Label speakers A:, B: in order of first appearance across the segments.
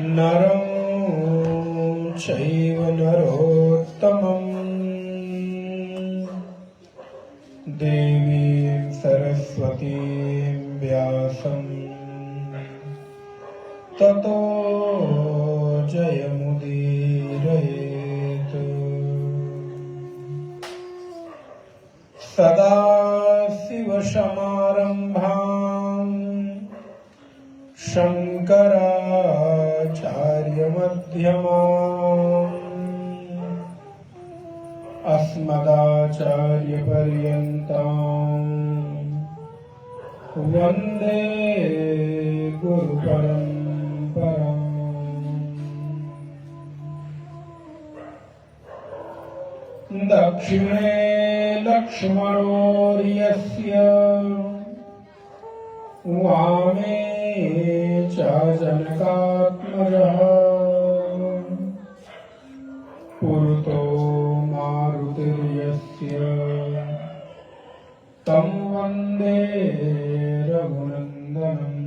A: नरं चैव नरोत्तमं देवीं सरस्वतीं व्यासं ततो जयमुदीरयेत्। सदाशिवसमारम्भां शङ्कराचार्यमध्यमाम् अस्मदाचार्यपर्यन्तां वन्दे गुरुपरम्पराम्। दक्षिणे लक्ष्मणोर्यस्य वामे च जनकात्मजः पुरतो मारुतिर्यस्य तं वन्दे रघुनन्दनम्।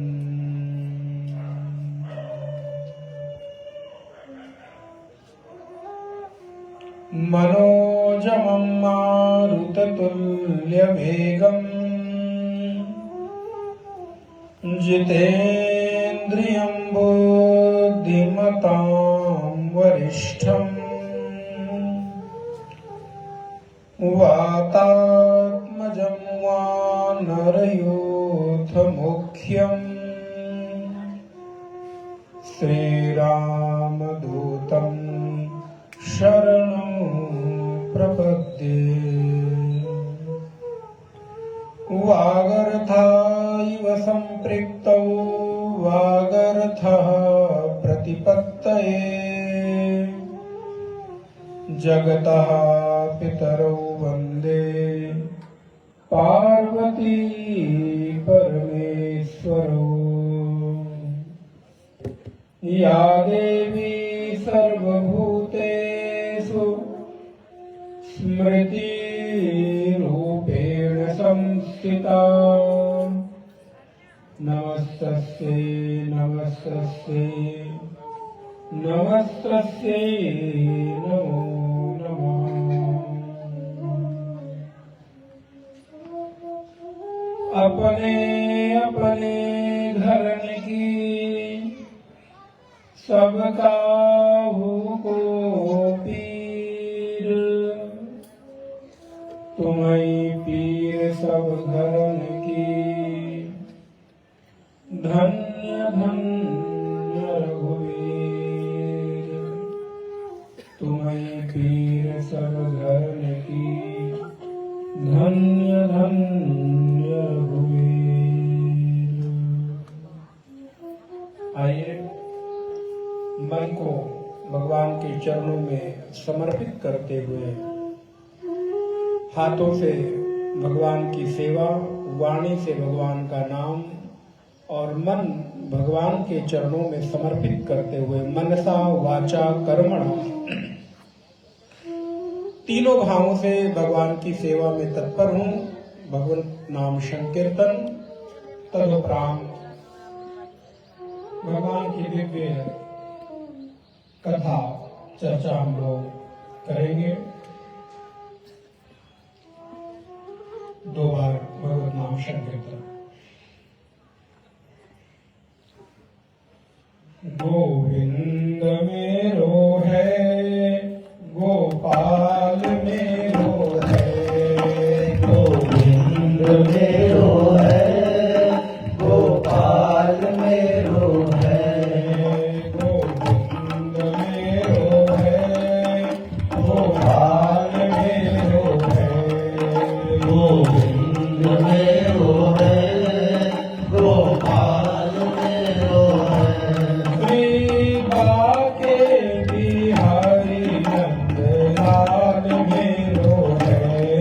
A: मनोजमं मारुततुल्यवेगम् जितेन्द्रियं बुद्धिमतां वरिष्ठम् वातात्मजं वानरयूथमुख्यम् श्रीरामदूतं शरणं प्रपद्ये। वागर्थाइव सम्पृक्तौ वागर्थः प्रतिपत्तये जगतः पितरौ वन्दे पार्वती परमेश्वरौ। या देवी सर्वभूतेषु स्मृतिरूपेण संस्थिता नमस्तस्यै नमस्तस्यै नमस्तस्यै नमो नमः। अपने अपने धर्म की सबका को पीर तुम्हीं पीर सब घरन की धन्य धन्य रघुवीर। तुम्हीं पीर सब घरन की धन्य धन्य रघुवीर। आइए मन को भगवान के चरणों में समर्पित करते हुए हाथों से भगवान की सेवा, वाणी से भगवान का नाम और मन भगवान के चरणों में समर्पित करते हुए मनसा वाचा कर्मणा तीनों भावों से भगवान की सेवा में तत्पर हूँ। भगवत नाम संकीर्तन तदुपरांत भगवान की दिव्य कथा चर्चा हम लोग करेंगे। 2 बार भगवत नाम संकीर्तन। गोविंद मेरो है गोपाल मेरो है गोविंद मेरो है गोपाल मेरो है गोविंद मेरो है गोपाल मेरो है गोविंद मेरो है गोपाल मेरो है। श्री बाके बिहारी नंदलाल मेरो है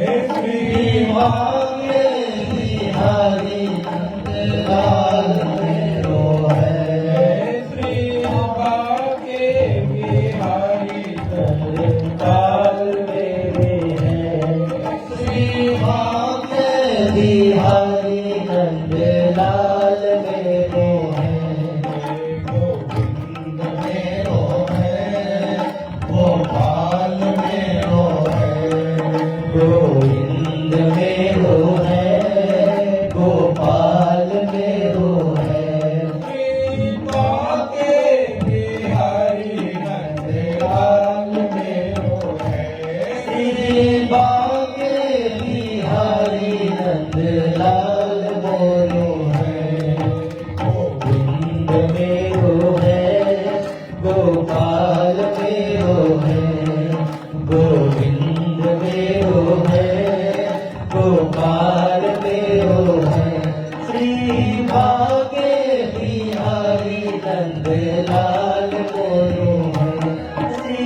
B: लाल मोरू है, श्री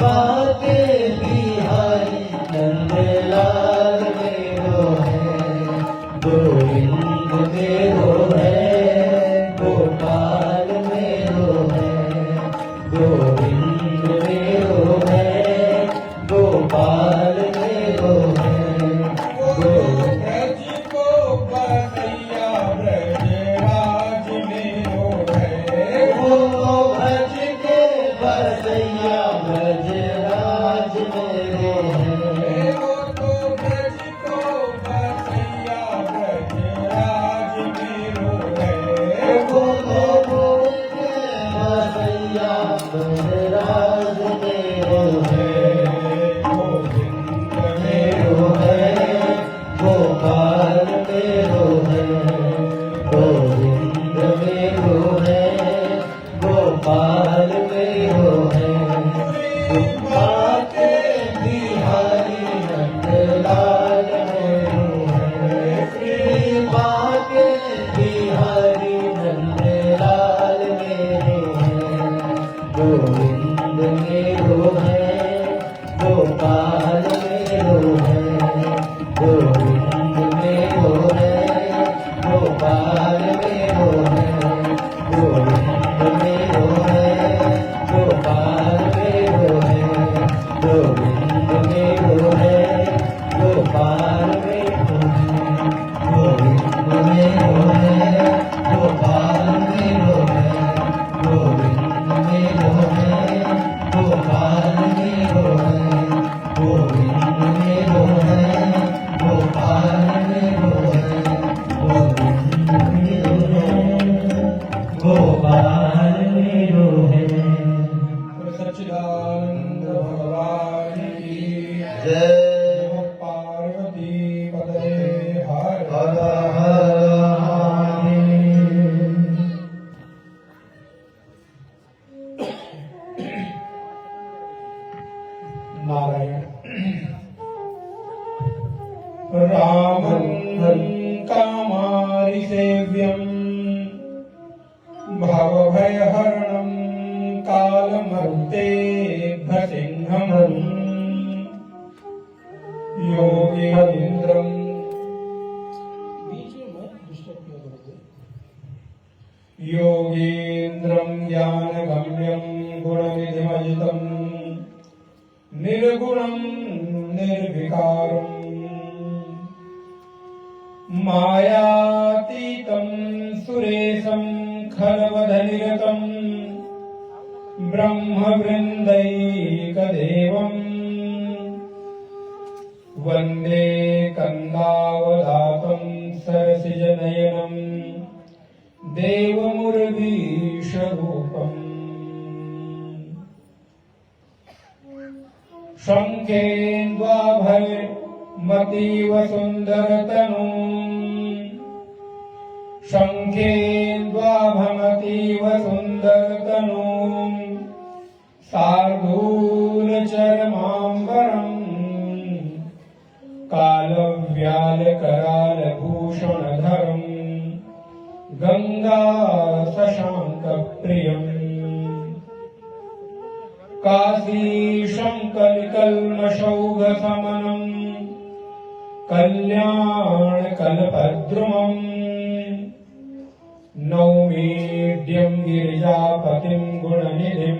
B: बाके बिहारी नंद लाल मेरो है, गोविंद मेरो है, गोपाल मेरो है, गोविंद मेरो है, गोपाल मेरो है,
A: ब्रज को बसैया ब्रजराज मेरो है,
B: वो भज के बसैया ब्रजराज मेरो है,
A: वो तो ब्रज को बसैया ब्रजराज मेरो है,
B: वो भज के बसैया ब्रजराज मेरो है,
A: गोविंद
B: मेरो है, गोपाल मेरो है, गोविंद मेरो है, गोपाल मेरो है, बाके बिहारी नंदलाल मेरो है, श्री बाके बिहारी नंदलाल मेरो है, गोविंद मेरो है, गोपाल मेरो है, गोविंद मेरो है, गोपाल मेरो है, गोविंद मेरो है, गोपाल मेरो है, गोविंद मेरो है, गोपाल मेरो है, गोविंद मेरो है, गोपाल मेरो है, गोविंद मेरो है, गोपाल मेरो है, गोविंद मेरो है, गोपाल मेरो है, गोविंद मेरो है, गोपाल मेरो है।
A: सच्चिदानंद भगवान की
B: जय।
A: नमः पार्वती पतये हर
B: हर हर महादेव।
A: नारायण। रामं कामारि सेव्यं भवभयहरणं कालमर्तेभ्यसिंहम् योगेन्द्रं योगेन्द्रं ज्ञानगम्यं गुणनिधिमजितं निर्गुणं निर्विकारम् मायातीतं सुरेशं खलवधनिरतं ब्रह्मवृन्दैकदेवम् वन्दे कन्दावदातं सरसिजनयनं देवमुरलीशरूपम् शङ्खेन्द्वाभयमतीव सुन्दरतनुम् शङ्खेन्द्वाभमतीव सुन्दरतनुम् शार्दूलचरमाम्बरम् कालव्यालकरालभूषणधरम् गङ्गाशशाङ्कप्रियम् काशीशङ्कलिकल्मषौघसमनम् कल्याणकल्पद्रुमम् नौमीड्यं गिरिजापतिं गुणनिधिं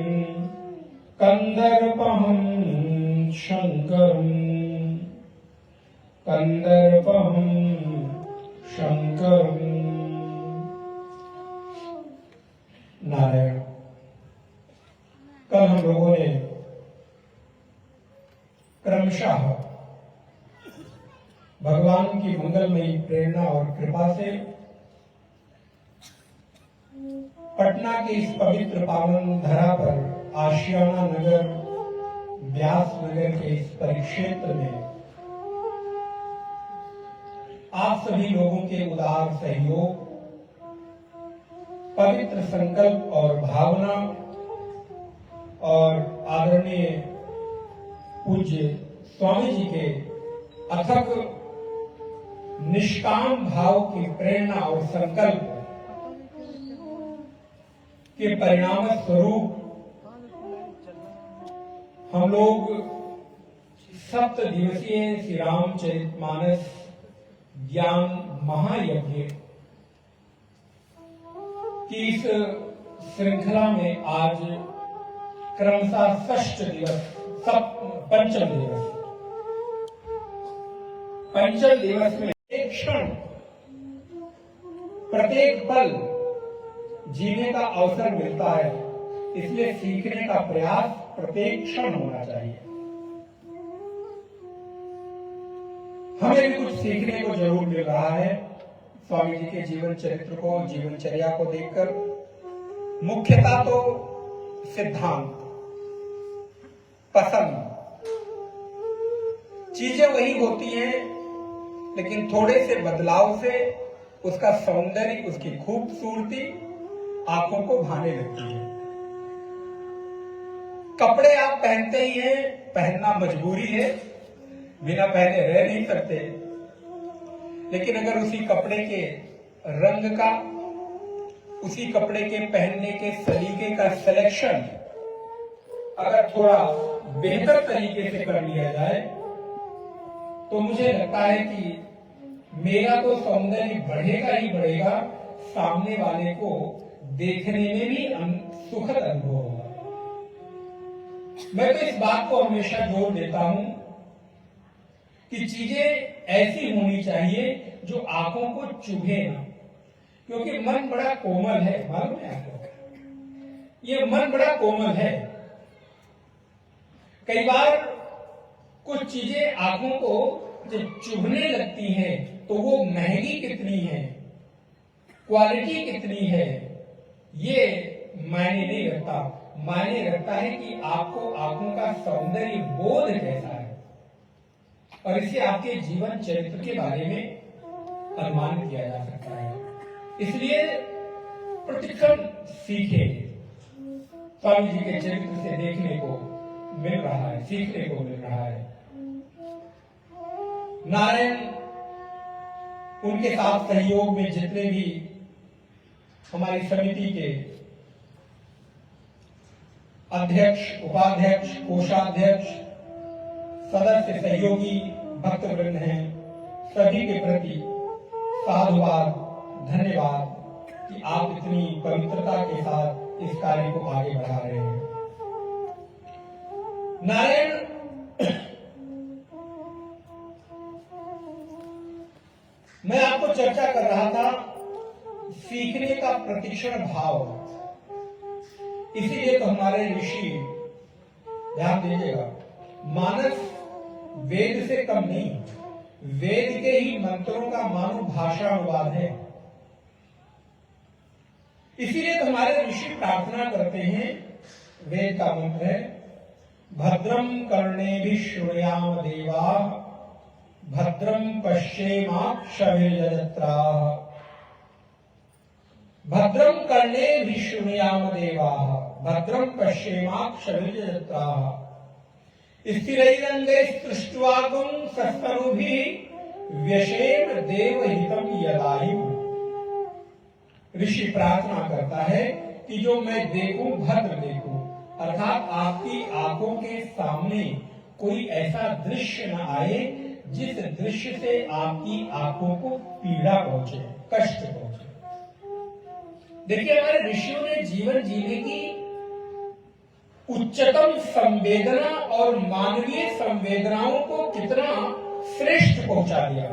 A: कन्दर्पहं शङ्करम् कन्दर्पहं शङ्करम्। नारायण। कल हम लोगों ने क्रमशः भगवान की मंगलमयी प्रेरणा और कृपा से पटना के इस पवित्र पावन धरा पर आशियाना नगर व्यास नगर के इस परिक्षेत्र में आप सभी लोगों के उदार सहयोग, पवित्र संकल्प और भावना और आदरणीय पूज्य स्वामी जी के अथक निष्काम भाव की प्रेरणा और संकल्प के परिणाम स्वरूप हम लोग 7 दिवसीय श्री रामचरितमानस ज्ञान महायज्ञ की इस श्रृंखला में आज क्रमशः षष्ठ दिवस पंचम दिवस में एक क्षण प्रत्येक पल जीने का अवसर मिलता है, इसलिए सीखने का प्रयास प्रत्येक क्षण होना चाहिए। हमें भी कुछ सीखने को जरूर मिल रहा है स्वामी जी के जीवन चरित्र को, जीवनचर्या को देखकर। मुख्यतः तो सिद्धांत, पसंद, चीजें वही होती हैं, लेकिन थोड़े से बदलाव से उसका सौंदर्य, उसकी खूबसूरती आंखों को भाने लगती है। कपड़े आप पहनते ही हैं, पहनना मजबूरी है, बिना पहने रह नहीं सकते, लेकिन अगर उसी कपड़े के रंग का, उसी कपड़े के पहनने के सलीके का सिलेक्शन अगर थोड़ा बेहतर तरीके से कर लिया जाए तो मुझे लगता है कि मेरा तो सौंदर्य बढ़ेगा ही बढ़ेगा, सामने वाले को देखने में भी सुखद अनुभव होगा। मैं तो इस बात को हमेशा जोर देता हूं कि चीजें ऐसी होनी चाहिए जो आंखों को चुभे ना, क्योंकि मन बड़ा कोमल है, मालूम है आपको, ये मन बड़ा कोमल है। कई बार कुछ चीजें आंखों को जब चुभने लगती हैं तो वो महंगी कितनी है, क्वालिटी कितनी है, ये मायने नहीं रखता। मायने रखता है कि आपको आंखों का सौंदर्य बोध कैसा है, और इसे आपके जीवन चरित्र के बारे में अनुमान किया जा सकता है। इसलिए प्रतिक्षण सीखे, स्वामी जी के चरित्र से देखने को मिल रहा है, सीखने को मिल रहा है। नारायण, उनके साथ सहयोग में जितने भी हमारी समिति के अध्यक्ष, उपाध्यक्ष, कोषाध्यक्ष, सदस्य, सहयोगी भक्तवृंद हैं, सभी के प्रति साधुवाद, धन्यवाद कि आप इतनी पवित्रता के साथ इस कार्य को आगे बढ़ा रहे हैं। नारायण, मैं आपको चर्चा कर रहा था सीखने का प्रतिक्षण भाव, इसीलिए तो हमारे ऋषि, ध्यान दीजिएगा, मानस वेद से कम नहीं, वेद के ही मंत्रों का मानो भाषा अनुवाद है। इसीलिए तो हमारे ऋषि प्रार्थना करते हैं, वेद का मंत्र है, भद्रम कर्णेभिः शृणुयाम देवाः, भद्रम पश्येमाक्षभिर्यजत्राः, भद्रम कर्णेभिः शृणुयाम देवाः, भद्रम पश्येमाक्षभिर्यजत्राः, स्थिरैरङ्गैस्तुष्ट्वागुं सस्तनुभिः व्यशेम देवहितं यदायुः। ऋषि प्रार्थना करता है कि जो मैं देखूं भद्र देखूं, अर्थात आपकी आंखों के सामने कोई ऐसा दृश्य न आए जिस दृश्य से आपकी आंखों को पीड़ा पहुंचे, कष्ट पहुंचे। देखिए, हमारे ऋषियों ने जीवन जीने की उच्चतम संवेदना और मानवीय संवेदनाओं को कितना श्रेष्ठ पहुंचा दिया।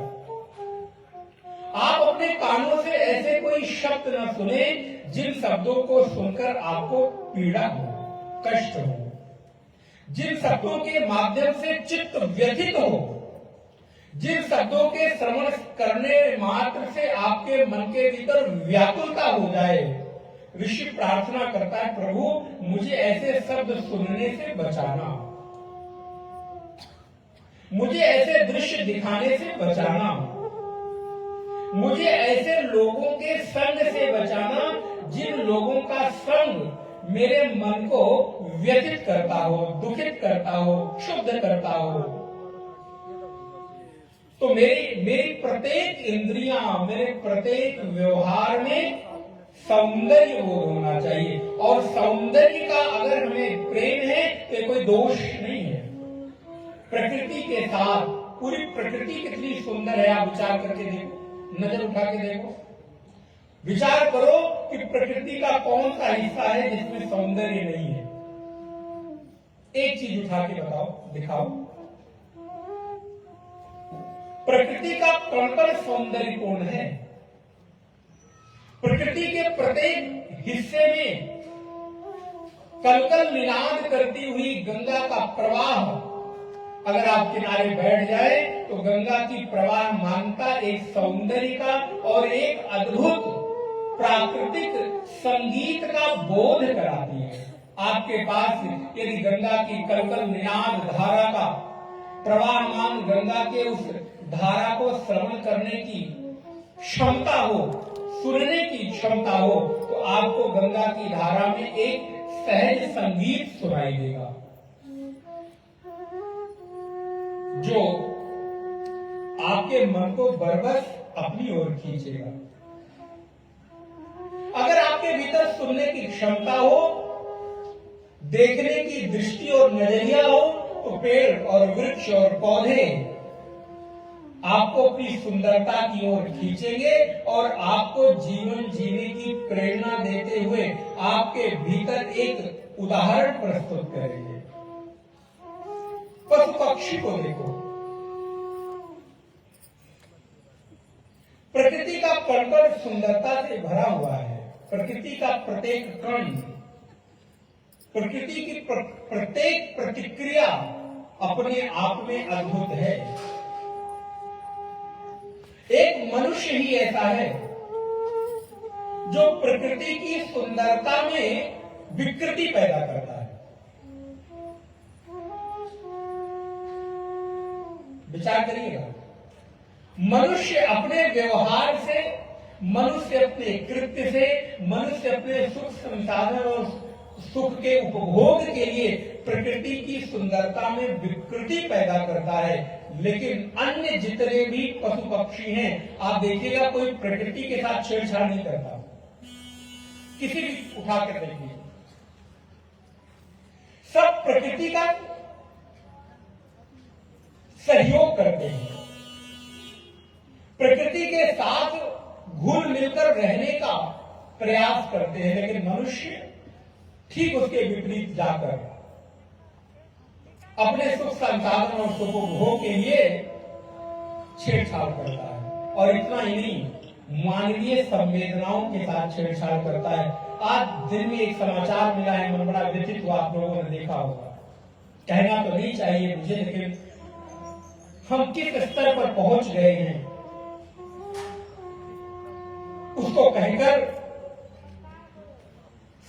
A: आप अपने कानों से ऐसे कोई शब्द न सुने जिन शब्दों को सुनकर आपको पीड़ा हो, कष्ट हो, जिन शब्दों के माध्यम से चित्त व्यथित हो, जिन शब्दों के श्रवण करने मात्र से आपके मन के भीतर व्याकुलता हो जाए। ऋषि प्रार्थना करता है, प्रभु मुझे ऐसे शब्द सुनने से बचाना, मुझे ऐसे दृश्य दिखाने से बचाना, मुझे ऐसे लोगों के संग से बचाना जिन लोगों का संग मेरे मन को व्यथित करता हो, दुखित करता हो, क्षुब्ध करता हो। तो मेरी प्रत्येक इंद्रियां, मेरे प्रत्येक व्यवहार में सौंदर्य बोध होना चाहिए। और सौंदर्य का अगर हमें प्रेम है तो कोई दोष नहीं है। प्रकृति के साथ पूरी प्रकृति कितनी सुंदर है, आप विचार करके देखो, नजर उठा के देखो, विचार करो कि प्रकृति का कौन सा हिस्सा है जिसमें सौंदर्य नहीं है। एक चीज उठा के बताओ, दिखाओ। प्रकृति का कण सौंदर्यपूर्ण है। प्रकृति के प्रत्येक हिस्से में कलकल निनाद करती हुई गंगा का प्रवाह, अगर आप किनारे बैठ जाए तो गंगा की प्रवाह मानता एक सौंदर्य का और एक अद्भुत प्राकृतिक संगीत का बोध कराती है। आपके पास यदि गंगा की कलकल निनाद धारा का प्रवाहमान गंगा के उस धारा को श्रवण करने की क्षमता हो, सुनने की क्षमता हो, तो आपको गंगा की धारा में एक सहज संगीत सुनाई देगा जो आपके मन को बरबस अपनी ओर खींचेगा। अगर आपके भीतर सुनने की क्षमता हो, देखने की दृष्टि और नजरिया हो, तो पेड़ और वृक्ष और पौधे आपको अपनी सुंदरता की ओर खींचेंगे और आपको जीवन जीने की प्रेरणा देते हुए आपके भीतर एक उदाहरण प्रस्तुत करेंगे। पशु पक्षी को देखो, प्रकृति का कण सुंदरता से भरा हुआ है। प्रकृति का प्रत्येक कण, प्रकृति की प्रत्येक प्रतिक्रिया अपने आप में अद्भुत है। एक मनुष्य ही ऐसा है जो प्रकृति की सुंदरता में विकृति पैदा करता है। विचार करिएगा, मनुष्य अपने व्यवहार से, मनुष्य अपने कृत्य से, मनुष्य अपने सुख संसाधन और सुख के उपभोग के लिए प्रकृति की सुंदरता में विकृति पैदा करता है। लेकिन अन्य जितने भी पशु पक्षी हैं, आप देखिएगा कोई प्रकृति के साथ छेड़छाड़ नहीं करता। किसी भी उठा कर देखिए, सब प्रकृति का सहयोग करते हैं, प्रकृति के साथ घुल मिलकर रहने का प्रयास करते हैं। लेकिन मनुष्य ठीक उसके विपरीत जाकर अपने सुख संसाधन और सुखभोग के लिए छेड़छाड़ करता है। और इतना ही नहीं, मानवीय संवेदनाओं के साथ छेड़छाड़ करता है। आज दिन में एक समाचार मिला है, मन बड़ा व्यथित हुआ, आप लोगों ने देखा होगा। कहना तो नहीं चाहिए मुझे, लेकिन हम किस स्तर पर पहुंच गए हैं उसको कहकर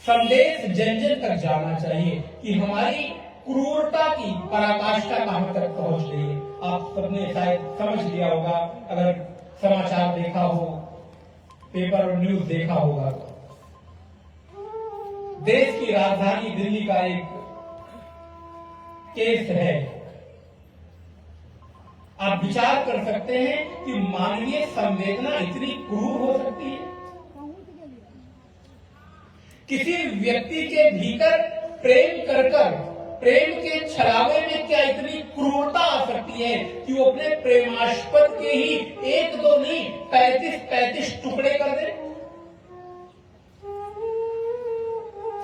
A: संदेश जन जन तक जाना चाहिए कि हमारी क्रूरता की पराकाष्ठा कहां तक पहुंच गई है। आप सबने शायद समझ लिया होगा, अगर समाचार देखा हो, पेपर और न्यूज देखा होगा। देश की राजधानी दिल्ली का एक केस है। आप विचार कर सकते हैं कि मानवीय संवेदना इतनी क्रूर हो सकती है। किसी व्यक्ति के भीतर प्रेम कर प्रेम के छलावे में क्या इतनी क्रूरता आ सकती है कि वो अपने प्रेमास्पद के ही एक दो नहीं 35 टुकड़े कर दे।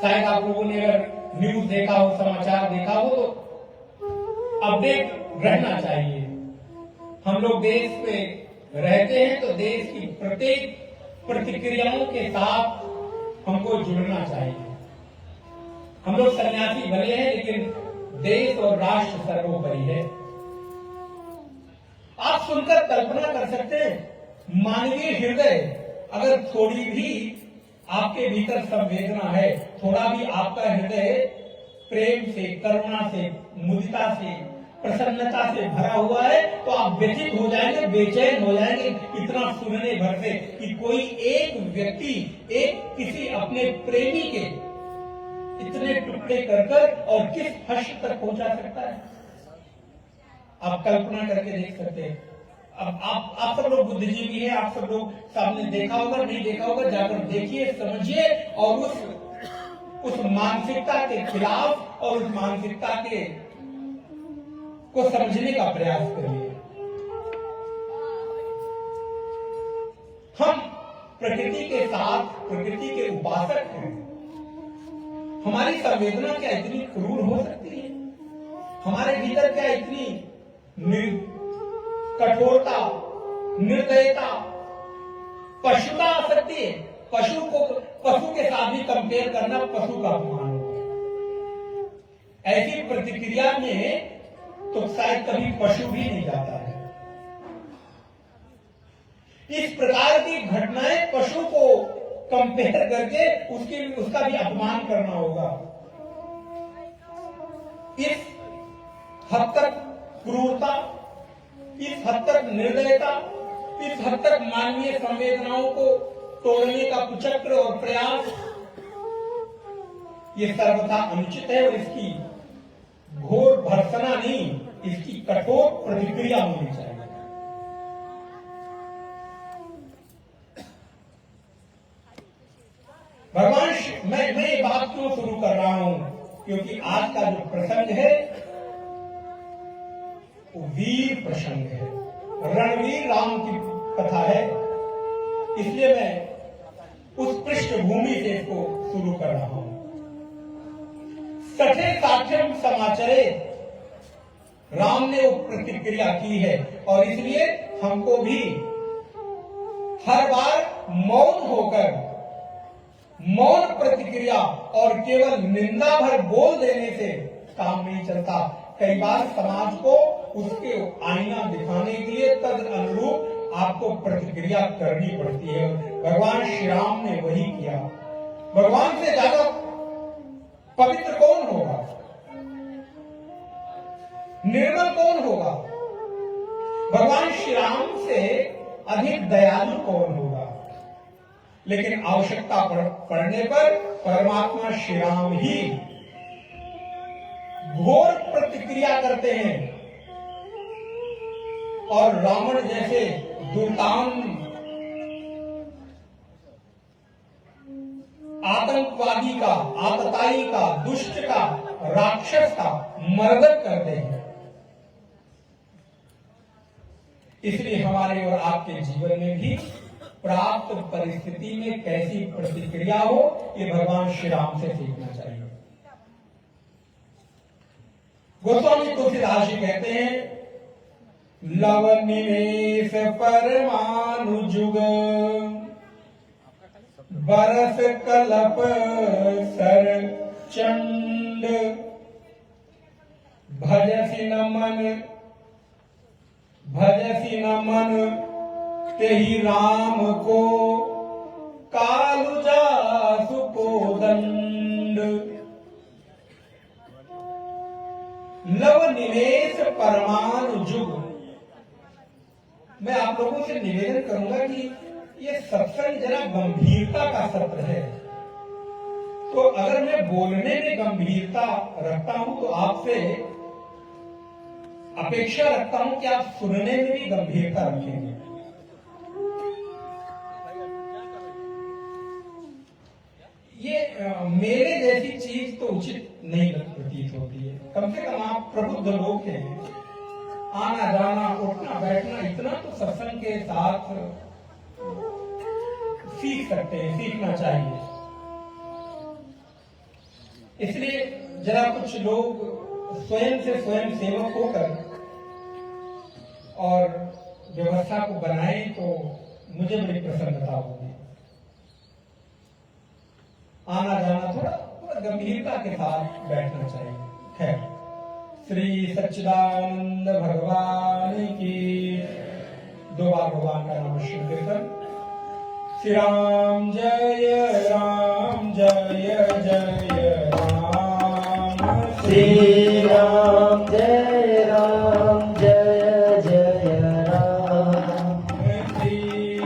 A: शायद आप लोगों ने अगर न्यूज देखा हो, समाचार देखा हो, तो अपडेट रहना चाहिए। हम लोग देश में रहते हैं तो देश की प्रत्येक प्रतिक्रियाओं के साथ हमको जुड़ना चाहिए। हम लोग सन्यासी भले हैं, लेकिन देश और राष्ट्र सर्वोपरि है। आप सुनकर कल्पना कर सकते हैं, मानवीय हृदय अगर थोड़ी भी आपके भीतर संवेदना है, थोड़ा भी आपका हृदय प्रेम से, करुणा से, मुदिता से, प्रसन्नता से भरा हुआ है, तो आप व्यथित हो जाएंगे, बेचैन हो जाएंगे इतना सुनने भर से कि कोई एक व्यक्ति एक किसी अपने प्रेमी के इतने टुकड़े कर और किस हद तक पहुंचा सकता है। आप कल्पना करके देख सकते हैं। अब आप सब लोग बुद्धिजीवी हैं, आप सब लोग सामने देखा होगा, नहीं देखा होगा, जाकर देखिए, समझिए और उस मानसिकता के खिलाफ और उस मानसिकता के को समझने का प्रयास करिए। हम प्रकृति के साथ प्रकृति के उपासक हैं। हमारी संवेदना क्या इतनी क्रूर हो सकती है? हमारे भीतर क्या इतनी कठोरता, निर्दयता, पशुता आ सकती है? पशु के साथ भी कंपेयर करना पशु का अपमान होगा। ऐसी प्रतिक्रिया में तो शायद कभी पशु भी नहीं जाता है। इस प्रकार की घटनाएं पशु को कंपेयर करके उसका भी अपमान करना होगा। इस हद तक क्रूरता, इस हद तक निर्दयता, इस हद तक मानवीय संवेदनाओं को तोड़ने का कुचक्र और प्रयास, ये सर्वथा अनुचित है और इसकी घोर भर्त्सना नहीं, इसकी कठोर प्रतिक्रिया होनी चाहिए। भगवान, मैं ये बात क्यों शुरू कर रहा हूं? क्योंकि आज का जो प्रसंग है वो वीर प्रसंग है, रणवीर राम की कथा है। इसलिए मैं उस पृष्ठभूमि से इसको शुरू कर रहा हूं। सठे साठ्यम समाचरे, राम ने वो प्रतिक्रिया की है और इसलिए हमको भी हर बार मौन होकर, मौन प्रतिक्रिया और केवल निंदा भर बोल देने से काम नहीं चलता। कई बार समाज को उसके आईना दिखाने के लिए तद अनुरूप आपको प्रतिक्रिया करनी पड़ती है। भगवान श्री राम ने वही किया। भगवान से ज्यादा पवित्र कौन होगा? निर्मल कौन होगा? भगवान श्री राम से अधिक दयालु कौन होगा? लेकिन आवश्यकता पड़ने पर परमात्मा श्री राम ही घोर प्रतिक्रिया करते हैं और रावण जैसे दुर्दांत आतंकवादी का, आतताई का, दुष्ट का, राक्षस का मर्दन करते हैं। इसलिए हमारे और आपके जीवन में भी प्राप्त परिस्थिति में कैसी प्रतिक्रिया हो, ये भगवान श्री राम से सीखना चाहिए। गोस्वामी तुलसीदास जी कहते हैं, लव निवेश परमाणु जुग, बरस कलप सर चंड, भजसी न मन तेहि राम को, कालु जासु को दंड। लव निवेश परमाणु जुग। मैं आप लोगों से निवेदन करूंगा कि ये सत्संग जरा गंभीरता का सत्र है। तो अगर मैं बोलने में गंभीरता रखता हूं तो आपसे अपेक्षा रखता हूं कि आप सुनने में भी गंभीरता रखेंगे। ये मेरे जैसी चीज तो उचित नहीं प्रतीत होती है। कम से कम आप प्रबुद्ध लोग हैं, आना जाना, उठना बैठना, इतना तो सत्संग के साथ सीख सकते हैं, सीखना चाहिए। इसलिए जरा कुछ लोग स्वयं से स्वयं सेवक होकर और व्यवस्था को बनाएं तो मुझे बड़ी प्रसन्नता होगी। आना जाना थोड़ा गंभीरता के साथ बैठना चाहिए। खैर, श्री सच्चिदानंद भगवान की। दो बार भगवान का नाम श्री कीर्तन। श्री राम जय राम, जय जय राम।
B: श्री राम जय राम, जय जय राम।
A: श्री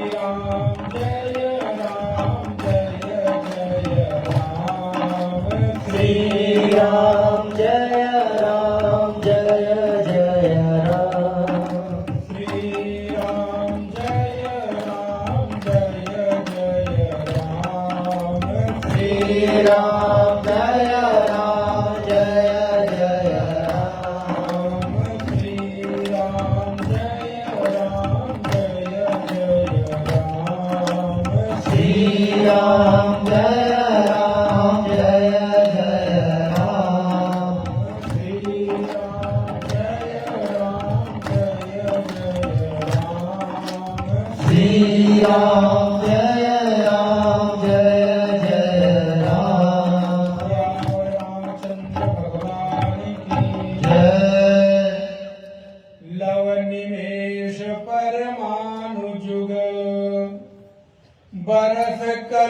A: राम जय राम, जय जय राम।
B: श्री राम जय राम, जय जय राम।
A: श्री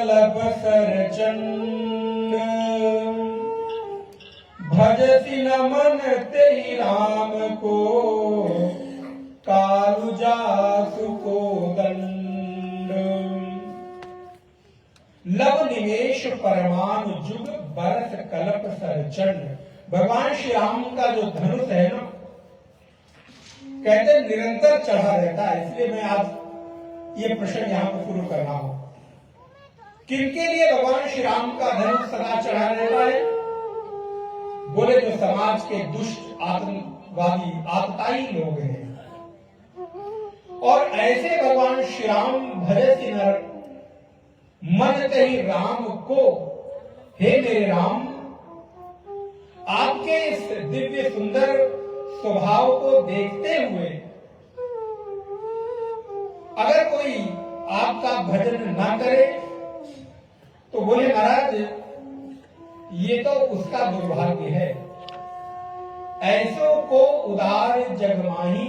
A: कलप सरचंड भजति न मन तेहि राम को कालु जासु को दंड लव निवेश परमाणु जुग बरस कलप सरचंड। भगवान श्री राम का जो धनुष है ना, कहते निरंतर चढ़ा रहता है। इसलिए मैं आज ये प्रश्न यहां पर शुरू कर रहा हूं, किनके लिए भगवान श्री राम का धनुष सदा चढ़ा रहता है? बोले जो समाज के दुष्ट आतंकवादी आतताई लोग हैं। और ऐसे भगवान श्री राम भजति नर मन तेहि राम को, हे मेरे राम, आपके इस दिव्य सुंदर स्वभाव को देखते हुए अगर कोई आपका भजन ना करे तो बोले महाराज ये तो उसका दुर्भाग्य है। ऐसो को उदार जगमाही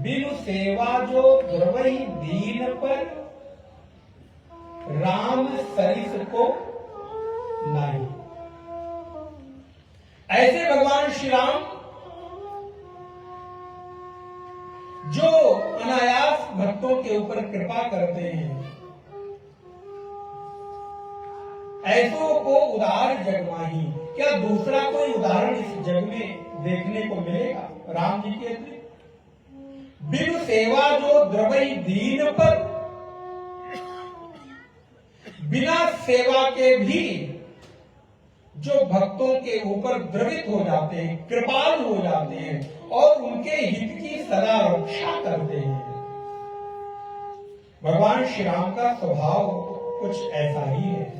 A: बिनु सेवा जो द्रवही दीन पर राम सरिस को नहीं। ऐसे भगवान श्री राम जो अनायास भक्तों के ऊपर कृपा करते हैं, ऐसों को उदार जगमाही। क्या दूसरा कोई उदाहरण इस जग में देखने को मिलेगा राम जी के अतिरिक्त? बिनु सेवा जो द्रवई दीन पर, बिना सेवा के भी जो भक्तों के ऊपर द्रवित हो जाते हैं, कृपाल हो जाते हैं और उनके हित की सदा रक्षा करते हैं। भगवान श्री राम का स्वभाव कुछ ऐसा ही है।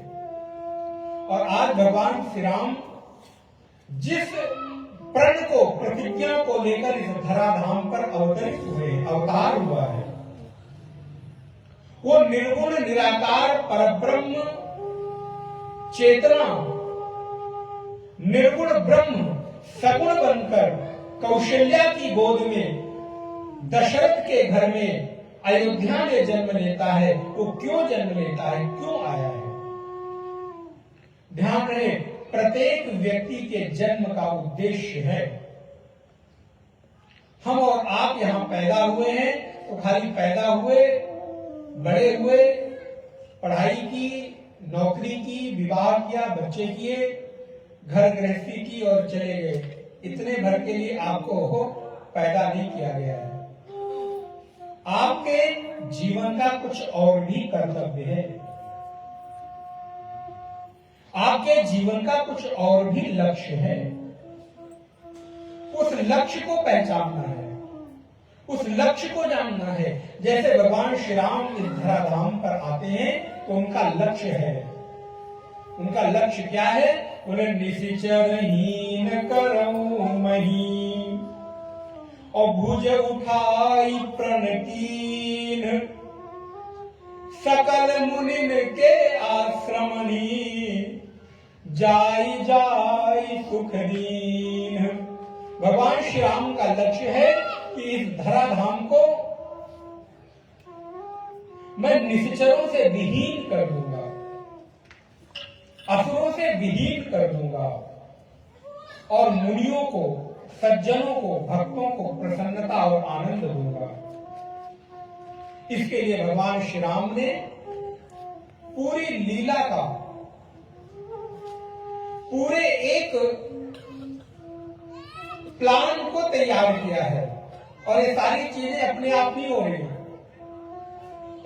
A: और आज भगवान श्री राम जिस प्रण को, प्रतिज्ञा को लेकर इस धराधाम पर अवतरित हुए, अवतार हुआ है, वो निर्गुण निराकार परब्रह्म चेतना, निर्गुण ब्रह्म सगुण बनकर कौशल्या की गोद में दशरथ के घर में अयोध्या में जन्म लेता है। वो क्यों जन्म लेता है, क्यों आया है? ध्यान रहे, प्रत्येक व्यक्ति के जन्म का उद्देश्य है। हम और आप यहां पैदा हुए हैं तो खाली पैदा हुए, बड़े हुए, पढ़ाई की, नौकरी की, विवाह किया, बच्चे किए, घर गृहस्थी की और चले गए। इतने भर के लिए आपको पैदा नहीं किया गया है। आपके जीवन का कुछ और भी कर्तव्य है। आपके जीवन का कुछ और भी लक्ष्य है। उस लक्ष्य को पहचानना है, उस लक्ष्य को जानना है। जैसे भगवान श्री राम इस धराधाम पर आते हैं तो उनका लक्ष्य है। उनका लक्ष्य क्या है? उन्हें निशिचरहीन करऊं मही और भुज उठाई प्रणकीन सकल मुनिन के आश्रमनी जाई जाई सुख दीन। भगवान श्री राम का लक्ष्य है कि इस धराधाम को मैं निश्चरों से विहीन कर दूंगा, असुरों से विहीन कर दूंगा और मुनियों को, सज्जनों को, भक्तों को प्रसन्नता और आनंद दूंगा। इसके लिए भगवान श्री राम ने पूरी लीला का, पूरे एक प्लान को तैयार किया है। और ये सारी चीजें अपने आप नहीं हो रही।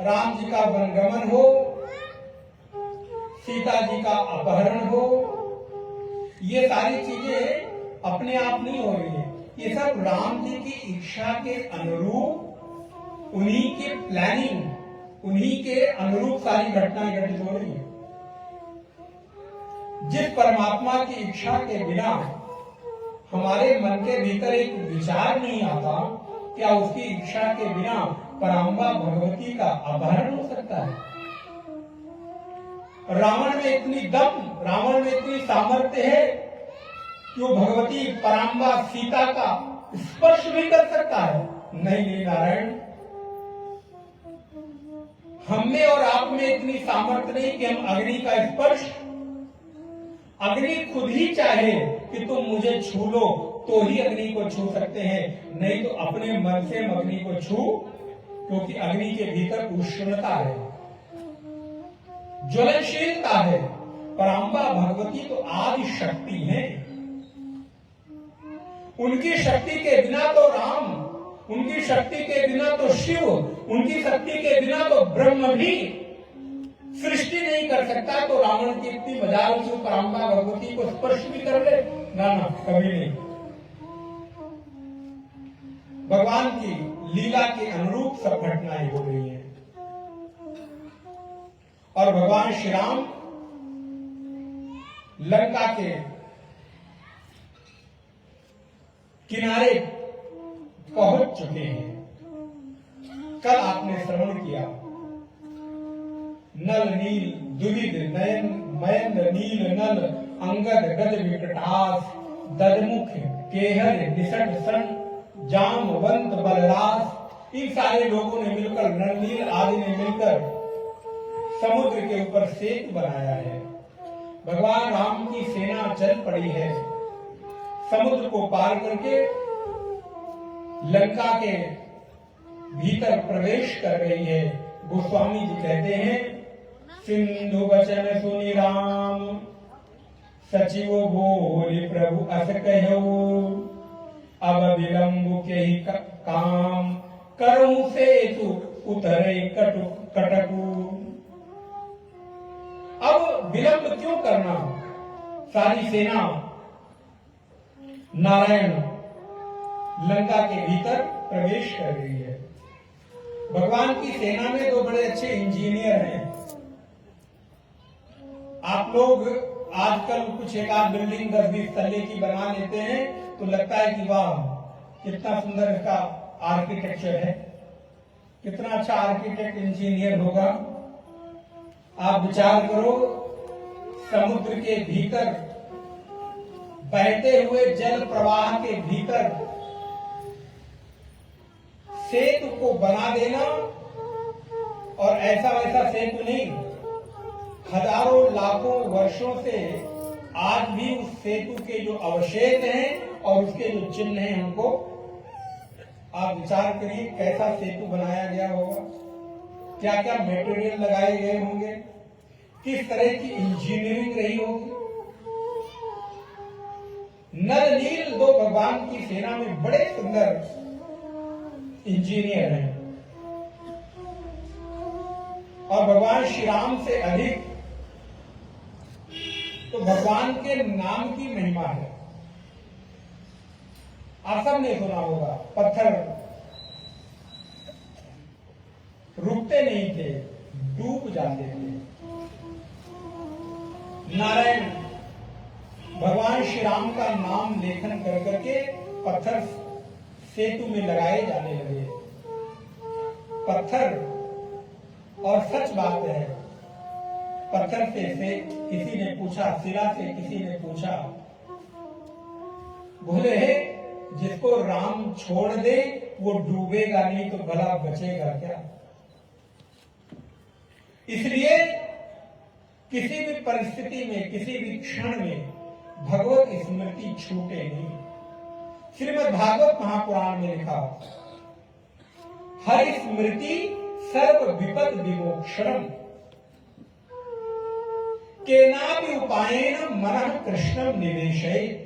A: राम जी का वनगमन हो, सीता जी का अपहरण हो, ये सारी चीजें अपने आप नहीं हो रही है। ये सब राम जी की इच्छा के अनुरूप, उन्हीं के प्लानिंग, उन्हीं के अनुरूप सारी घटनाएं घटित हो रही है। जिस परमात्मा की इच्छा के बिना हमारे मन के भीतर एक विचार नहीं आता, क्या उसकी इच्छा के बिना पराम्बा भगवती का अपहरण हो सकता है? रावण में इतनी दम, रावण में इतनी सामर्थ्य है कि वो भगवती पराम्बा सीता का स्पर्श भी कर सकता है? नहीं नारायण, हम में और आप में इतनी सामर्थ्य नहीं कि हम अग्नि का स्पर्श, अग्नि खुद ही चाहे कि तुम मुझे छू लो तो ही अग्नि को छू सकते हैं, नहीं तो अपने मन से हम अग्नि को छू, क्योंकि अग्नि के भीतर उष्णता है, ज्वलनशीलता है। पर अम्बा भगवती तो आदि शक्ति है। उनकी शक्ति के बिना तो राम, उनकी शक्ति के बिना तो शिव, उनकी शक्ति के बिना तो ब्रह्म भी सृष्टि नहीं कर सकता। तो रावण की इतनी मजाल की पराम्बा भगवती को स्पर्श भी कर ले, ना ना कभी नहीं। भगवान की लीला के अनुरूप सब घटनाएं हो रही हैं। और भगवान श्री राम लंका के किनारे पहुंच चुके हैं। कल आपने श्रवण किया, नल नील दुविध नयन मयंद नील नल अंगद गज विकटास ददमुख केहर निषद सन जामवंत बलरास। इन सारे लोगों ने मिलकर, नलनील आदि ने मिलकर समुद्र के ऊपर सेतु बनाया है। भगवान राम की सेना चल पड़ी है, समुद्र को पार करके लंका के भीतर प्रवेश कर रही है। गोस्वामी जी कहते हैं, सिंधु वचन सुनि राम सचिव बोले प्रभु अस कहो, अब विलंब के ही काम करूं सेतु उतरे कटकू। अब विलंब क्यों करना? सारी सेना नारायण लंका के भीतर प्रवेश कर रही है। भगवान की सेना में दो बड़े अच्छे इंजीनियर हैं। आप लोग आजकल कुछ एक आध बिल्डिंग 10-20 तल्ले की बना लेते हैं तो लगता है कि वाह कितना सुंदर इसका आर्किटेक्चर है, कितना अच्छा आर्किटेक्ट इंजीनियर होगा। आप विचार करो, समुद्र के भीतर बहते हुए जल प्रवाह के भीतर सेतु को बना देना, और ऐसा वैसा सेतु नहीं, हजारों लाखों वर्षों से आज भी उस सेतु के जो अवशेष हैं और उसके जो चिन्ह हैं उनको आप विचार करिए कैसा सेतु बनाया गया होगा, क्या क्या मटेरियल लगाए गए होंगे, किस तरह की इंजीनियरिंग रही होगी। नल नील दो भगवान की सेना में बड़े सुंदर इंजीनियर हैं, और भगवान श्री राम से अधिक तो भगवान के नाम की महिमा है। आप सब ने सुना होगा, पत्थर रुकते नहीं थे, डूब जाते थे। नारायण भगवान श्री राम का नाम लेखन कर करके पत्थर सेतु में लगाए जाने लगे। पत्थर, और सच बात है, पत्थर से किसी ने पूछा, शिला से किसी ने पूछा, बोले जिसको राम छोड़ दे वो डूबेगा नहीं तो भला बचेगा क्या? इसलिए किसी भी परिस्थिति में, किसी भी क्षण में भगवत स्मृति छूटे नहीं। श्रीमद् भागवत महापुराण में लिखा, हरि स्मृति सर्व विपद विमोक्षणम केनापि उपायेन मनः कृष्णम निवेशयेत्।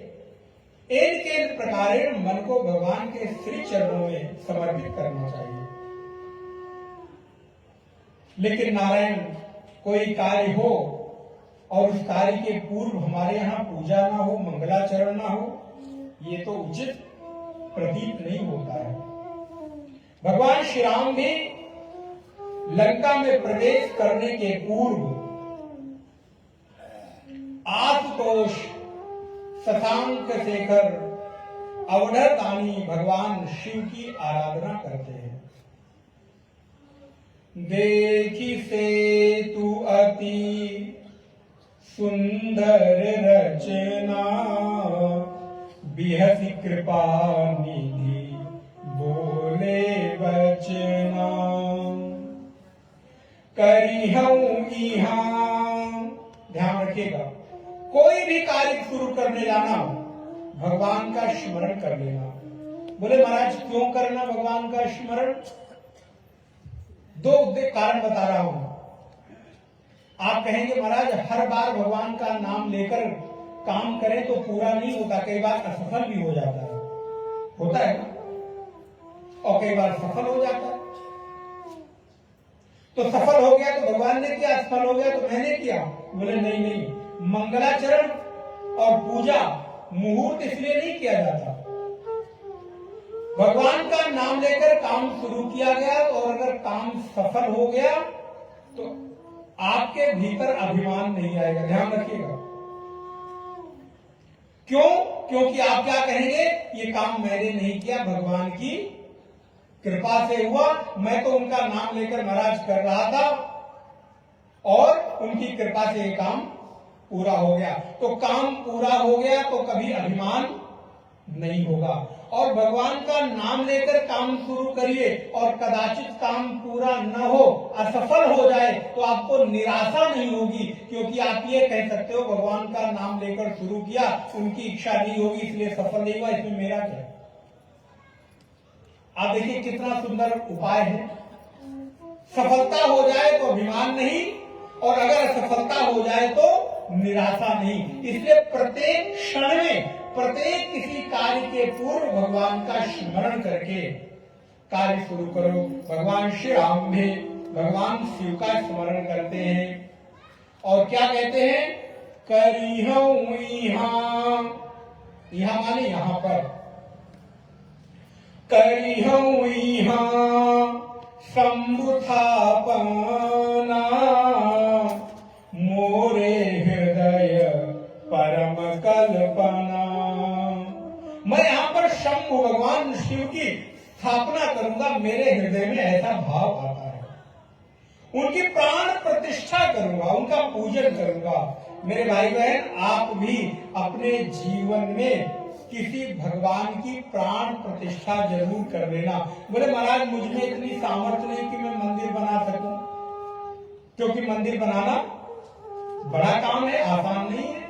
A: एक प्रकारेण मन को भगवान के श्री चरणों में समर्पित करना चाहिए। लेकिन नारायण कोई कार्य हो और उस कार्य के पूर्व हमारे यहाँ पूजा ना हो, मंगलाचरण ना हो, ये तो उचित प्रतीत नहीं होता है। भगवान श्री राम भी लंका में प्रवेश करने के पूर्व आशुतोष, शशांक शेखर, अवधरदानी भगवान शिव की आराधना करते हैं। देखी सेतु अति सुंदर रचना, बिहसी कृपा निधि बोले वचना। करिहऊं इहां। ध्यान रखिएगा, कोई भी कार्य शुरू करने जाना भगवान का स्मरण कर लेना। बोले महाराज क्यों करना भगवान का स्मरण? दो कारण बता रहा हूं। आप कहेंगे महाराज हर बार भगवान का नाम लेकर काम करें तो पूरा नहीं होता, कई बार असफल भी हो जाता है, होता है ना, और कई बार सफल हो जाता है। तो सफल हो गया तो भगवान ने किया, असफल हो गया तो मैंने किया। बोले नहीं नहीं, मंगलाचरण और पूजा मुहूर्त इसलिए नहीं किया जाता। भगवान का नाम लेकर काम शुरू किया गया और अगर काम सफल हो गया तो आपके भीतर अभिमान नहीं आएगा। ध्यान रखिएगा। क्यों? क्योंकि आप क्या कहेंगे, ये काम मैंने नहीं किया, भगवान की कृपा से हुआ, मैं तो उनका नाम लेकर महाराज कर रहा था और उनकी कृपा से ये काम पूरा हो गया। तो काम पूरा हो गया तो कभी अभिमान नहीं होगा। और भगवान का नाम लेकर काम शुरू करिए और कदाचित काम पूरा न हो, असफल हो जाए तो आपको निराशा नहीं होगी, क्योंकि आप ये कह सकते हो भगवान का नाम लेकर शुरू किया, उनकी इच्छा नहीं होगी इसलिए सफल नहीं हुआ, इसमें मेरा क्या। आप देखिए कितना सुंदर उपाय है। सफलता हो जाए तो अभिमान नहीं, और अगर असफलता हो जाए तो निराशा नहीं। इसलिए प्रत्येक क्षण में, प्रत्येक किसी कार्य के पूर्व भगवान का स्मरण करके कार्य शुरू करो। भगवान श्री राम भी भगवान शिव का स्मरण करते हैं और क्या कहते हैं, करिहऊं इहां। इहां माने यहां पर, करिहऊं इहां शंभु थापना, मोरे हृदय परम कल्पना। मैं यहां पर शंभु भगवान शिव की स्थापना करूंगा, मेरे हृदय में ऐसा भाव आता है। उनकी प्राण प्रतिष्ठा करूंगा, उनका पूजन करूंगा। मेरे भाई बहन, आप भी अपने जीवन में किसी भगवान की प्राण प्रतिष्ठा जरूर कर लेना। बोले महाराज मुझ में इतनी सामर्थ्य नहीं कि मैं मंदिर बना सकूं, क्योंकि मंदिर बनाना बड़ा काम है, आसान नहीं है।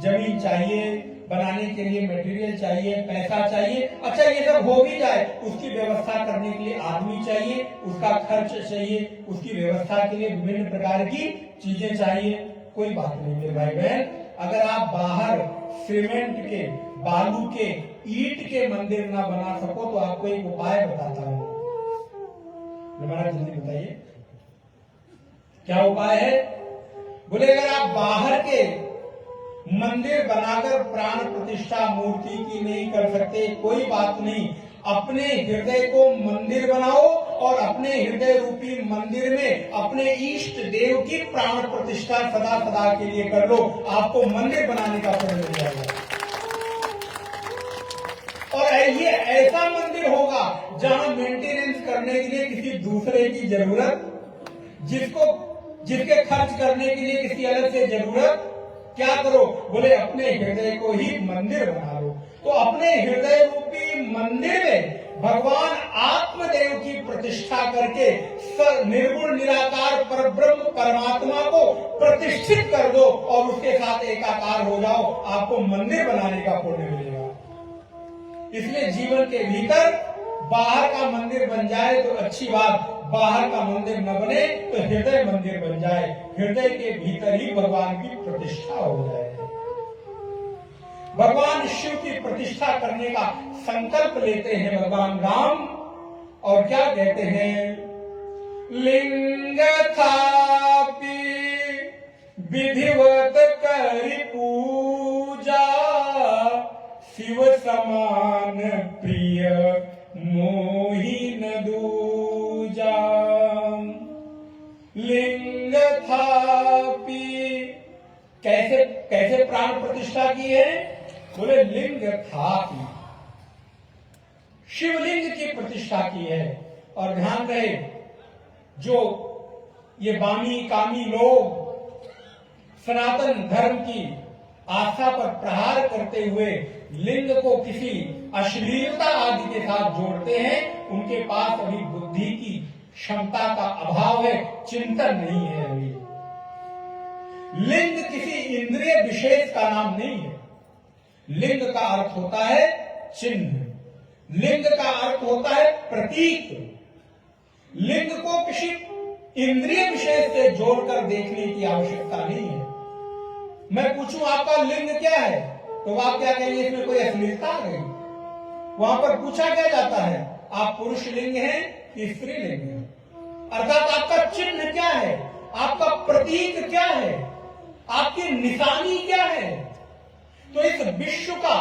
A: जमीन चाहिए, बनाने के लिए मटेरियल चाहिए, पैसा चाहिए। अच्छा ये सब हो भी जाए, उसकी व्यवस्था करने के लिए आदमी चाहिए, उसका खर्च चाहिए, उसकी व्यवस्था के लिए विभिन्न प्रकार की चीजें चाहिए। कोई बात नहीं मेरे भाई बहन, अगर आप बाहर सीमेंट के, बालू के, ईंट के मंदिर ना बना सको तो आपको एक उपाय बताता हूं। महाराज जल्दी बताइए क्या उपाय है। बोले अगर आप बाहर के मंदिर बनाकर प्राण प्रतिष्ठा मूर्ति की नहीं कर सकते, कोई बात नहीं, अपने हृदय को मंदिर बनाओ और अपने हृदय रूपी मंदिर में अपने इष्ट देव की प्राण प्रतिष्ठा सदा सदा के लिए कर लो। आपको मंदिर बनाने का पुण्य मिल जाएगा। और ये ऐसा मंदिर होगा जहां मेंटेनेंस करने के लिए किसी दूसरे की जरूरत, जिसके खर्च करने के लिए किसी अलग से जरूरत, क्या करो, बोले अपने हृदय को ही मंदिर बना लो। तो अपने हृदय रूपी मंदिर में भगवान आत्मदेव की प्रतिष्ठा करके निर्गुण निराकार परब्रह्म परमात्मा को प्रतिष्ठित कर दो और उसके साथ एकाकार हो जाओ, आपको मंदिर बनाने का पुण्य मिलेगा। इसलिए जीवन के भीतर बाहर का मंदिर बन जाए तो अच्छी बात, बाहर का मंदिर न बने तो हृदय मंदिर बन जाए, हृदय के भीतर ही भगवान की प्रतिष्ठा हो जाए। भगवान शिव की प्रतिष्ठा करने का संकल्प लेते हैं भगवान राम और क्या कहते हैं, लिंग थापि विधिवत करि पूजा, शिव समान प्रिय मोहि न दूजा। लिंग थापि कैसे कैसे प्राण प्रतिष्ठा की है, बोले लिंग थापि, शिवलिंग की प्रतिष्ठा की है। और ध्यान रहे, जो ये बामी कामी लोग सनातन धर्म की आस्था पर प्रहार करते हुए लिंग को किसी अश्लीलता आदि के साथ जोड़ते हैं, उनके पास अभी बुद्धि की क्षमता का अभाव है, चिंतन नहीं है अभी। लिंग किसी इंद्रिय विशेष का नाम नहीं है। लिंग का अर्थ होता है चिन्ह, लिंग का अर्थ होता है प्रतीक। लिंग को किसी इंद्रिय विशेष से जोड़कर देखने की आवश्यकता नहीं है। मैं पूछूं आपका लिंग क्या है, तो आप क्या कहेंगे, इसमें कोई अश्लीलता आ गई? वहां पर पूछा क्या जाता है, आप पुरुष लिंग हैं कि स्त्री लिंग हैं? अर्थात आपका चिन्ह क्या है, आपका प्रतीक क्या है, आपकी निशानी क्या है? तो इस विश्व का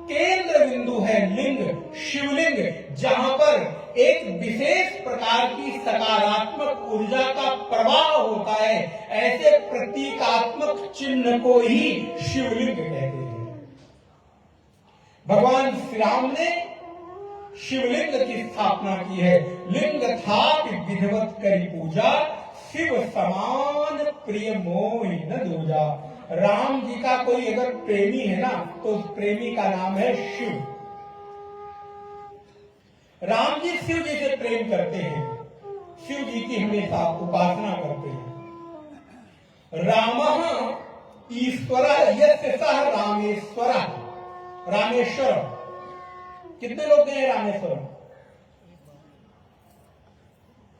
A: केंद्र बिंदु है लिंग, शिवलिंग, जहां पर एक विशेष प्रकार की सकारात्मक ऊर्जा का प्रवाह होता है। ऐसे प्रतीकात्मक चिन्ह को ही शिवलिंग कहते हैं। भगवान श्री राम ने शिवलिंग की स्थापना की है। लिंग था विधिवत करी पूजा, शिव समान प्रिय मोहि न दूजा। राम जी का कोई अगर प्रेमी है ना, तो उस प्रेमी का नाम है शिव। राम जी शिव जी से प्रेम करते हैं, शिव जी की हमेशा उपासना करते हैं। रामः ईश्वरः यस्य सः रामेश्वरः। रामेश्वर, कितने लोग गए रामेश्वर?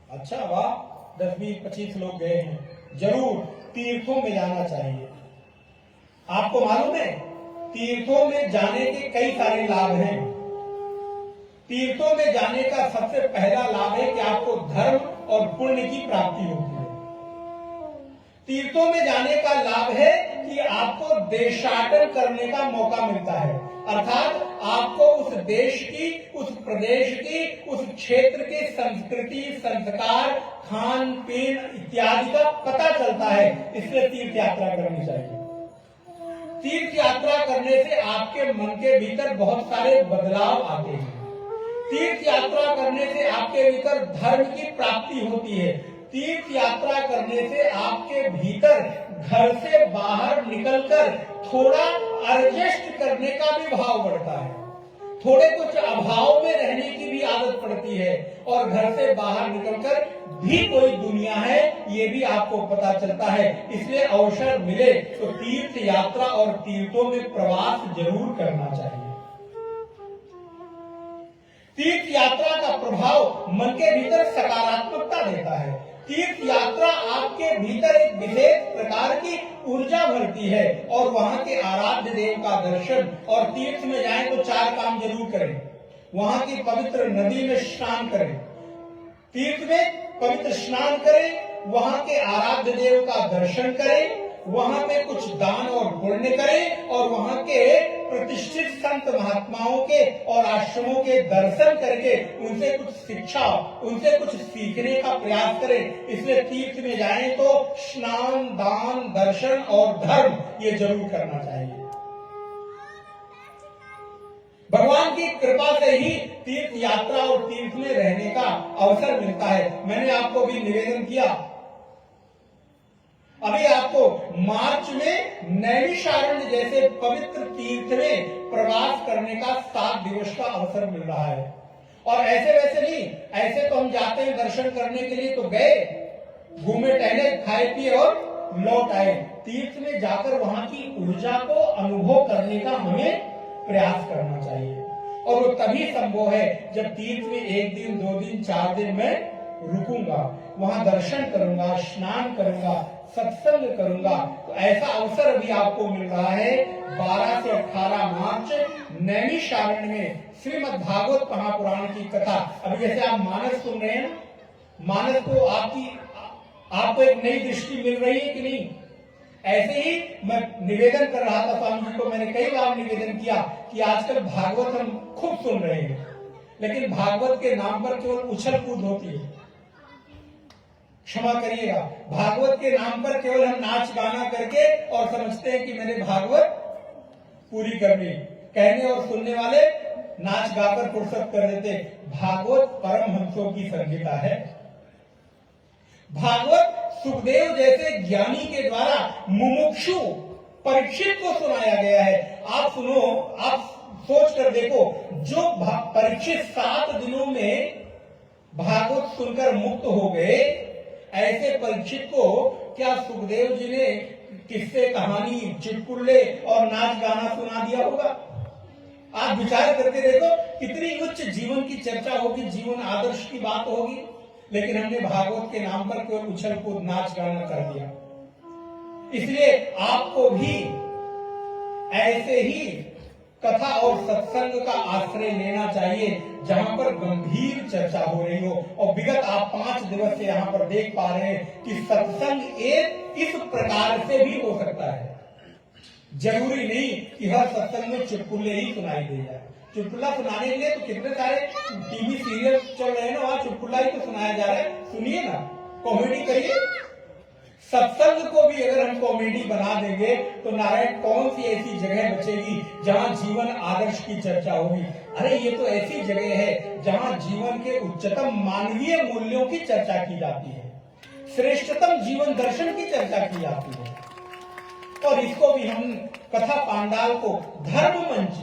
A: अच्छा वाह, 10-20-25 लोग गए हैं। जरूर तीर्थों में जाना चाहिए। आपको मालूम है, तीर्थों में जाने के कई सारे लाभ हैं। तीर्थों में जाने का सबसे पहला लाभ है कि आपको धर्म और पुण्य की प्राप्ति होती है। तीर्थों में जाने का लाभ है कि आपको देशाटन करने का मौका मिलता है, अर्थात आपको उस देश की, उस प्रदेश की, उस क्षेत्र की संस्कृति, संस्कार, खान पीन इत्यादि का पता चलता है। इसलिए तीर्थ यात्रा करनी चाहिए। तीर्थ यात्रा करने से आपके मन के भीतर बहुत सारे बदलाव आते हैं। तीर्थ यात्रा करने से आपके भीतर धर्म की प्राप्ति होती है। तीर्थ यात्रा करने से आपके भीतर घर से बाहर निकलकर थोड़ा एडजस्ट करने का भी भाव बढ़ता है। थोड़े कुछ अभाव में रहने की भी आदत पड़ती है, और घर से बाहर निकलकर भी कोई दुनिया है ये भी आपको पता चलता है। इसलिए अवसर मिले तो तीर्थ यात्रा और तीर्थों में प्रवास जरूर करना चाहिए। तीर्थ यात्रा का प्रभाव मन के भीतर सकारात्मकता देता है। तीर्थ यात्रा आपके भीतर एक विशेष प्रकार की ऊर्जा भरती है, और वहां के आराध्य देव का दर्शन, और तीर्थ में जाएं तो 4 काम जरूर करें। वहां की पवित्र नदी में स्नान करें, तीर्थ में पवित्र स्नान करें, वहां के आराध्य देव का दर्शन करें, वहां पे कुछ दान और पुण्य करें, और वहां के प्रतिष्ठित संत महात्माओं के और आश्रमों के दर्शन करके उनसे कुछ शिक्षा, उनसे कुछ सीखने का प्रयास करें। इसलिए तीर्थ में जाएं तो स्नान, दान, दर्शन और धर्म ये जरूर करना चाहिए। भगवान की कृपा से ही तीर्थ यात्रा और तीर्थ में रहने का अवसर मिलता है। मैंने आपको भी निवेदन किया, अभी आपको मार्च में नैमिषारण्य जैसे पवित्र तीर्थ में प्रवास करने का 7 दिवस का अवसर मिल रहा है। और ऐसे वैसे नहीं, ऐसे तो हम जाते हैं दर्शन करने के लिए, तो गए, घूमे, टहले, खाए पिए और लौट आए। तीर्थ में जाकर वहां की ऊर्जा को अनुभव करने का हमें प्रयास करना चाहिए, और वो तभी संभव है जब तीर्थ में 1 दिन, 2 दिन, 4 दिन मैं रुकूंगा, वहां दर्शन करूंगा, स्नान करूंगा, सत्संग करूंगा। तो ऐसा अवसर भी आपको मिल रहा है। 12 से 18 मार्च नैमिषारण्य में श्रीमद् भागवत महापुराण की कथा। अभी जैसे आप मानस सुन रहे हैं, मानस को आपको एक नई दृष्टि मिल रही है कि नहीं? ऐसे ही मैं निवेदन कर रहा था स्वामी जी को, मैंने कई बार निवेदन किया कि आजकल भागवत हम खूब सुन रहे हैं, लेकिन भागवत के नाम पर केवल उछल कूद होती है। क्षमा करिएगा, भागवत के नाम पर केवल हम नाच गाना करके और समझते हैं कि मैंने भागवत पूरी कर ली। कहने और सुनने वाले नाच गाकर फुर्सत कर देते। भागवत परमहंसों की संगीता है। भागवत सुखदेव जैसे ज्ञानी के द्वारा मुमुक्षु परीक्षित को सुनाया गया है। आप सुनो, आप सोच कर देखो, जो परीक्षित 7 दिनों में भागवत सुनकर मुक्त हो गए, ऐसे परीक्षित को क्या सुखदेव जी ने किस्से, कहानी, चुटकुले और नाच गाना सुना दिया होगा? आप विचार करके देखो, कितनी उच्च जीवन की चर्चा होगी, जीवन आदर्श की बात होगी, लेकिन हमने भागवत के नाम पर केवल उछल कूद नाच गाना कर दिया। इसलिए आपको भी ऐसे ही कथा और सत्संग का आश्रय लेना चाहिए, जहां पर गंभीर चर्चा हो रही हो। और विगत आप 5 दिवस से यहाँ पर देख पा रहे हैं कि सत्संग एक इस प्रकार से भी हो सकता है। जरूरी नहीं कि हर सत्संग में चुटकुले ही सुनाई दे जाए। चुटकुला सुनाने के लिए तो कितने सारे टीवी सीरियल चल रहे हैं ना, वहां चुटकुला ही तो सुनाया जा रहा है। सुनिए ना, कॉमेडी करिए। सत्संग को भी अगर हम कॉमेडी बना देंगे तो नारायण कौन सी ऐसी जगह बचेगी जहां जीवन आदर्श की चर्चा होगी? अरे ये तो ऐसी जगह है जहां जीवन के उच्चतम मानवीय मूल्यों की चर्चा की जाती है, श्रेष्ठतम जीवन दर्शन की चर्चा की जाती है। और इसको भी हम कथा पांडाल को धर्म मंच,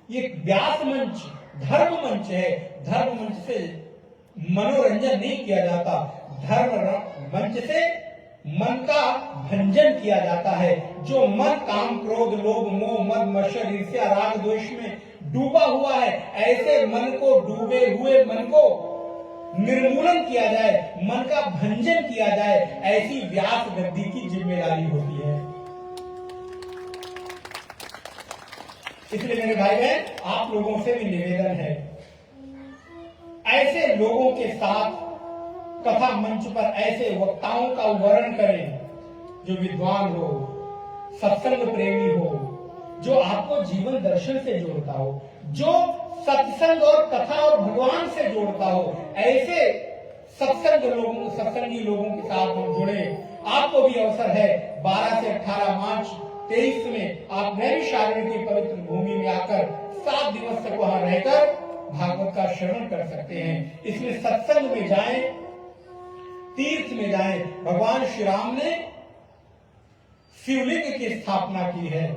A: ये व्यास मंच धर्म मंच है। धर्म मंच से मनोरंजन नहीं किया जाता, धर्म मंच से मन का भंजन किया जाता है। जो मन काम, क्रोध, लोभ, मोह, मद, मत्सर, ईर्ष्या, राग, द्वेष में डूबा हुआ है, ऐसे मन को, डूबे हुए मन को निर्मूलन किया जाए, मन का भंजन किया जाए, ऐसी व्यास गद्दी की जिम्मेदारी होती है। इसलिए मेरे भाई बहन, आप लोगों से भी निवेदन है, ऐसे लोगों के साथ कथा मंच पर ऐसे वक्ताओं का वर्णन करें जो विद्वान हो, सत्संग प्रेमी हो, जो आपको जीवन दर्शन से जोड़ता हो, जो सत्संग और कथा और भगवान से जोड़ता हो। ऐसे सत्संगी लोगों के साथ हम जुड़े। आपको भी अवसर है 12 से 18 मार्च 23 में आप नैमिषारण्य की पवित्र भूमि में आकर 7 दिवस तक वहां रहकर भागवत का श्रवण कर सकते हैं। इसमें सत्संग में जाएं, तीर्थ में जाएं। भगवान श्री राम ने शिवलिंग की स्थापना की है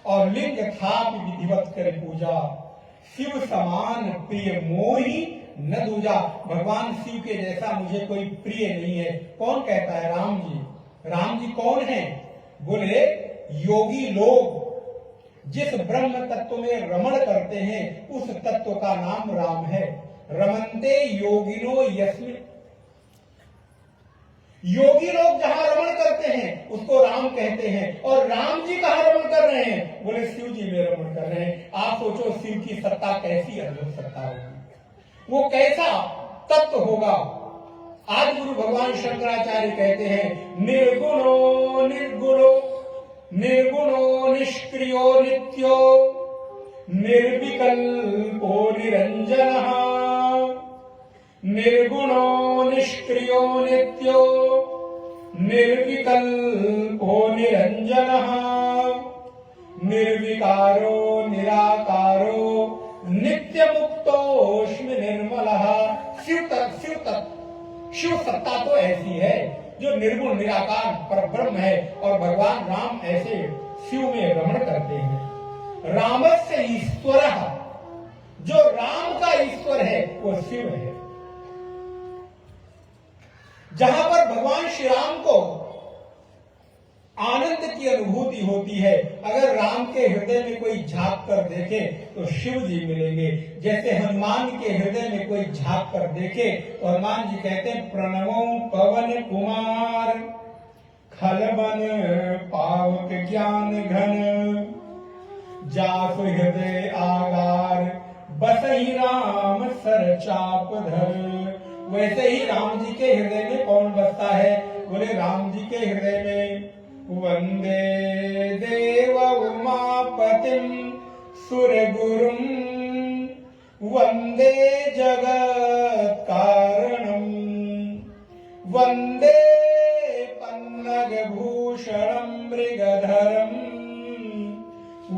A: और लिंग थाप विधिवत कर पूजा, शिव समान प्रिय मोही न दूजा। भगवान शिव के जैसा मुझे कोई प्रिय नहीं है। कौन कहता है? राम जी। राम जी कौन है? बोले योगी लोग जिस ब्रह्म तत्व में रमण करते हैं उस तत्व का नाम राम है। रमन्ते योगिनो यस्मिन्, योगी लोग जहां रमण करते हैं उसको राम कहते हैं। और राम जी कहां रमण कर रहे हैं? बोले शिव जी में रमण कर रहे हैं। आप सोचो शिव की सत्ता कैसी अद्भुत सत्ता होगी, वो कैसा तत्व होगा। आज गुरु भगवान शंकराचार्य कहते हैं निर्गुणो निर्गुणो निर्गुणो निष्क्रियो नित्यो निर्विकल्पो निरंजनः, निर्गुणो निष्क्रियो नित्यो निर्विकल्पो निरंजनः, निर्विकारो निराकारो नित्य मुक्तोष्मि निर्मलः। शिव सत्ता तो ऐसी है जो निर्गुण निराकार पर ब्रह्म है और भगवान राम ऐसे शिव में रमण करते हैं। रामस्य ईश्वरः, जो राम का ईश्वर है वो शिव है। जहां पर भगवान श्री राम को आनंद की अनुभूति होती है, अगर राम के हृदय में कोई झांक कर देखे तो शिव जी मिलेंगे। जैसे हनुमान के हृदय में कोई झांक कर देखे तो हनुमान जी कहते हैं प्रणवो पवन कुमार खलबन पावक ज्ञान घन, जासु हृदय आगार बसहि राम सर चाप धर। वैसे ही राम जी के हृदय में कौन बसता है? बोले राम जी के हृदय में वंदे देव उमापतिम सुर गुरुम वंदे जगत कारणम, वंदे पन्नग भूषणम मृगधरम,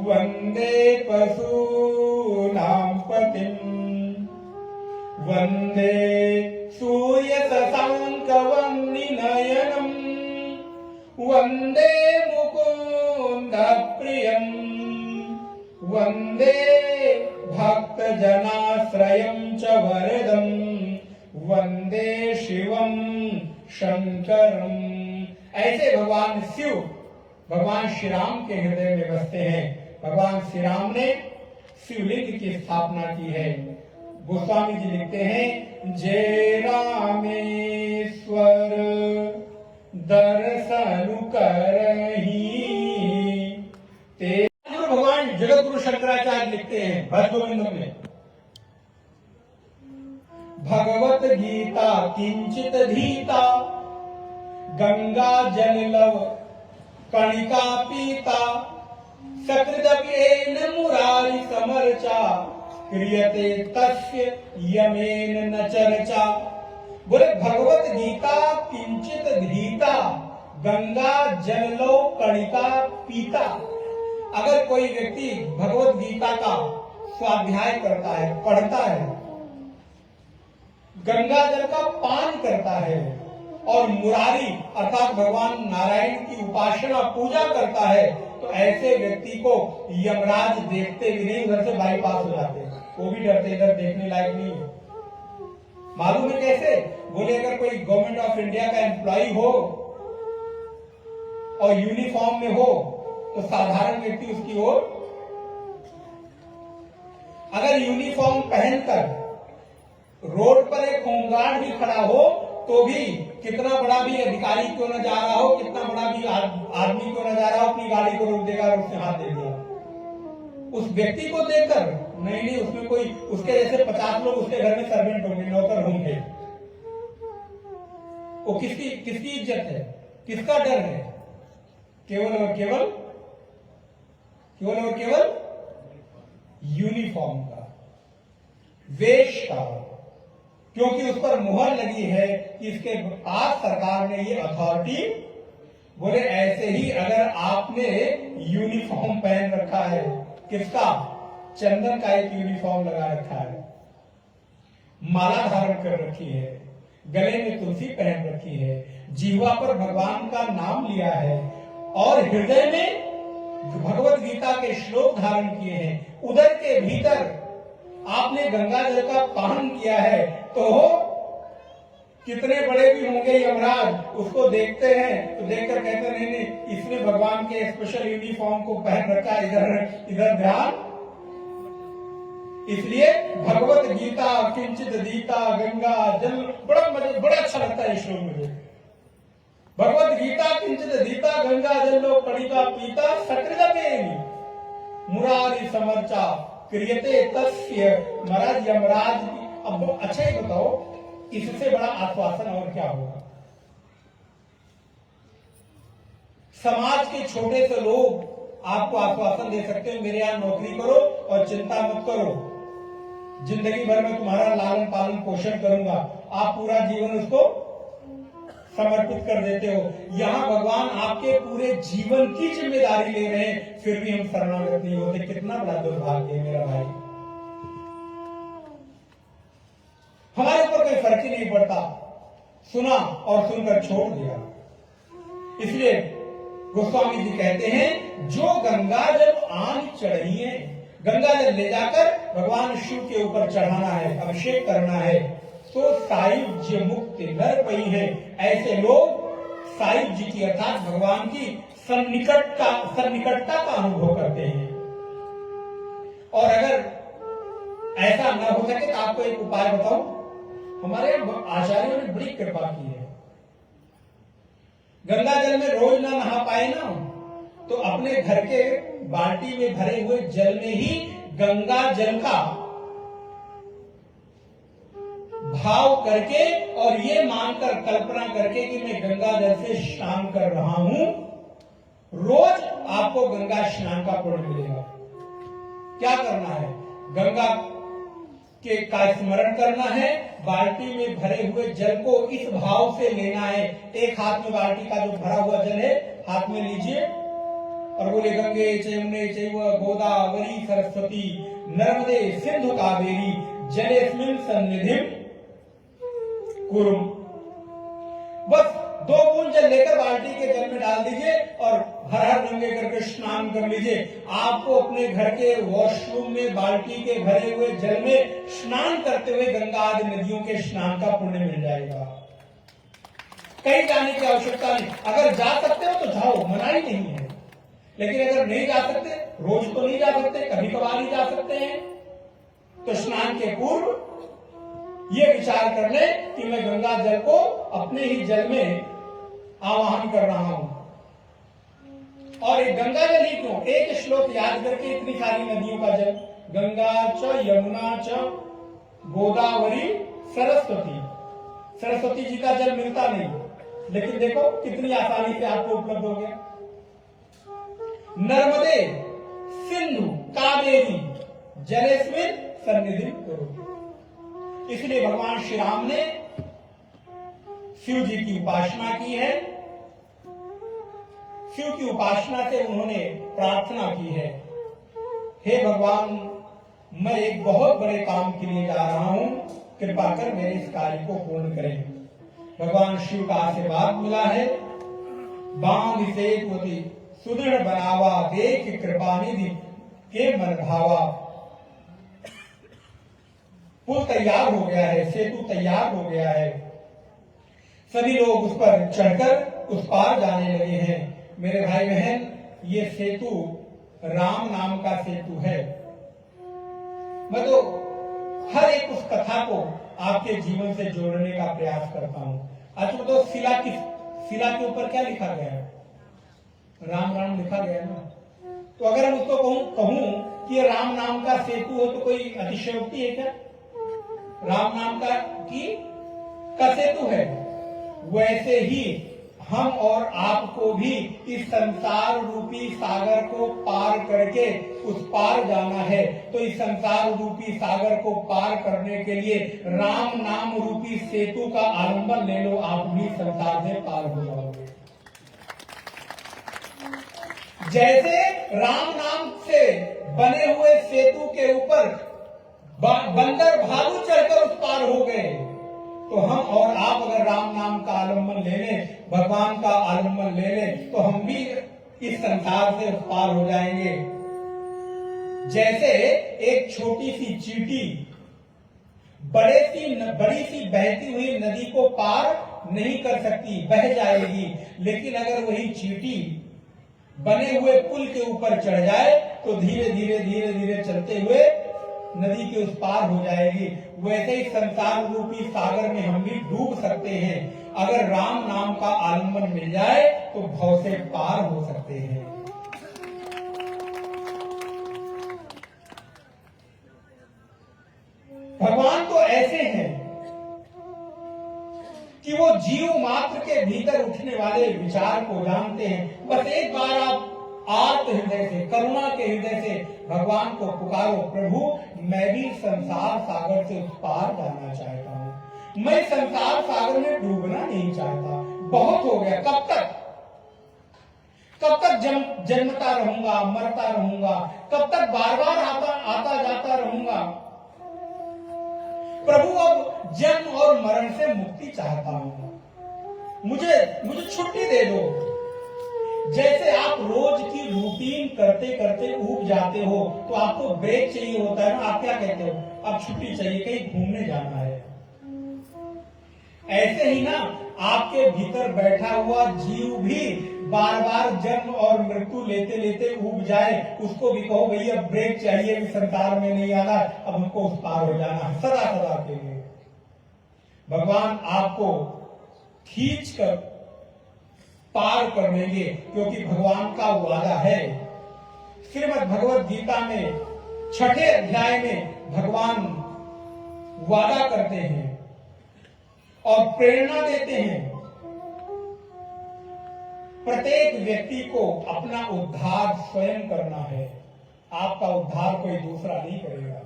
A: वंदे पशूनां पतिम, वंदे सूर्य शशांक वह्निनयनम, वंदे मुकुंद प्रियम, वंदे भक्त जनाश्रयं च वरदं वंदे शिवम शंकरम। ऐसे भगवान शिव भगवान श्री राम के हृदय में बसते हैं। भगवान श्री राम ने शिवलिंग की स्थापना की है। गोस्वामी जी लिखते हैं, जय रामेश्वर दर्शन करही ते। भगवान जगत गुरु शंकराचार्य लिखते हैं भक्त गोविंदम में, भगवत गीता किंचित धीता गंगा जल लव कणिका पीता सकृदप्येन मुरारी समर्चा क्रियते तस्य यमेन न चर्चा। बोले भगवत गीता किंचित धीता गंगा जल लव कणिका पीता। अगर कोई व्यक्ति भगवत गीता का स्वाध्याय करता है, पढ़ता है, गंगा जल का पान करता है और मुरारी अर्थात भगवान नारायण की उपासना पूजा करता है, तो ऐसे व्यक्ति को यमराज देखते भी नहीं, उधर से बाईपास हो जाते हैं। वो भी डरते, इधर देखने लायक नहीं है। मालूम है कैसे? बोले अगर कोई गवर्नमेंट ऑफ इंडिया का एम्प्लॉय हो और यूनिफॉर्म में हो तो साधारण व्यक्ति उसकी ओर, अगर यूनिफॉर्म पहनकर रोड पर एक होमगार्ड भी खड़ा हो तो भी, कितना बड़ा भी अधिकारी क्यों न जा रहा हो, कितना बड़ा भी आदमी क्यों न जा रहा हो, अपनी गाड़ी को रोक देगा और उससे हाथ दे देगा। उस व्यक्ति को देखकर नहीं, उसमें कोई उसके जैसे 50 लोग उसके घर में सर्वेंट होंगे, नौकर होंगे। वो किसकी इज्जत है, किसका डर है? केवल और केवल यूनिफॉर्म का, वेश का, क्योंकि उस पर मुहर लगी है कि इसके पास सरकार ने ये अथॉरिटी। बोले ऐसे ही अगर आपने यूनिफॉर्म पहन रखा है, किसका? चंदन का एक यूनिफॉर्म लगा रखा है, माला धारण कर रखी है, गले में तुलसी पहन रखी है, जीवा पर भगवान का नाम लिया है और हृदय में भगवत गीता के श्लोक धारण किए हैं, उदर के भीतर आपने गंगा जल का पान किया है, तो कितने बड़े भी होंगे यमराज उसको देखते हैं तो देखकर कहते नहीं, इसने भगवान के स्पेशल यूनिफॉर्म को पहन रखा, इधर ध्यान। इसलिए भगवत गीता किंचित दीता गंगा जल, बड़ा अच्छा लगता है श्लोक मुझे। भगवत गीता किंचित दीता गंगा जल लो कणिका पीता सकृदपेनि मुरारी समर्चा क्रियते तस्य। महाराज यमराज की, अब अच्छा ही बताओ, इससे बड़ा आश्वासन और क्या होगा? समाज के छोटे से लोग आपको आश्वासन दे सकते हैं, मेरे यहां नौकरी करो और चिंता मत करो, जिंदगी भर में तुम्हारा लालन पालन पोषण करूंगा। आप पूरा जीवन उसको समर्पित कर देते हो। यहां भगवान आपके पूरे जीवन की जिम्मेदारी ले रहे हैं, फिर भी हम शरणागत नहीं होते। कितना बड़ा दुर्भाग्य है मेरा भाई। हमारे ऊपर कोई फर्क ही नहीं पड़ता, सुना और सुनकर छोड़ दिया। इसलिए गोस्वामी जी कहते हैं, जो गंगा जल आन चढ़िए, गंगा जल ले जाकर भगवान शिव के ऊपर चढ़ाना है, अभिषेक करना है, तो सायुज्य मुक्ति नर पई है। ऐसे लोग सायुज्य की अर्थात भगवान की सन्निकटता का अनुभव करते हैं। और अगर ऐसा न हो सके तो आपको एक उपाय बताऊं, हमारे आचार्यों ने बड़ी कृपा की है। गंगा जल में रोज ना नहा पाए ना, तो अपने घर के बाल्टी में भरे हुए जल में ही गंगा जल का भाव करके और ये मानकर कल्पना करके कि मैं गंगा जल से स्नान कर रहा हूं, रोज आपको गंगा स्नान का पुण्य मिलेगा। क्या करना है? गंगा के का स्मरण करना है, बाल्टी में भरे हुए जल को इस भाव से लेना है। एक हाथ में बाल्टी का जो भरा हुआ जल है हाथ में लीजिए और बोले, गंगे चयमुने चैव गोदावरी सरस्वती नर्मदे सिंधु कावेरी जलेस्मिन् सन्निधिं कुरुम। बस 2 बूंद जल लेकर बाल्टी के जल में डाल दीजिए और हर हर नंगे करके स्नान कर लीजिए। आपको अपने घर के वॉशरूम में बाल्टी के भरे हुए जल में स्नान करते हुए गंगा आदि नदियों के स्नान का पुण्य मिल जाएगा। कहीं जाने की आवश्यकता नहीं। अगर जा सकते हो तो जाओ, मना ही नहीं है। लेकिन अगर नहीं जा सकते, रोज तो नहीं जा सकते, कभी कभार ही जा सकते हैं, तो स्नान के पूर्व ये विचार कर ले कि मैं गंगा जल को अपने ही जल में आवाहन कर रहा हूं। और एक गंगा जल ही क्यों, एक श्लोक याद करके इतनी सारी नदियों का जल, गंगा च यमुना च गोदावरी सरस्वती। सरस्वती जी का जल मिलता नहीं, लेकिन देखो कितनी आसानी से आपको उपलब्ध हो गया। नर्मदे सिंधु कावेरी जलेस्मिन सन्निधि करो। इसलिए भगवान श्री राम ने शिव जी की उपासना की है। शिव की उपासना से उन्होंने प्रार्थना की है, हे भगवान, मैं एक बहुत बड़े काम के लिए जा रहा हूं, कृपा कर मेरे इस कार्य को पूर्ण करें। भगवान शिव का आशीर्वाद मिला है। बांध सेतुवती सुदृढ़ बनावा, देख कृपा निधि के मन भावा। पुल तैयार हो गया है, सेतु तैयार हो गया है। सभी लोग उस पर चढ़कर उस पार जाने लगे हैं। मेरे भाई बहन, ये सेतु राम नाम का सेतु है। मैं तो हर एक उस कथा को आपके जीवन से जोड़ने का प्रयास करता हूं। अच्छा, तो शिला के ऊपर क्या लिखा गया है? राम राम लिखा गया ना। तो अगर हम उसको कहूं कि ये राम नाम का सेतु हो, तो कोई अतिशयोक्ति है क्या? राम नाम का सेतु है। वैसे ही हम और आपको भी इस संसार रूपी सागर को पार करके उस पार जाना है। तो इस संसार रूपी सागर को पार करने के लिए राम नाम रूपी सेतु का आलंबन ले लो, आप भी संसार से पार हो जाओगे। जैसे राम नाम से बने हुए सेतु के ऊपर बंदर भालू चढ़कर उस पार हो गए, तो हम और आप अगर राम नाम का आलम्बन ले लें, भगवान का आलम्बन ले लें, तो हम भी इस संसार से पार हो जाएंगे। जैसे एक छोटी सी चींटी बड़ी सी बहती हुई नदी को पार नहीं कर सकती, बह जाएगी। लेकिन अगर वही चींटी बने हुए पुल के ऊपर चढ़ जाए तो धीरे धीरे चलते हुए नदी के उस पार हो जाएगी। वैसे ही संसार रूपी सागर में हम भी डूब सकते हैं। अगर राम नाम का आलम्बन मिल जाए तो भव से पार हो सकते हैं। भगवान तो ऐसे हैं कि वो जीव मात्र के भीतर उठने वाले विचार को जानते हैं। बस एक बार आप आर्त हृदय से, करुणा के हृदय से भगवान को पुकारो, प्रभु मैं भी संसार सागर से उस पार जाना चाहता हूं। मैं संसार सागर में डूबना नहीं चाहता। बहुत हो गया। कब तक जन्मता रहूंगा, मरता रहूंगा? कब तक बार बार आता जाता रहूंगा? प्रभु अब जन्म और मरण से मुक्ति चाहता हूं। मुझे छुट्टी दे दो। जैसे आप रोज की रूटीन करते करते ऊब जाते हो तो आपको ब्रेक चाहिए होता है ना। आप क्या कहते हो? अब छुट्टी चाहिए, कहीं घूमने जाना है। ऐसे ही ना आपके भीतर बैठा हुआ जीव भी बार बार जन्म और मृत्यु लेते लेते ऊब जाए, उसको भी कहो भैया ब्रेक चाहिए, भी संसार में नहीं आना, अब हमको उस पार हो जाना है सदा सदा के लिए। भगवान आपको खींच कर पार कर लेंगे, क्योंकि भगवान का वादा है। श्रीमद् भगवद गीता में 6ठे अध्याय में भगवान वादा करते हैं और प्रेरणा देते हैं, प्रत्येक व्यक्ति को अपना उद्धार स्वयं करना है। आपका उद्धार कोई दूसरा नहीं करेगा।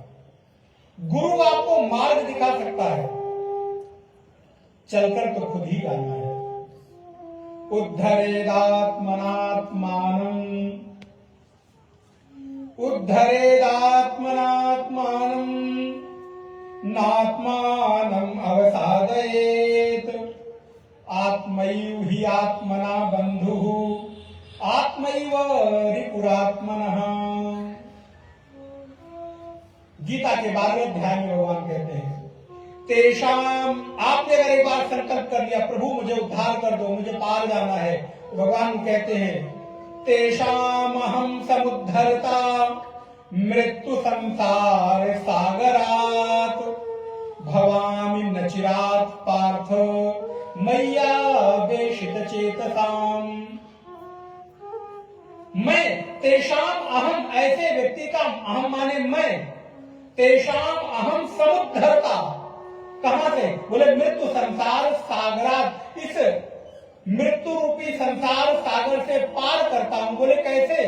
A: गुरु आपको मार्ग दिखा सकता है, चलकर तो खुद ही जाना है। उद्धरेदात्मनात्मानम् नात्मानम् अवसादयेत् आत्मैव हि आत्मना बंधुः आत्मैव रिपुरात्मनः। गीता के 12वें अध्याय में भगवान कहते हैं तेषाम, आपने अगर एक बार संकल्प कर लिया प्रभु मुझे उद्धार कर दो, मुझे पार जाना है, भगवान कहते हैं तेषाम अहम समुद्धरता मृत्यु संसार सागरात भवामि न चिरात पार्थ मय्या वेशित चेतसाम। मैं तेषाम अहम, ऐसे व्यक्ति का अहम माने मैं, तेषाम अहम समुद्धरता, कहां से? बोले मृत्यु संसार सागरात, इस मृत्यु रूपी संसार सागर से पार करता हूं। बोले कैसे?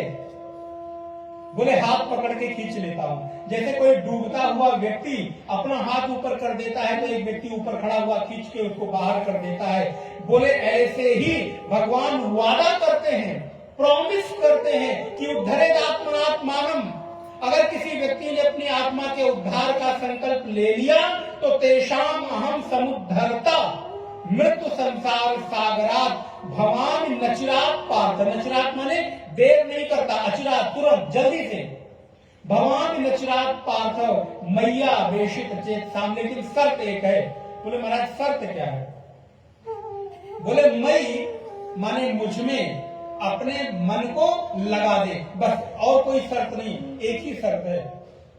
A: बोले हाथ पकड़ के खींच लेता हूं। जैसे कोई डूबता हुआ व्यक्ति अपना हाथ ऊपर कर देता है तो एक व्यक्ति ऊपर खड़ा हुआ खींच के उसको बाहर कर देता है। बोले ऐसे ही भगवान वादा करते हैं, प्रॉमिस करते हैं कि उद्धरेदात्मनात्मानम, अगर किसी व्यक्ति ने अपनी आत्मा के उद्धार का संकल्प ले लिया तो तेषाम अहम समुद्धरता मृत्यु संसार सागरात भवामि नचिरात पार्थ। नचिरात माने देर नहीं करता, अचिरात तुरंत जल्दी से। भवामि नचिरात पार्थ मैया वेशित चेतसाम। लेकिन शर्त एक है। बोले महाराज शर्त क्या है? बोले मई माने मुझ में अपने मन को लगा दे, बस, और कोई शर्त नहीं, एक ही शर्त है।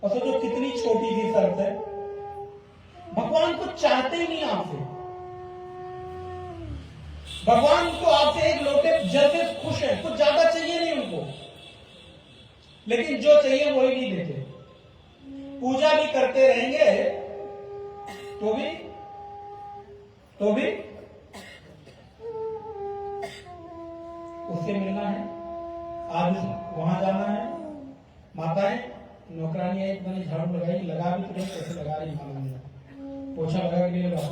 A: और सोचो कितनी छोटी सी शर्त है। भगवान को चाहते ही नहीं आपसे, भगवान को आपसे एक लोटे जल से खुश है, कुछ ज्यादा चाहिए नहीं उनको, लेकिन जो चाहिए वही नहीं देते। पूजा भी करते रहेंगे तो भी उससे मिलना है, आज वहां जाना है। माताएं नौकरानी एक मैंने झाड़ू लगाई, लगा भी तो नहीं, कैसे लगा रही मालूम नहीं, पोछा लगा के लिए लगा,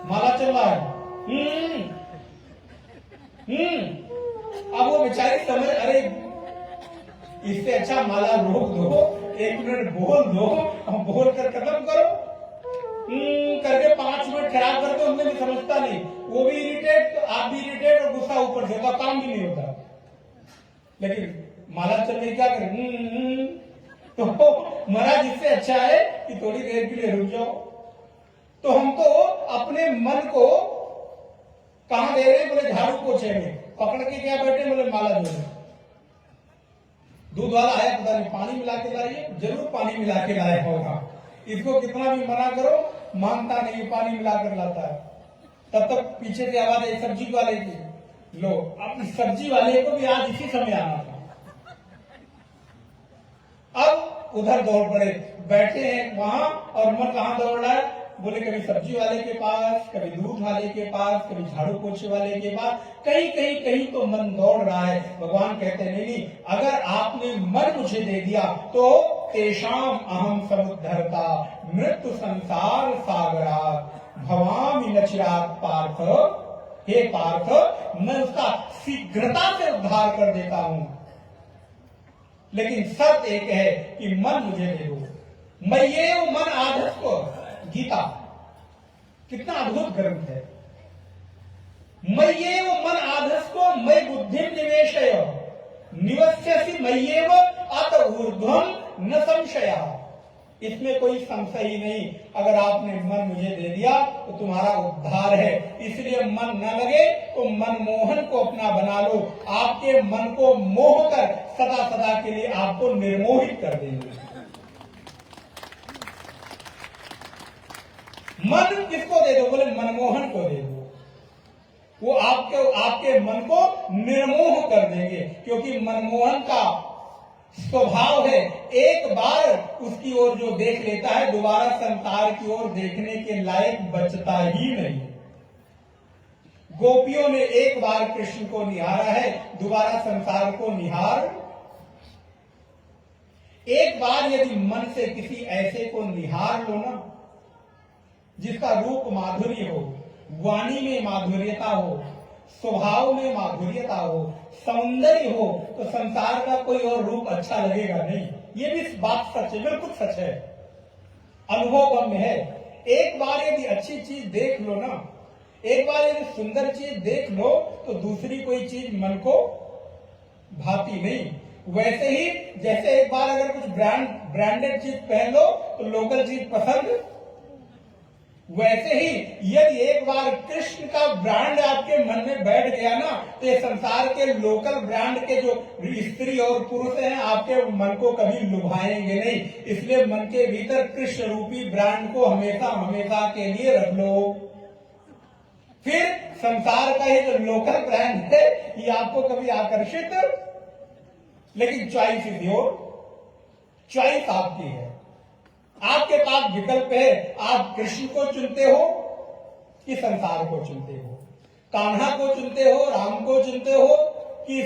A: माला चल रहा है, अब वो बेचारी समझ, अरे इससे अच्छा माला रोक दो, 1 मिनट बोल दो, हम बोल कर खत्म करो, करके 5 मिनट खराब करके हमने भी समझता नहीं, वो भी इरिटेट, आप भी इरिटेट, और गुस्सा ऊपर से होता, काम भी नहीं होता। लेकिन माला चल रही, क्या करें? तो महाराज इससे अच्छा है कि थोड़ी देर के लिए रुक जाओ। तो हम तो अपने मन को कहां दे रहे? बोले झाड़ू पोछे में पकड़ के क्या बैठे? बोले माला दे रहे। दूध वाला आया, पता नहीं पानी मिला के लाइए, जरूर पानी मिला के लाया होगा। इसको कितना भी मना करो मानता नहीं, पानी मिलाकर लाता है। तब तक पीछे से आवाज आई सब्जी वाले की, लो अब सब्जी वाले को भी आज इसी समय आना था। अब उधर दौड़ पड़े, बैठे हैं वहां, और मन कहां दौड़ रहा है? बोले कभी सब्जी वाले के पास, कभी दूध वाले के पास, कभी झाड़ू पोछे वाले के पास, कहीं कहीं कहीं तो मन दौड़ रहा है। भगवान कहते नहीं, अगर आपने मन मुझे दे दिया तो तेषाम अहम समुद्धरता मृत्यु संसार सागरात भवामि न चिरात पार्थ। हे पार्थ, मैं उसका शीघ्रता से उद्धार कर देता हूं, लेकिन शर्त एक है कि मन मुझे दे दो। मैं ये मन आधस को, गीता कितना अद्भुत ग्रंथ है। मय्येव मन आधस को मय बुद्धि निवेशय निवस्यसि मय्येव अत ऊर्ध्वं न संशय। इसमें कोई संशय ही नहीं, अगर आपने मन मुझे दे दिया तो तुम्हारा उद्धार है। इसलिए मन न लगे तो मनमोहन को अपना बना लो, आपके मन को मोह कर सदा सदा के लिए आपको निर्मोहित कर देंगे। मन किसको दे दो? बोले मनमोहन को दे दो, वो आपके मन को निर्मोह कर देंगे, क्योंकि मनमोहन का स्वभाव है, एक बार उसकी ओर जो देख लेता है दोबारा संसार की ओर देखने के लायक बचता ही नहीं। गोपियों ने एक बार कृष्ण को निहारा है, दोबारा संसार को निहार। एक बार यदि मन से किसी ऐसे को निहार लो ना, जिसका रूप माधुर्य हो, वाणी में माधुर्यता हो, स्वभाव में माधुर्यता हो, सौंदर्य हो, तो संसार का कोई और रूप अच्छा लगेगा नहीं। ये भी बात सच है, बिल्कुल सच है, अनुभव में है। एक बार यदि अच्छी चीज देख लो ना, एक बार यदि सुंदर चीज देख लो तो दूसरी कोई चीज मन को भाती नहीं। वैसे ही जैसे एक बार अगर कुछ ब्रांडेड चीज पहन लो तो लोकल चीज पसंद, वैसे ही यदि एक बार कृष्ण का ब्रांड आपके मन में बैठ गया ना तो ये संसार के लोकल ब्रांड के जो स्त्री और पुरुष हैं आपके मन को कभी लुभाएंगे नहीं। इसलिए मन के भीतर कृष्ण रूपी ब्रांड को हमेशा हमेशा के लिए रख लो। फिर संसार का ये जो लोकल ब्रांड है ये आपको कभी आकर्षित, लेकिन चॉइस इज योर, चॉइस आपकी है। आपके पास विकल्प है, आप कृष्ण को चुनते हो कि संसार को चुनते हो, कान्हा को चुनते हो, राम को चुनते हो कि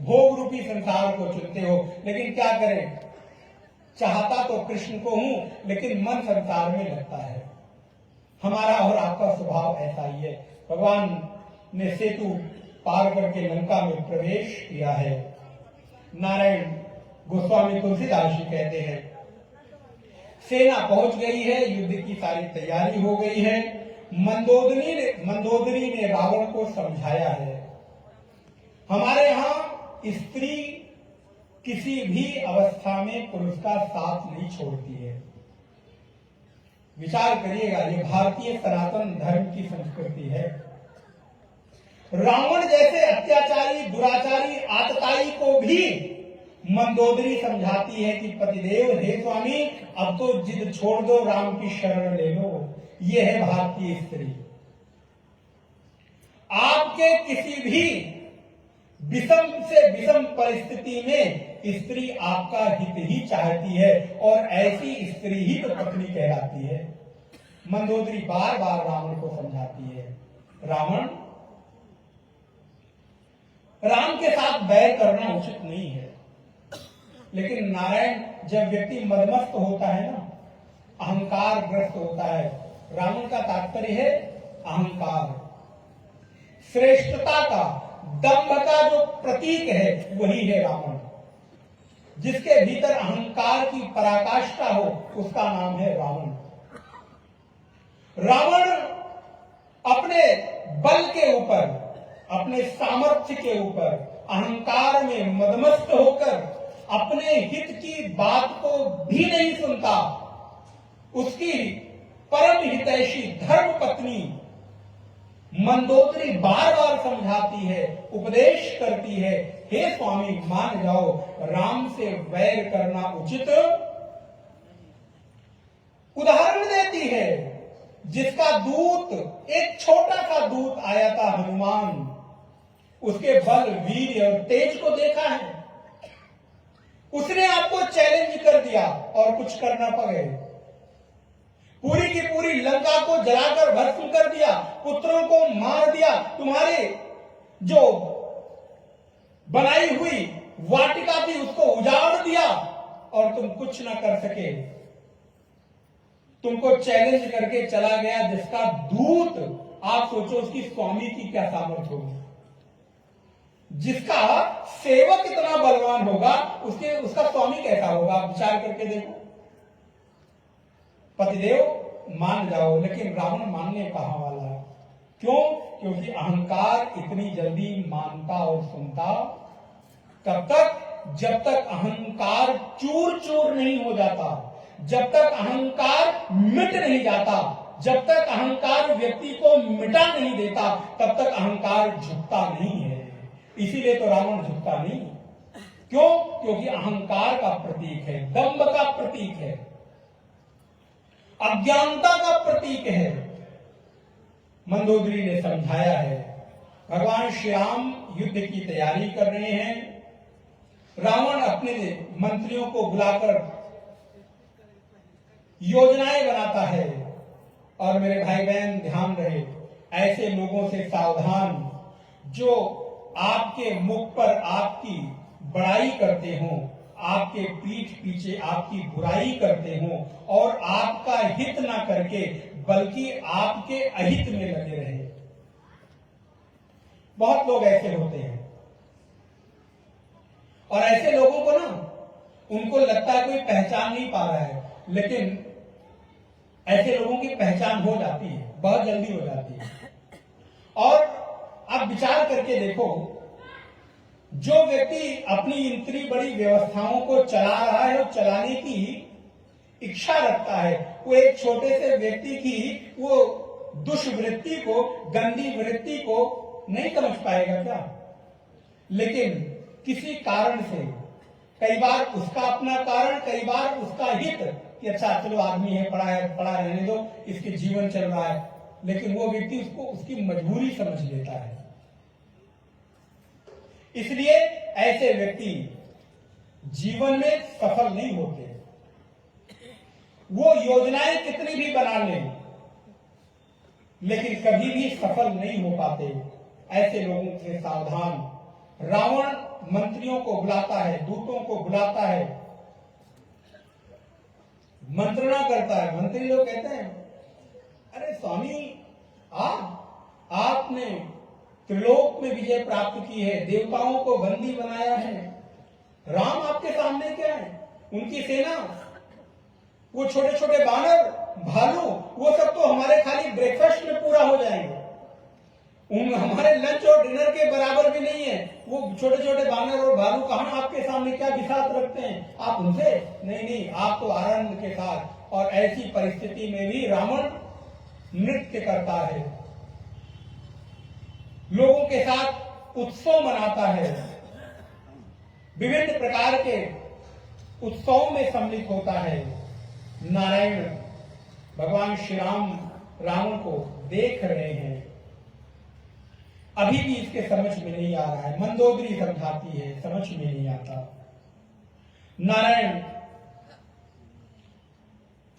A: भोग रूपी संसार को चुनते हो। लेकिन क्या करें, चाहता तो कृष्ण को हूं लेकिन मन संसार में लगता है। हमारा और आपका स्वभाव ऐसा ही है। भगवान ने सेतु पार करके लंका में प्रवेश किया है। नारायण गोस्वामी तुलसीदास जी कहते हैं, सेना पहुंच गई है, युद्ध की सारी तैयारी हो गई है। मंदोदरी ने रावण को समझाया है। हमारे यहां स्त्री किसी भी अवस्था में पुरुष का साथ नहीं छोड़ती है। विचार करिएगा, ये भारतीय सनातन धर्म की संस्कृति है। रावण जैसे अत्याचारी, दुराचारी, आतताई को भी मंदोदरी समझाती है कि पतिदेव, हे स्वामी, अब तो जिद छोड़ दो, राम की शरण ले लो। ये है भारतीय स्त्री। आपके किसी भी विषम से विषम परिस्थिति में स्त्री आपका हित ही चाहती है और ऐसी स्त्री ही तो पत्नी कहलाती है। मंदोदरी बार बार रावण को समझाती है, राम के साथ बैर करना उचित नहीं है। लेकिन नारायण, जब व्यक्ति मदमस्त होता है ना, अहंकार ग्रस्त होता है, रावण का तात्पर्य है अहंकार, श्रेष्ठता का, दंभ का जो प्रतीक है वही है रावण। जिसके भीतर अहंकार की पराकाष्ठा हो उसका नाम है रावण। रावण अपने बल के ऊपर, अपने सामर्थ्य के ऊपर अहंकार में मदमस्त होकर अपने हित की बात को भी नहीं सुनता। उसकी परम हितैषी धर्म पत्नी मंदोदरी बार बार समझाती है, उपदेश करती है, हे स्वामी मान जाओ, राम से वैर करना उचित। उदाहरण देती है, जिसका दूत, एक छोटा सा दूत आया था हनुमान, उसके बल, वीर और तेज को देखा है। उसने आपको चैलेंज कर दिया और कुछ करना पड़े। पूरी की पूरी लंका को जलाकर भस्म कर दिया, पुत्रों को मार दिया, तुम्हारे जो बनाई हुई वाटिका थी उसको उजाड़ दिया और तुम कुछ ना कर सके। तुमको चैलेंज करके चला गया जिसका दूत, आप सोचो उसकी स्वामी की क्या सामर्थ्य होगी। जिसका सेवक इतना बलवान होगा उसका स्वामी कैसा होगा, आप विचार करके देखो। पतिदेव मान जाओ, लेकिन रावण मानने कहां वाला है। क्यों? क्योंकि अहंकार इतनी जल्दी मानता और सुनता कब तक, जब तक अहंकार चूर चूर नहीं हो जाता, जब तक अहंकार मिट नहीं जाता, जब तक अहंकार व्यक्ति को मिटा नहीं देता, तब तक अहंकार झुकता नहीं है। इसीलिए तो रावण झुकता नहीं। क्यों? क्योंकि अहंकार का प्रतीक है, दंभ का प्रतीक है, अज्ञानता का प्रतीक है। मंदोदरी ने समझाया है। भगवान श्री राम युद्ध की तैयारी कर रहे हैं। रावण अपने मंत्रियों को बुलाकर योजनाएं बनाता है। और मेरे भाई बहन ध्यान रहे, ऐसे लोगों से सावधान जो आपके मुख पर आपकी बड़ाई करते हों, आपके पीठ पीछे आपकी बुराई करते हों और आपका हित ना करके बल्कि आपके अहित में लगे रहे। बहुत लोग ऐसे होते हैं और ऐसे लोगों को ना, उनको लगता है कोई पहचान नहीं पा रहा है, लेकिन ऐसे लोगों की पहचान हो जाती है, बहुत जल्दी हो जाती है। और आप विचार करके देखो, जो व्यक्ति अपनी इतनी बड़ी व्यवस्थाओं को चला रहा है और चलाने की इच्छा रखता है, वो एक छोटे से व्यक्ति की वो दुष्वृत्ति को, गंदी वृत्ति को नहीं समझ पाएगा क्या? लेकिन किसी कारण से, कई बार उसका अपना कारण, कई बार उसका हित कि अच्छा चलो आदमी है, पढ़ा रहने दो, इसके जीवन चल रहा है, लेकिन वो व्यक्ति उसको उसकी मजबूरी समझ लेता है। इसलिए ऐसे व्यक्ति जीवन में सफल नहीं होते। वो योजनाएं कितनी भी बना लें, लेकिन कभी भी सफल नहीं हो पाते। ऐसे लोगों से सावधान। रावण मंत्रियों को बुलाता है, दूतों को बुलाता है, मंत्रणा करता है। मंत्री लोग कहते हैं, अरे स्वामी, आपने त्रिलोक में विजय प्राप्त की है, देवताओं को बंदी बनाया है, राम आपके सामने क्या है? उनकी सेना, वो छोटे छोटे बानर, भालू, वो सब तो हमारे खाली ब्रेकफास्ट में पूरा हो जाएंगे, हमारे लंच और डिनर के बराबर भी नहीं है। वो छोटे छोटे बानर और भालू कहां आपके सामने क्या बिसात रखते हैं आप उनसे? नहीं, आप तो आनंद के साथ। और ऐसी परिस्थिति में भी रावण नृत्य करता है, लोगों के साथ उत्सव मनाता है, विभिन्न प्रकार के उत्सव में सम्मिलित होता है। नारायण भगवान श्री राम रावण को देख रहे हैं, अभी भी इसके समझ में नहीं आ रहा है। मंदोदरी समझाती है, समझ में नहीं आता। नारायण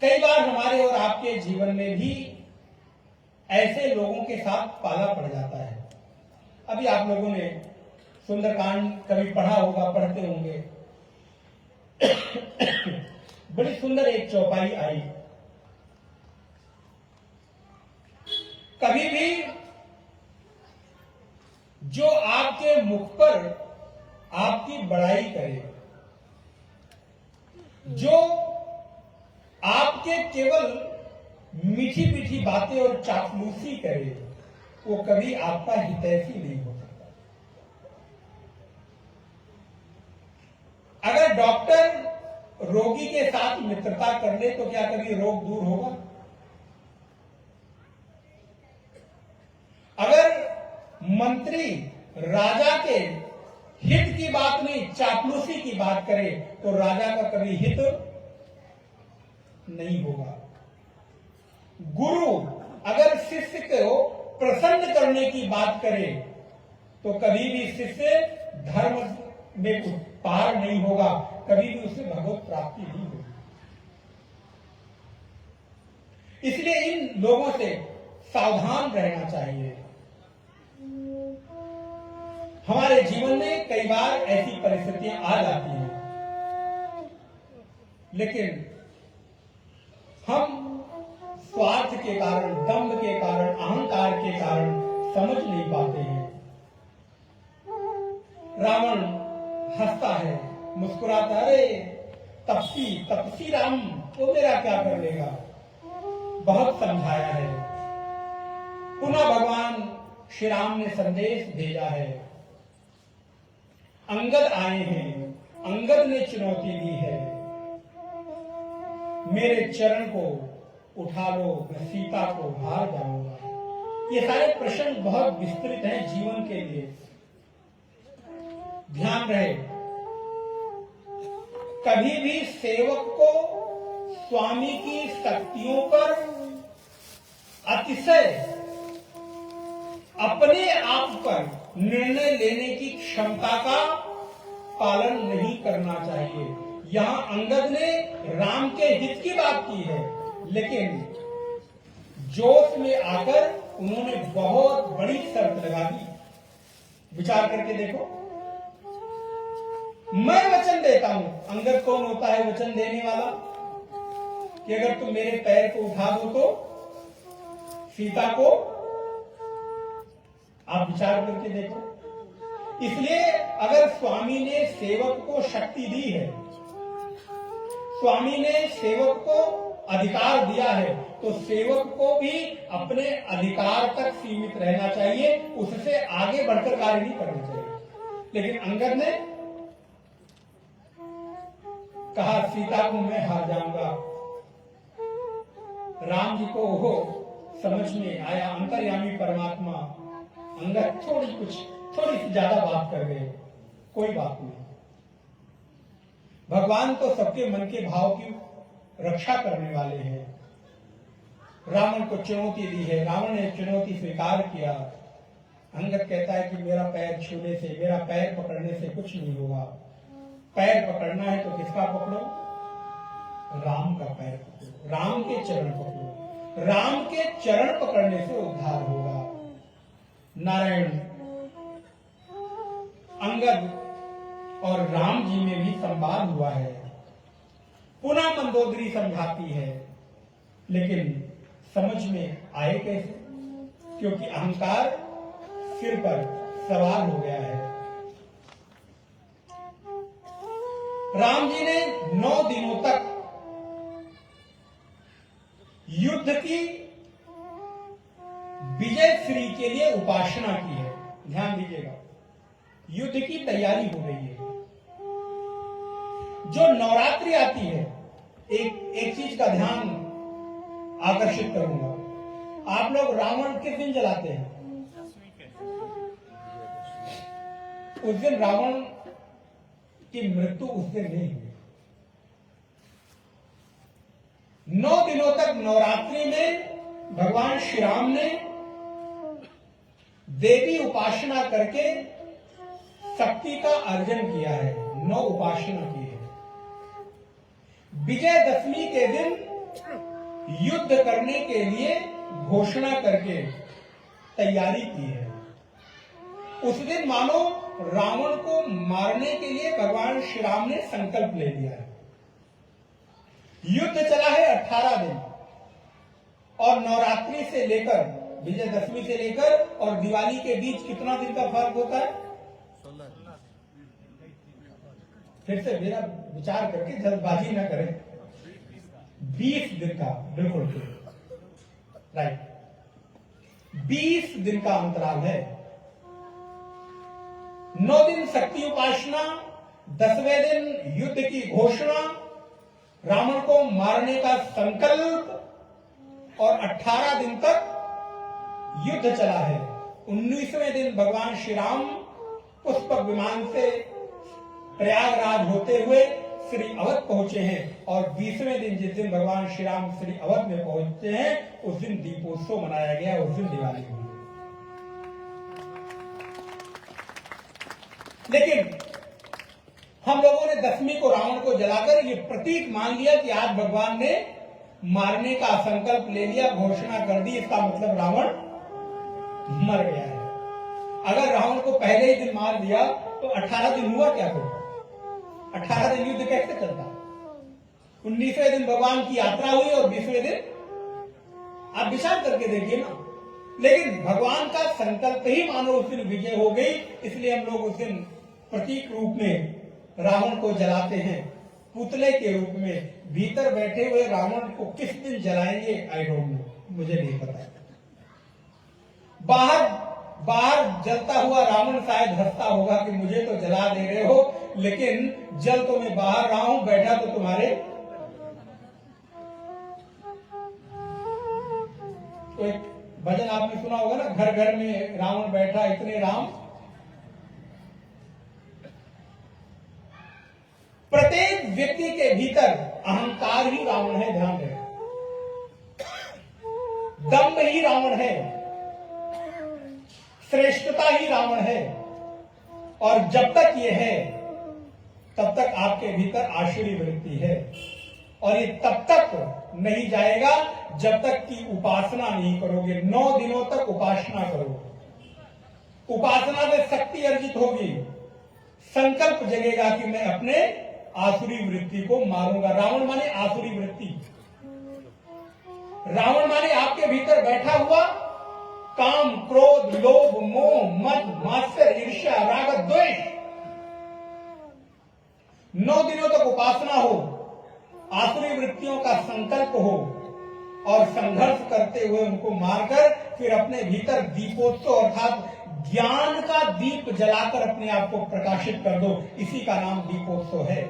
A: कई बार हमारे और आपके जीवन में भी ऐसे लोगों के साथ पाला पड़ जाता है। अभी आप लोगों ने सुंदरकांड कभी पढ़ा होगा, पढ़ते होंगे। बड़ी सुंदर एक चौपाई आई। कभी भी जो आपके मुख पर आपकी बड़ाई करे, जो आपके केवल मीठी मीठी बातें और चापलूसी करे, वो कभी आपका हितैषी नहीं हो सकता। अगर डॉक्टर रोगी के साथ मित्रता कर ले तो क्या कभी रोग दूर होगा? अगर मंत्री राजा के हित की बात नहीं, चापलूसी की बात करे तो राजा का कभी हित नहीं होगा। गुरु अगर शिष्य को प्रसन्न करने की बात करे तो कभी भी शिष्य धर्म में पार नहीं होगा, कभी भी उसे भगवत प्राप्ति नहीं होगी। इसलिए इन लोगों से सावधान रहना चाहिए। हमारे जीवन में कई बार ऐसी परिस्थितियां आ जाती हैं, लेकिन हम स्वार्थ के कारण, दंभ के कारण, अहंकार के कारण समझ नहीं पाते हैं। रावण हंसता है, मुस्कुराता है, अरे तपसी राम वो मेरा क्या कर लेगा? बहुत समझाया है। पुनः भगवान श्री राम ने संदेश भेजा है। अंगद आए हैं, अंगद ने चुनौती दी है, मेरे चरण को उठा लो, मैं सीता को हार जाऊंगा। ये सारे प्रश्न बहुत विस्तृत हैं जीवन के लिए, ध्यान रहे। कभी भी सेवक को स्वामी की शक्तियों पर अतिशय अपने आप पर निर्णय लेने की क्षमता का पालन नहीं करना चाहिए। यहां अंगद ने राम के हित की बात की है, लेकिन जोश में आकर उन्होंने बहुत बड़ी शर्त लगा दी। विचार करके देखो, मैं वचन देता हूं। अंगद कौन होता है वचन देने वाला? कि अगर तुम मेरे पैर को उठा दो तो सीता को, आप विचार करके देखो। इसलिए अगर स्वामी ने सेवक को शक्ति दी है, स्वामी ने सेवक को अधिकार दिया है, तो सेवक को भी अपने अधिकार तक सीमित रहना चाहिए, उससे आगे बढ़कर कार्य नहीं करना चाहिए। लेकिन अंगद ने कहा सीता को मैं हार जाऊंगा। राम जी को वो समझ में आया, अंतर्यामी परमात्मा। अंगद थोड़ी सी ज्यादा बात कर गए, कोई बात नहीं। भगवान तो सबके मन के भाव की रक्षा करने वाले हैं। रावण को चुनौती दी है, रावण ने चुनौती स्वीकार किया। अंगद कहता है कि मेरा पैर छूने से, मेरा पैर पकड़ने से कुछ नहीं होगा। पैर पकड़ना है तो किसका पकड़ो? राम का पैर पकड़ो, राम के चरण पकड़ो। राम के चरण पकड़ने से उद्धार होगा। नारायण अंगद और राम जी में भी संवाद हुआ है। पुनः मंदोदरी समझाती है, लेकिन समझ में आए कैसे? क्योंकि अहंकार सिर पर सवार हो गया है। राम जी ने 9 दिनों तक युद्ध की विजय श्री के लिए उपासना की है। ध्यान दीजिएगा, युद्ध की तैयारी हो रही है। जो नवरात्रि आती है, एक चीज का ध्यान आकर्षित करूंगा। आप लोग रावण किस दिन जलाते हैं? उस दिन रावण की मृत्यु उस दिन नहीं हुई। 9 दिनों तक नवरात्रि में भगवान श्री राम ने देवी उपासना करके शक्ति का अर्जन किया है। 9 उपासना की है। विजयदशमी के दिन युद्ध करने के लिए घोषणा करके तैयारी की है। उस दिन मानो रावण को मारने के लिए भगवान श्री राम ने संकल्प ले लिया है। युद्ध चला है 18 दिन, और नवरात्रि से लेकर विजयदशमी से लेकर और दिवाली के बीच कितना दिन का फर्क होता है?
B: 16।
A: फिर से मेरा विचार करके जल्दबाजी न करें। 20 दिन का, बिल्कुल राइट, 20 दिन का अंतराल है। 9 दिन शक्ति उपासना, 10वें दिन युद्ध की घोषणा, रावण को मारने का संकल्प, और 18 दिन तक युद्ध चला है। 19वें दिन भगवान श्री राम पुष्पक विमान से प्रयागराज होते हुए श्री अवध पहुंचे हैं, और 20वें दिन जिस दिन भगवान श्री राम श्री अवध में पहुंचते हैं, उस दिन दीपोत्सव मनाया गया, उस दिन दिवाली हुई। लेकिन हम लोगों ने 10वीं को रावण को जलाकर ये प्रतीक मान लिया कि आज भगवान ने मारने का संकल्प ले लिया, घोषणा कर दी, इसका मतलब रावण मर गया है। अगर रावण को पहले ही दिन मार दिया तो 18 दिन हुआ क्या? तो 18 दिन युद्ध कैसे चलता? 19वें दिन भगवान की यात्रा हुई और 20वें दिन आप विचार करके देखिए ना। लेकिन भगवान का संकल्प ही मानो उस दिन विजय हो गई, इसलिए हम लोग उस दिन प्रतीक रूप में रावण को जलाते हैं, पुतले के रूप में। भीतर बैठे हुए रावण को किस दिन जलाएंगे आई डोंट नो, मुझे नहीं पता। बाहर जलता हुआ रावण शायद हंसता होगा कि मुझे तो जला दे रहे हो, लेकिन जल तो मैं बाहर रहा हूं, बैठा तो तुम्हारे। तो एक भजन आपने सुना होगा ना, घर घर में रावण बैठा इतने राम। प्रत्येक व्यक्ति के भीतर अहंकार ही रावण है, ध्यान रहे। दम्भ ही रावण है, श्रेष्ठता ही रावण है, और जब तक ये है तब तक आपके भीतर आसुरी वृत्ति है, और ये तब तक नहीं जाएगा जब तक कि उपासना नहीं करोगे। 9 दिनों तक उपासना करो। उपासना में शक्ति अर्जित होगी, संकल्प जगेगा कि मैं अपने आसुरी वृत्ति को मारूंगा। रावण माने आसुरी वृत्ति, रावण माने आपके भीतर बैठा हुआ काम, क्रोध, लोभ, मोह, मद, मात्सर्य, ईर्ष्या, राग, द्वेष। 9 दिनों तक उपासना हो, आसुरी वृत्तियों का संकल्प हो और संघर्ष करते हुए उनको मारकर फिर अपने भीतर दीपोत्सव अर्थात ज्ञान का दीप जलाकर अपने आप को प्रकाशित कर दो। इसी का नाम दीपोत्सव है।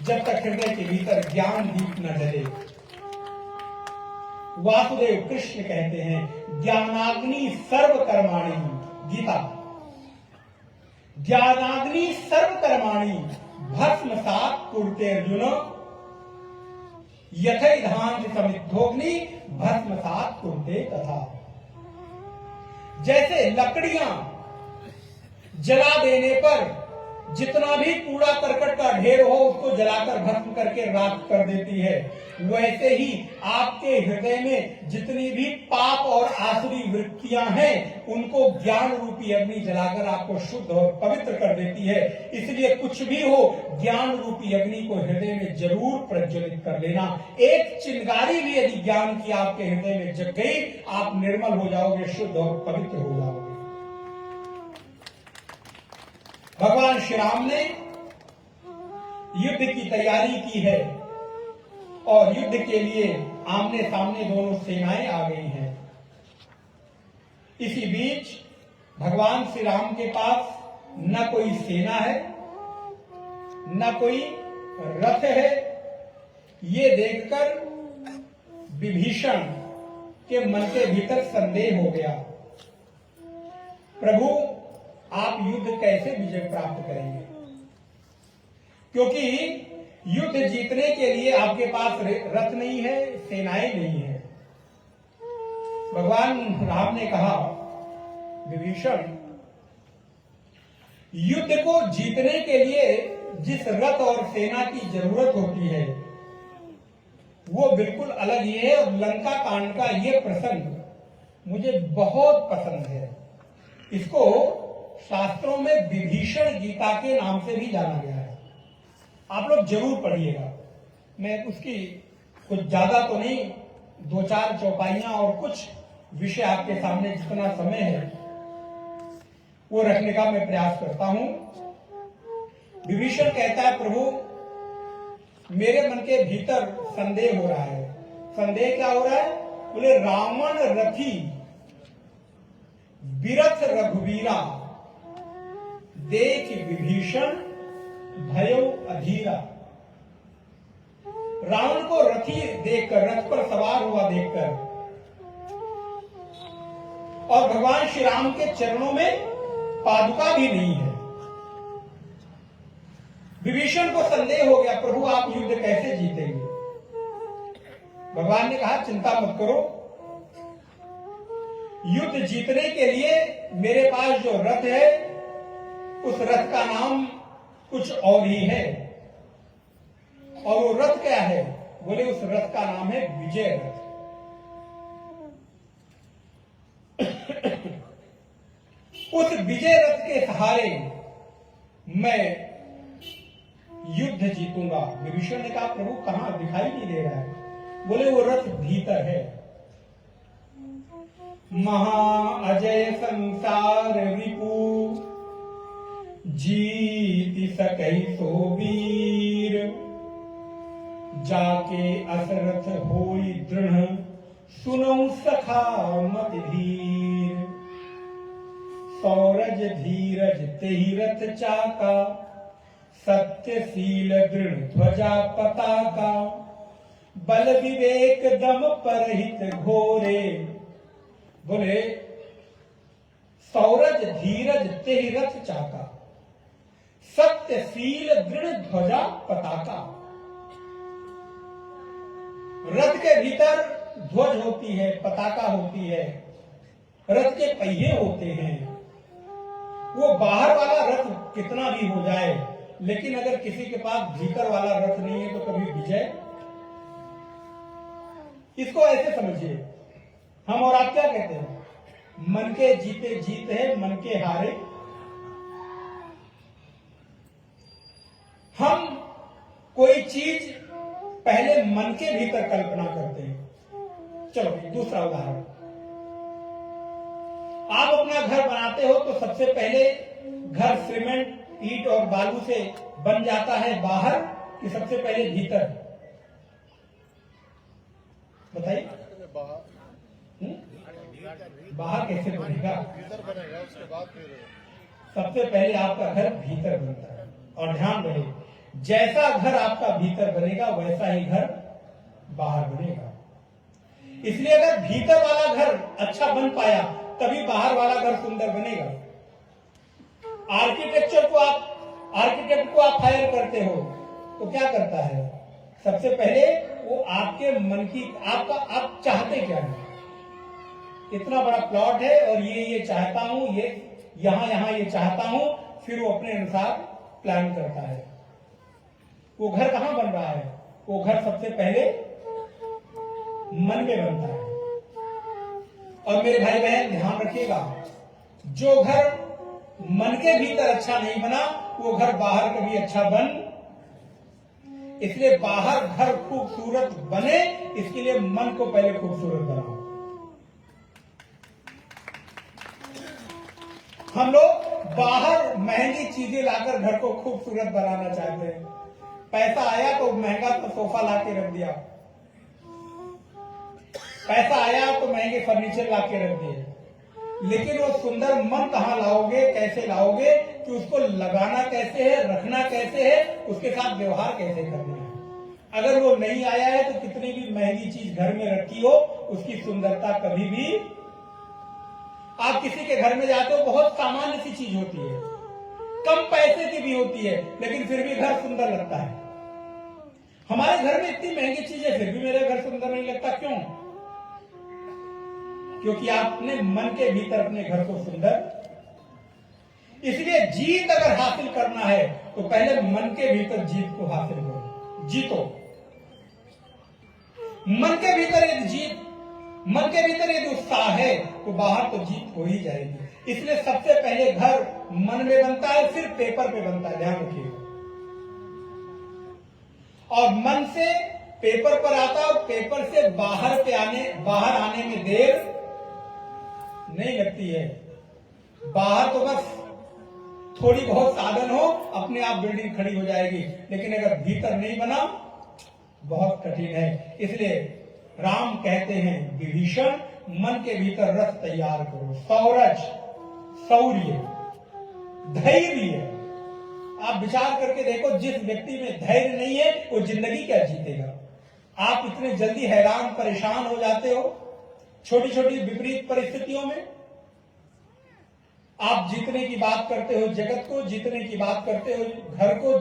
A: जब तक हृदय के भीतर ज्ञान दीप न जले, वासुदेव कृष्ण कहते हैं ज्ञानाग्नि सर्व कर्माणि, गीता, ज्ञानाग्नि सर्व कर्माणि भस्मसात् कुरुते अर्जुन, यथैधांस समिद्धोग्नि भस्मसात् कुरुते तथा। जैसे लकड़ियां जला देने पर जितना भी कूड़ा करकट का ढेर हो उसको जलाकर भस्म करके राख कर देती है, वैसे ही आपके हृदय में जितनी भी पाप और आसुरी वृत्तियां हैं उनको ज्ञान रूपी अग्नि जलाकर आपको शुद्ध और पवित्र कर देती है। इसलिए कुछ भी हो ज्ञान रूपी अग्नि को हृदय में जरूर प्रज्वलित कर लेना। एक चिंगारी भी यदि ज्ञान की आपके हृदय में जग गई, आप निर्मल हो जाओगे, शुद्ध और पवित्र हो जाओगे। भगवान श्री राम ने युद्ध की तैयारी की है और युद्ध के लिए आमने सामने दोनों सेनाएं आ गई हैं। इसी बीच भगवान श्री राम के पास न कोई सेना है न कोई रथ है। ये देखकर विभीषण के मन के भीतर संदेह हो गया, प्रभु आप युद्ध कैसे विजय प्राप्त करेंगे, क्योंकि युद्ध जीतने के लिए आपके पास रथ नहीं है, सेनाएं नहीं है। भगवान राम ने कहा, विभीषण युद्ध को जीतने के लिए जिस रथ और सेना की जरूरत होती है वो बिल्कुल अलग ही है। और लंका कांड का ये प्रसंग मुझे बहुत पसंद है। इसको शास्त्रों में विभीषण गीता के नाम से भी जाना गया है। आप लोग जरूर पढ़िएगा। मैं उसकी कुछ ज्यादा तो नहीं, 2-4 चौपाइयां और कुछ विषय आपके सामने जितना समय है वो रखने का मैं प्रयास करता हूं। विभीषण कहता है, प्रभु मेरे मन के भीतर संदेह हो रहा है। संदेह क्या हो रहा है? बोले रावण रथी बिरथ रघुवीरा, देख विभीषण भयो अधीरा। रावण को रथी देखकर, रथ पर सवार हुआ देखकर, और भगवान श्री राम के चरणों में पादुका भी नहीं है। विभीषण को संदेह हो गया, प्रभु आप युद्ध कैसे जीतेंगे? भगवान ने कहा, चिंता मत करो, युद्ध जीतने के लिए मेरे पास जो रथ है उस रथ का नाम कुछ और ही है। और वो रथ क्या है? बोले उस रथ का नाम है विजय रथ। उस विजय रथ के सहारे मैं युद्ध जीतूंगा। विभीषण ने कहा, प्रभु कहां, दिखाई नहीं दे रहा है। बोले वो रथ भीतर है। महा अजय संसार रिपु, जीति सकई सो वीर, जाके असरथ होई दृढ़, सुनौ सखा मति धीर। सौरज धीरज तेहि रथ चाका, सत्यशील दृढ़ ध्वजा पताका। बल विवेक दम परहित घोरे। बोले सौरज धीरज तेहि रथ चाका, सत्यशील दृढ़ ध्वजा पताका। रथ के भीतर ध्वज होती है, पताका होती है, रथ के पहिए होते हैं। वो बाहर वाला रथ कितना भी हो जाए, लेकिन अगर किसी के पास भीतर वाला रथ नहीं है तो कभी विजय। इसको ऐसे समझिए, हम और आप क्या कहते हैं? मन के जीते जीत है, मन के हारे। हम कोई चीज पहले मन के भीतर कल्पना करते हैं। चलो दूसरा उदाहरण, आप अपना घर बनाते हो तो सबसे पहले घर सीमेंट, ईंट और बालू से बन जाता है बाहर कि सबसे पहले भीतर? बताइए। बाहर कैसे बनेगा?
C: भीतर बनेगा, उसके बाद फिर
A: सबसे पहले आपका घर भीतर बनता है। और ध्यान रहे, जैसा घर आपका भीतर बनेगा वैसा ही घर बाहर बनेगा। इसलिए अगर भीतर वाला घर अच्छा बन पाया तभी बाहर वाला घर सुंदर बनेगा। आर्किटेक्ट को आप हायर करते हो तो क्या करता है? सबसे पहले वो आपके मन की आप चाहते क्या है? इतना बड़ा प्लॉट है और ये चाहता हूं, ये यहां ये चाहता हूं, फिर वो अपने अनुसार प्लान करता है। वो घर कहां बन रहा है? वो घर सबसे पहले मन में बनता है। और मेरे भाई बहन ध्यान रखिएगा, जो घर मन के भीतर अच्छा नहीं बना वो घर बाहर कभी अच्छा बन। इसलिए बाहर घर खूबसूरत बने, इसके लिए मन को पहले खूबसूरत बनाओ। हम लोग बाहर महंगी चीजें लाकर घर को खूबसूरत बनाना चाहते हैं। पैसा आया तो महंगा तो सोफा लाके रख दिया, पैसा आया तो महंगे फर्नीचर लाके रख दिए, लेकिन वो सुंदर मन कहां लाओगे, कैसे लाओगे, कि उसको लगाना कैसे है, रखना कैसे है, उसके साथ व्यवहार कैसे करना है। अगर वो नहीं आया है तो कितनी भी महंगी चीज घर में रखी हो, उसकी सुंदरता कभी भी। आप किसी के घर में जाते हो, बहुत सामान्य सी चीज होती है, कम पैसे की भी होती है, लेकिन फिर भी घर सुंदर लगता है। हमारे घर में इतनी महंगी चीज है, फिर भी मेरा घर सुंदर नहीं लगता। क्यों? क्योंकि आपने मन के भीतर अपने घर को सुंदर। इसलिए जीत अगर हासिल करना है तो पहले मन के भीतर जीत को हासिल करो, जीतो। मन के भीतर यदि उत्साह है तो बाहर तो जीत हो ही जाएगी। इसलिए सबसे पहले घर मन में बनता है, फिर पेपर पे बनता है, ध्यान रखिएगा। और मन से पेपर पर आता है, और पेपर से बाहर आने में देर नहीं लगती है। बाहर तो बस थोड़ी बहुत साधन हो, अपने आप बिल्डिंग खड़ी हो जाएगी, लेकिन अगर भीतर नहीं बना बहुत कठिन है। इसलिए राम कहते हैं विभीषण, मन के भीतर रथ तैयार करो, सौरज, शौर्य, धैर्य। आप विचार करके देखो, जिस व्यक्ति में धैर्य नहीं है वो जिंदगी क्या जीतेगा। आप इतने जल्दी हैरान परेशान हो जाते हो छोटी छोटी विपरीत परिस्थितियों में। आप जीतने की बात करते हो जगत को, जीतने की बात करते हो घर को,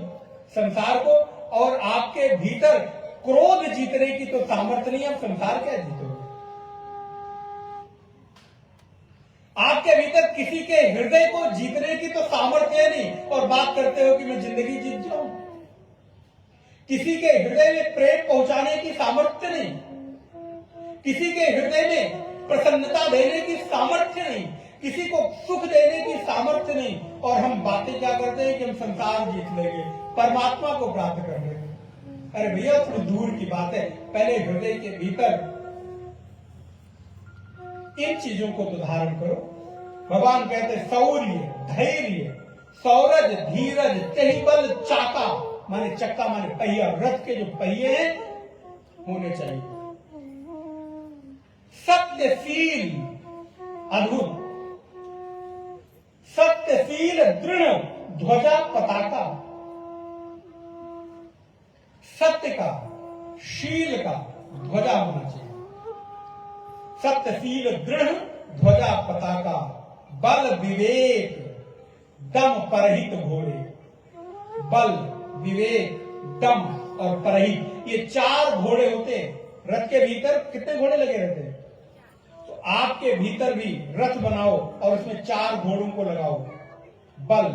A: संसार को, और आपके भीतर क्रोध जीतने की तो सामर्थ्य नहीं है, आप संसार क्या जीतोगे। आपके भीतर किसी के हृदय को जीतने की तो सामर्थ्य नहीं, और बात करते हो कि मैं जिंदगी जीत जाऊं। किसी के हृदय में प्रेम पहुंचाने की सामर्थ्य नहीं, किसी के हृदय में प्रसन्नता देने की सामर्थ्य नहीं, किसी को सुख देने की सामर्थ्य नहीं, और हम बातें क्या करते हैं कि हम संसार जीत लेंगे, परमात्मा को प्राप्त कर लेंगे। अरे भैया थोड़ी दूर की बात है, पहले हृदय के भीतर इन चीजों को तो धारण करो। भगवान कहते शौर्य, धैर्य, सौरज, धीरज, तेहिबल, चाका, माने चक्का माने पहिया, रथ के जो पहिए हैं होने चाहिए। सत्यशील, अद्भुत, सत्यशील दृढ़ ध्वजा पताका। सत्य का, शील का ध्वजा होना चाहिए। सत्यशील दृढ़ ध्वजा पताका, बल विवेक दम परहित घोड़े। बल, विवेक, दम और परहित, ये 4 घोड़े होते हैं। रथ के भीतर कितने घोड़े लगे रहते हैं? तो आपके भीतर भी रथ बनाओ और उसमें 4 घोड़ों को लगाओ। बल,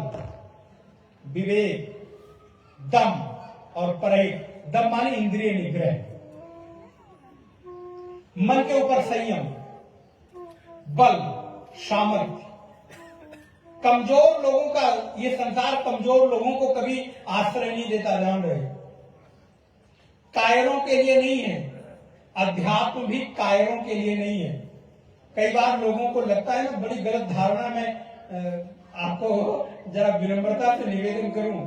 A: विवेक, दम और परहित। दम माने इंद्रिय निग्रह, मन के ऊपर संयम, बल, सामर्थ्य। कमजोर लोगों का ये संसार कमजोर लोगों को कभी आश्रय नहीं देता, जान रहे। कायरों के लिए नहीं है, अध्यात्म भी कायरों के लिए नहीं है। कई बार लोगों को लगता है ना, बड़ी गलत धारणा में आपको जरा विनम्रता से निवेदन करूं,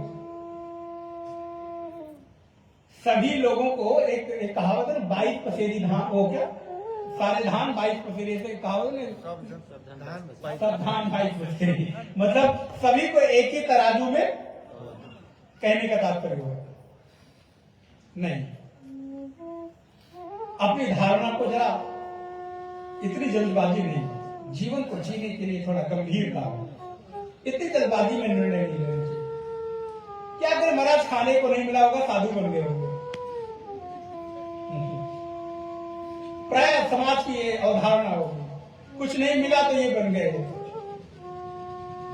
A: सभी लोगों को एक कहावत है ना, 22 पसेरी धान, वो क्या सारे धान 22 पसेरी से कहावत है ना, सब धान 22 पसेरी, मतलब सभी को एक ही तराजू में कहने का तात्पर्य होगा। नहीं, अपनी धारणा को जरा इतनी जल्दबाजी नहीं, जीवन को जीने के लिए थोड़ा गंभीरता हो, इतनी जल्दबाजी में निर्णय नहीं लेना चाहिए। क्या अगर महाराज खाने को नहीं मिला होगा, साधु बन गए होंगे, प्राय समाज की ये अवधारणा होगी, कुछ नहीं मिला तो ये बन गए हो।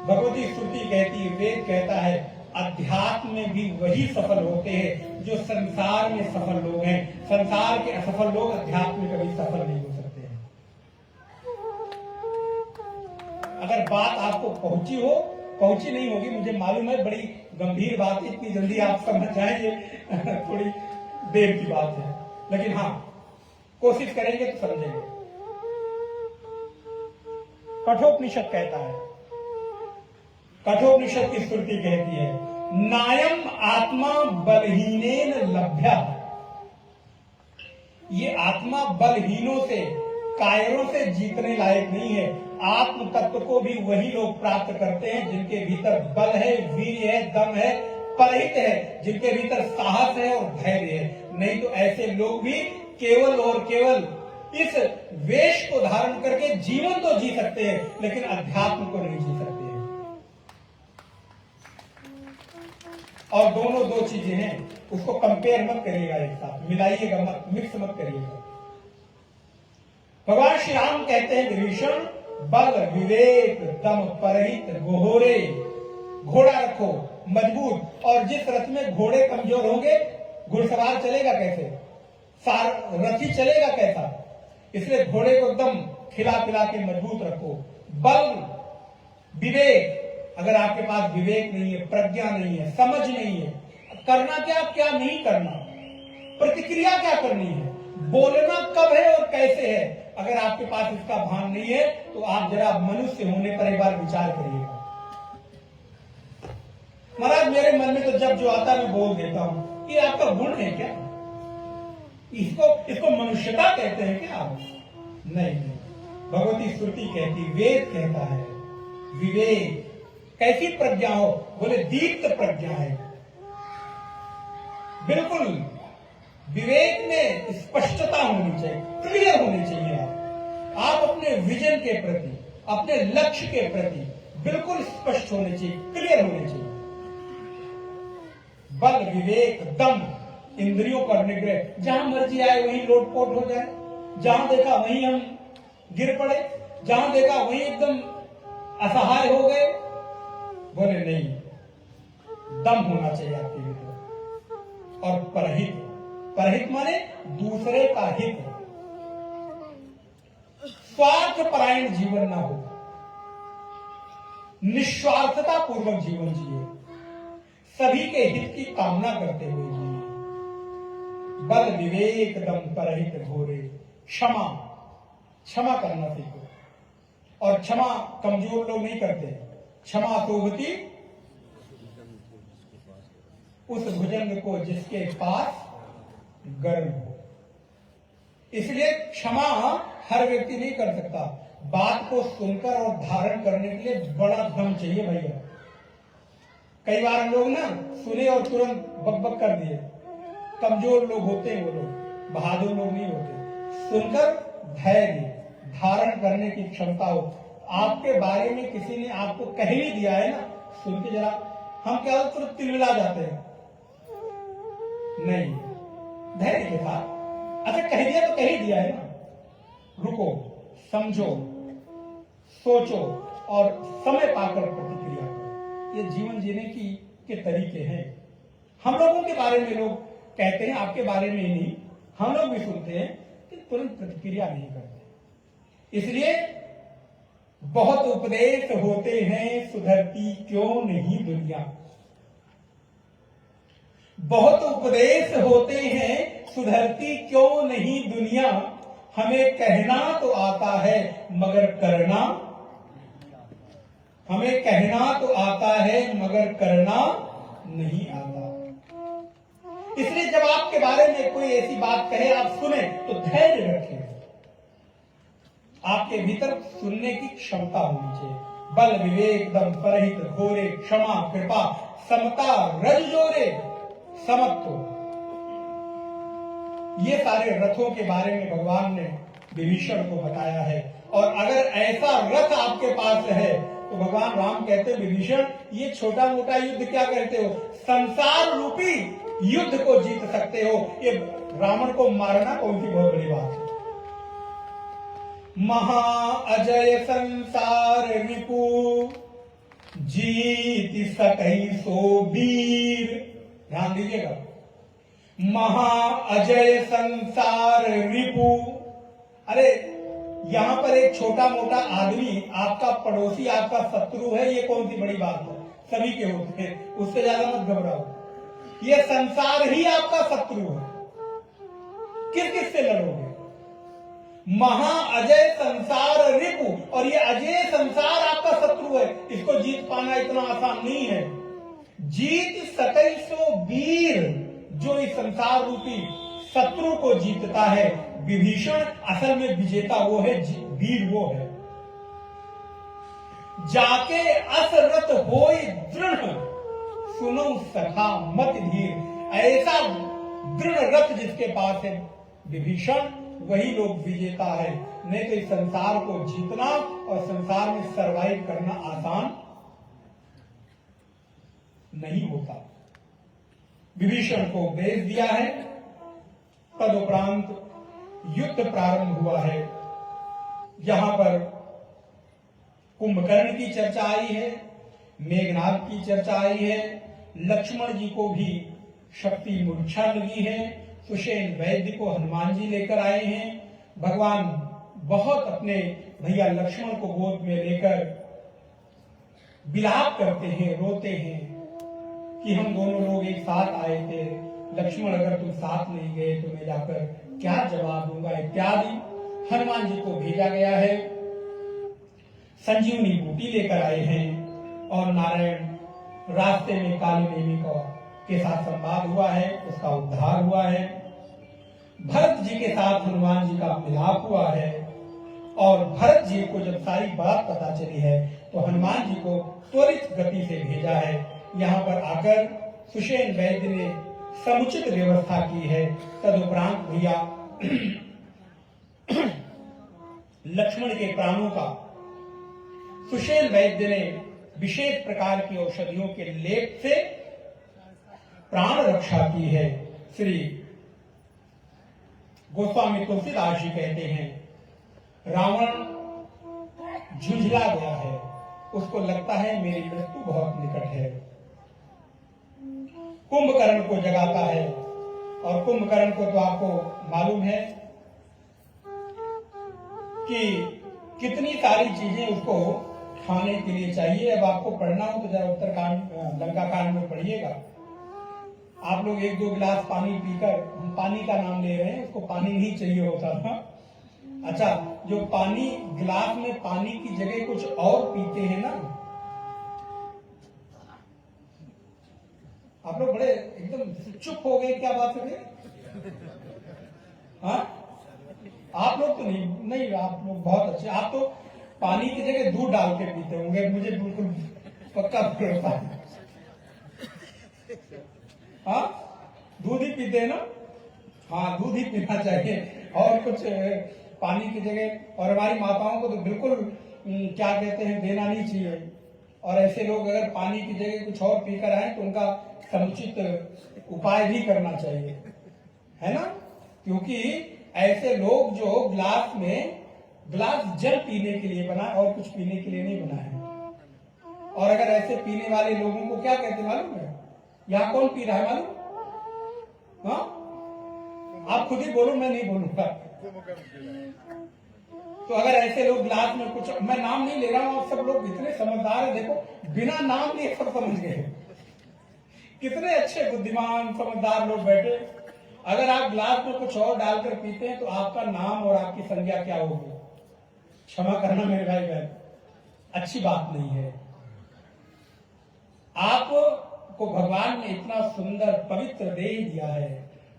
A: भगवती श्रुति कहती है, वेद कहता है, अध्यात्म में भी वही सफल होते हैं जो संसार में सफल लोग हैं। संसार के असफल लोग अध्यात्म में कभी सफल नहीं हो सकते हैं। अगर बात आपको पहुंची नहीं होगी, मुझे मालूम है, बड़ी गंभीर बात है, इतनी जल्दी आप समझ जाएंगे थोड़ी देर की बात है, लेकिन हाँ, कोशिश करेंगे तो समझेंगे। कठोपनिषद कहता है, कठोपनिषद की स्मृति कहती है, नायम आत्मा बलहीनेन लभ्य। ये आत्मा बलहीनों से, कायरों से जीतने लायक नहीं है। आत्म तत्व को भी वही लोग प्राप्त करते हैं जिनके भीतर बल है, वीर है, दम है, परहित है, जिनके भीतर साहस है और धैर्य है। नहीं तो ऐसे लोग भी केवल और केवल इस वेश को धारण करके जीवन तो जी सकते हैं, लेकिन अध्यात्म को नहीं जी सकते हैं। और दोनों दो चीजें हैं, उसको कंपेयर मत करिएगा, एक साथ मिलाइएगा मत, मिक्स मत करिएगा। भगवान श्री राम कहते हैं, विभीषण, बल विवेक दम परहित गोहरे। घोड़ा रखो मजबूत, और जिस रथ में घोड़े कमजोर होंगे, घुड़सवार चलेगा कैसे, रथी चलेगा कैसा? इसलिए घोड़े को एकदम खिला पिला के मजबूत रखो। बल विवेक, अगर आपके पास विवेक नहीं है, प्रज्ञा नहीं है, समझ नहीं है, करना क्या नहीं करना, प्रतिक्रिया क्या करनी है, बोलना कब है और कैसे है, अगर आपके पास इसका भान नहीं है, तो आप जरा मनुष्य होने पर एक बार विचार करिएगा। महाराज मेरे मन में तो जब जो आता मैं बोल देता हूं, ये आपका गुण है क्या? इसको मनुष्यता कहते हैं क्या आप? नहीं, भगवती श्रुति कहती, वेद कहता है, विवेक। कैसी प्रज्ञा हो? बोले दीप्त प्रज्ञा है, बिल्कुल विवेक में स्पष्टता होनी चाहिए, क्लियर होनी चाहिए। आप अपने विजन के प्रति, अपने लक्ष्य के प्रति बिल्कुल स्पष्ट होने चाहिए, क्लियर होने चाहिए। बल विवेक दम, इंद्रियों पर निग्रह, जहां मर्जी आए वहीं लोटपोट हो जाए, जहां देखा वहीं हम गिर पड़े, जहां देखा वहीं एकदम असहाय हो गए। बोले नहीं, दम होना चाहिए आपके भीतर। और परहित, परहित माने दूसरे का हित, स्वार्थ परायण जीवन ना हो, निस्वार्थता पूर्वक जीवन जिए, सभी के हित की कामना करते हुए जिए। बल विवेक दम परहित घोरे। क्षमा करना सीखो, और क्षमा कमजोर लोग नहीं करते। क्षमा शोभती उस भुजंग को जिसके पास गर्व हो। इसलिए क्षमा हर व्यक्ति नहीं कर सकता। बात को सुनकर और धारण करने के लिए बड़ा दम चाहिए भैया। कई बार हम लोग ना सुने और तुरंत बकबक कर दिए, कमजोर लोग होते हैं वो लोग, बहादुर लोग नहीं होते। सुनकर धैर्य धारण करने की क्षमता हो। आपके बारे में किसी ने आपको कह ही दिया है ना, सुन के जरा हम क्या तुरंत तिलमिला जाते हैं, नहीं, धैर्य के साथ, अच्छा कह दिया तो कह ही दिया है ना, रुको, समझो, सोचो और समय पाकर प्रतिक्रिया करो। ये जीवन जीने के तरीके हैं। हम लोगों के बारे में लोग कहते हैं, आपके बारे में ही नहीं, हम लोग भी सुनते हैं कि तुरंत प्रतिक्रिया नहीं करते। इसलिए बहुत उपदेश होते हैं, सुधरती क्यों नहीं दुनिया। बहुत उपदेश होते हैं, सुधरती क्यों नहीं दुनिया। हमें कहना तो आता है मगर करना, हमें कहना तो आता है मगर करना नहीं आता। इसलिए जब आपके बारे में कोई ऐसी बात कहे, आप सुने तो धैर्य रखें। आपके भीतर सुनने की क्षमता होनी चाहिए। बल विवेक दम परहित घोरे, क्षमा कृपा समता रज जोरे समत्व, ये सारे रथों के बारे में भगवान ने विभीषण को बताया है। और अगर ऐसा रथ आपके पास है तो भगवान राम कहते हैं, विभीषण ये छोटा मोटा युद्ध क्या करते हो, संसार रूपी युद्ध को जीत सकते हो। ये रावण को मारना कौन सी बहुत बड़ी बात है। महा अजय संसार रिपु जीत सकई सो वीर, ध्यान दीजिएगा। महा अजय संसार रिपु, अरे यहां पर एक छोटा मोटा आदमी आपका पड़ोसी, आपका शत्रु है, ये कौन सी बड़ी बात है, सभी के होते हैं, उससे ज्यादा मत घबराओ। ये संसार ही आपका शत्रु है, किस किस से लड़ोगे। महा अजय संसार रिपु, और ये अजय संसार आपका शत्रु है, इसको जीत पाना इतना आसान नहीं है। जीत सकई सो वीर, जो इस संसार रूपी शत्रु को जीतता है, विभीषण असल में विजेता वो है, वीर वो है। जाके असरत होय दृढ़, सुनो सखा मत धीर, ऐसा दृढ़ रथ जिसके पास है विभीषण, वही लोग विजेता है। नहीं तो इस संसार को जीतना और संसार में सरवाइव करना आसान नहीं होता। विभीषण को उपदेश दिया है, तदुपरांत युद्ध प्रारंभ हुआ है। यहां पर कुंभकर्ण की चर्चा आई है, मेघनाद की चर्चा आई है, लक्ष्मण जी को भी शक्ति मूर्छा लगी है, सुषेण वैद्य को हनुमान जी लेकर आए हैं। भगवान बहुत अपने भैया लक्ष्मण को गोद में लेकर विलाप करते हैं, रोते हैं कि हम दोनों लोग एक साथ आए थे, लक्ष्मण अगर तुम साथ नहीं गए तो मैं जाकर क्या जवाब दूंगा इत्यादि। हनुमान जी को भेजा गया है, संजीवनी बूटी लेकर आए हैं, और नारायण रास्ते में काली नेमी के साथ संवाद हुआ है, उसका उद्धार हुआ है। भरत जी के साथ हनुमान जी का मिलाप हुआ है, और भरत जी को जब सारी बात पता चली है तो हनुमान जी को त्वरित गति से भेजा है। यहाँ पर आकर सुषेण वैद्य ने समुचित व्यवस्था की है। तदुपरांत भैया लक्ष्मण के प्राणों का सुषेण वैद्य ने विशेष प्रकार की औषधियों के लेप से प्राण रक्षा की है। श्री गोस्वामी तुलसीदास जी कहते हैं, रावण झुंझला गया है, उसको लगता है मेरी मृत्यु बहुत निकट है। कुंभकर्ण को जगाता है, और कुंभकर्ण को तो आपको मालूम है कि कितनी सारी चीजें उसको खाने के लिए चाहिए। अब आपको पढ़ना हो तो जरा उत्तरकांड लंका कांड में पढ़िएगा। आप लोग एक दो गिलास पानी पीकर, हम पानी का नाम ले रहे हैं, उसको पानी नहीं चाहिए होता था। अच्छा, जो पानी गिलास में पानी की जगह कुछ और पीते हैं ना, आप लोग बड़े एकदम चुप हो गए, क्या बात है? हाँ, आप लोग तो नहीं, आप लोग बहुत अच्छे। आप तो पानी की जगह दूध डाल के पीते होंगे, मुझे बिल्कुल पक्का पता है। हाँ, दूध ही पीते हैं ना? हाँ, दूध ही पीना चाहिए, और कुछ पानी की जगह। और हमारी माताओं को तो बिल्कुल क्या कहते हैं, देना नहीं चाहिए। और ऐसे लोग अगर पानी की जगह कुछ और पीकर आए तो उनका समुचित उपाय भी करना चाहिए, है ना? क्योंकि ऐसे लोग जो गिलास जल पीने के लिए बना, और कुछ पीने के लिए नहीं बना है। और अगर ऐसे पीने वाले लोगों को क्या कहते मालूम है? यहाँ कौन पी रहा है मालूम? हाँ, आप खुद ही बोलो, मैं नहीं बोलूंगा। तो अगर ऐसे लोग गिलास में कुछ, मैं नाम नहीं ले रहा हूं, आप सब लोग इतने समझदार है, देखो बिना नाम लिए सब समझ गए। कितने अच्छे बुद्धिमान समझदार लोग बैठे। अगर आप गिलास में कुछ और डालकर पीते हैं तो आपका नाम और आपकी संज्ञा क्या होगी? क्षमा करना मेरे भाई बहन, अच्छी बात नहीं है। आप को भगवान ने इतना सुंदर पवित्र देह दिया है।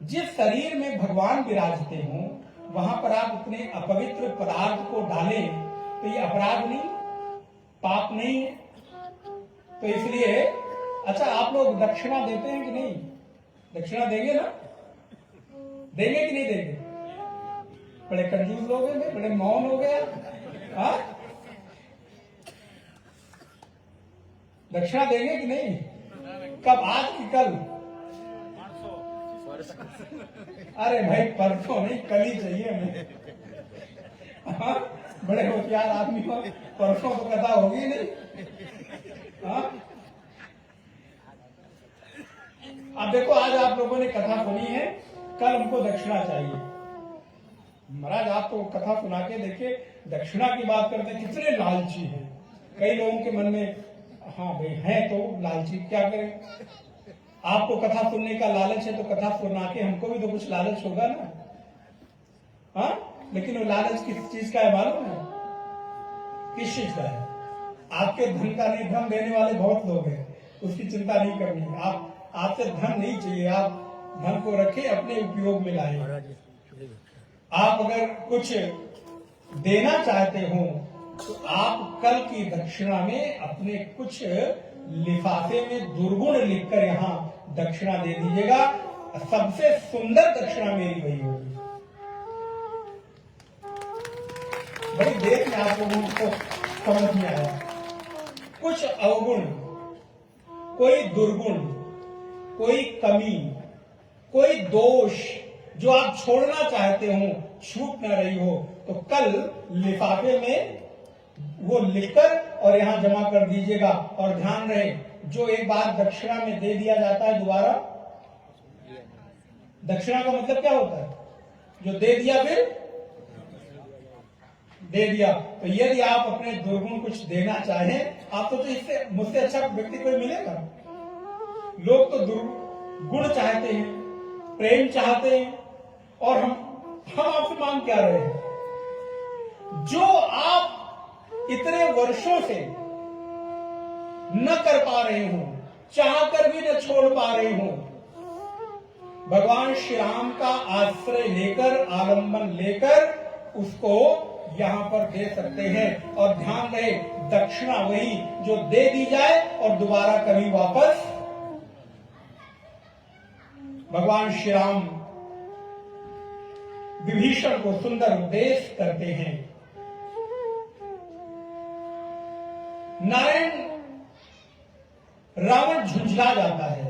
A: जिस शरीर में भगवान विराजते हों वहां पर आप इतने अपवित्र पदार्थ को डालें तो ये अपराध नहीं, पाप नहीं है। तो इसलिए अच्छा, आप लोग दक्षिणा देते हैं कि नहीं? दक्षिणा देंगे ना? देंगे कि नहीं देंगे? बड़े कंजूस लोग हैं, बड़े मौन हो गया। हाँ, दक्षिणा देंगे कि नहीं? कब? आज की कल? अरे भाई परसों नहीं, कल ही चाहिए हमें। हाँ, बड़े होशियार आदमी को परसों तो कथा होगी नहीं। हाँ, अब देखो, आज आप लोगों ने कथा सुनी है, कल हमको दक्षिणा चाहिए। महाराज आपको कथा सुना के देखिए, दक्षिणा की बात करते कितने लालची हैं। कई लोगों के मन में हाँ भाई है तो लालची, क्या करें? आपको कथा सुनने का लालच है तो कथा सुना के हमको भी तो कुछ लालच होगा ना। हाँ, लेकिन वो लालच किस चीज का है मालूम है? किस चीज का है? आपके धन का नहीं, धन देने वाले बहुत लोग हैं, उसकी चिंता नहीं करनी। आपसे धन नहीं चाहिए, आप धन को रखे, अपने उपयोग में लाए। आप अगर कुछ देना चाहते हो तो आप कल की दक्षिणा में अपने कुछ लिफाफे में दुर्गुण लिखकर यहाँ दक्षिणा दे दीजिएगा। सबसे सुंदर दक्षिणा मेरी वही होगी। बड़ी देर में आप लोगों को समझ में आया। कुछ अवगुण, कोई दुर्गुण, कोई कमी, कोई दोष जो आप छोड़ना चाहते हो, छूट न रही हो, तो कल लिफाफे में वो लिखकर और यहां जमा कर दीजिएगा। और ध्यान रहे, जो एक बार दक्षिणा में दे दिया जाता है दोबारा, दक्षिणा का मतलब क्या होता है? जो दे दिया फिर दे दिया। तो यदि आप अपने दुर्गुण कुछ देना चाहें, आप तो इससे मुझसे अच्छा व्यक्ति कोई मिलेगा? लोग तो दुर्गुण चाहते हैं, प्रेम चाहते हैं, और हम आपसे मांग क्या रहे हैं? जो आप इतने वर्षों से न कर पा रहे हो, चाहकर भी न छोड़ पा रहे हो, भगवान श्री राम का आश्रय लेकर, आलंबन लेकर उसको यहां पर दे सकते हैं। और ध्यान रहे, दक्षिणा वही जो दे दी जाए और दोबारा कभी वापस। भगवान श्री राम विभीषण को सुंदर उपदेश करते हैं। नारायण, रावण झुंझला जाता है,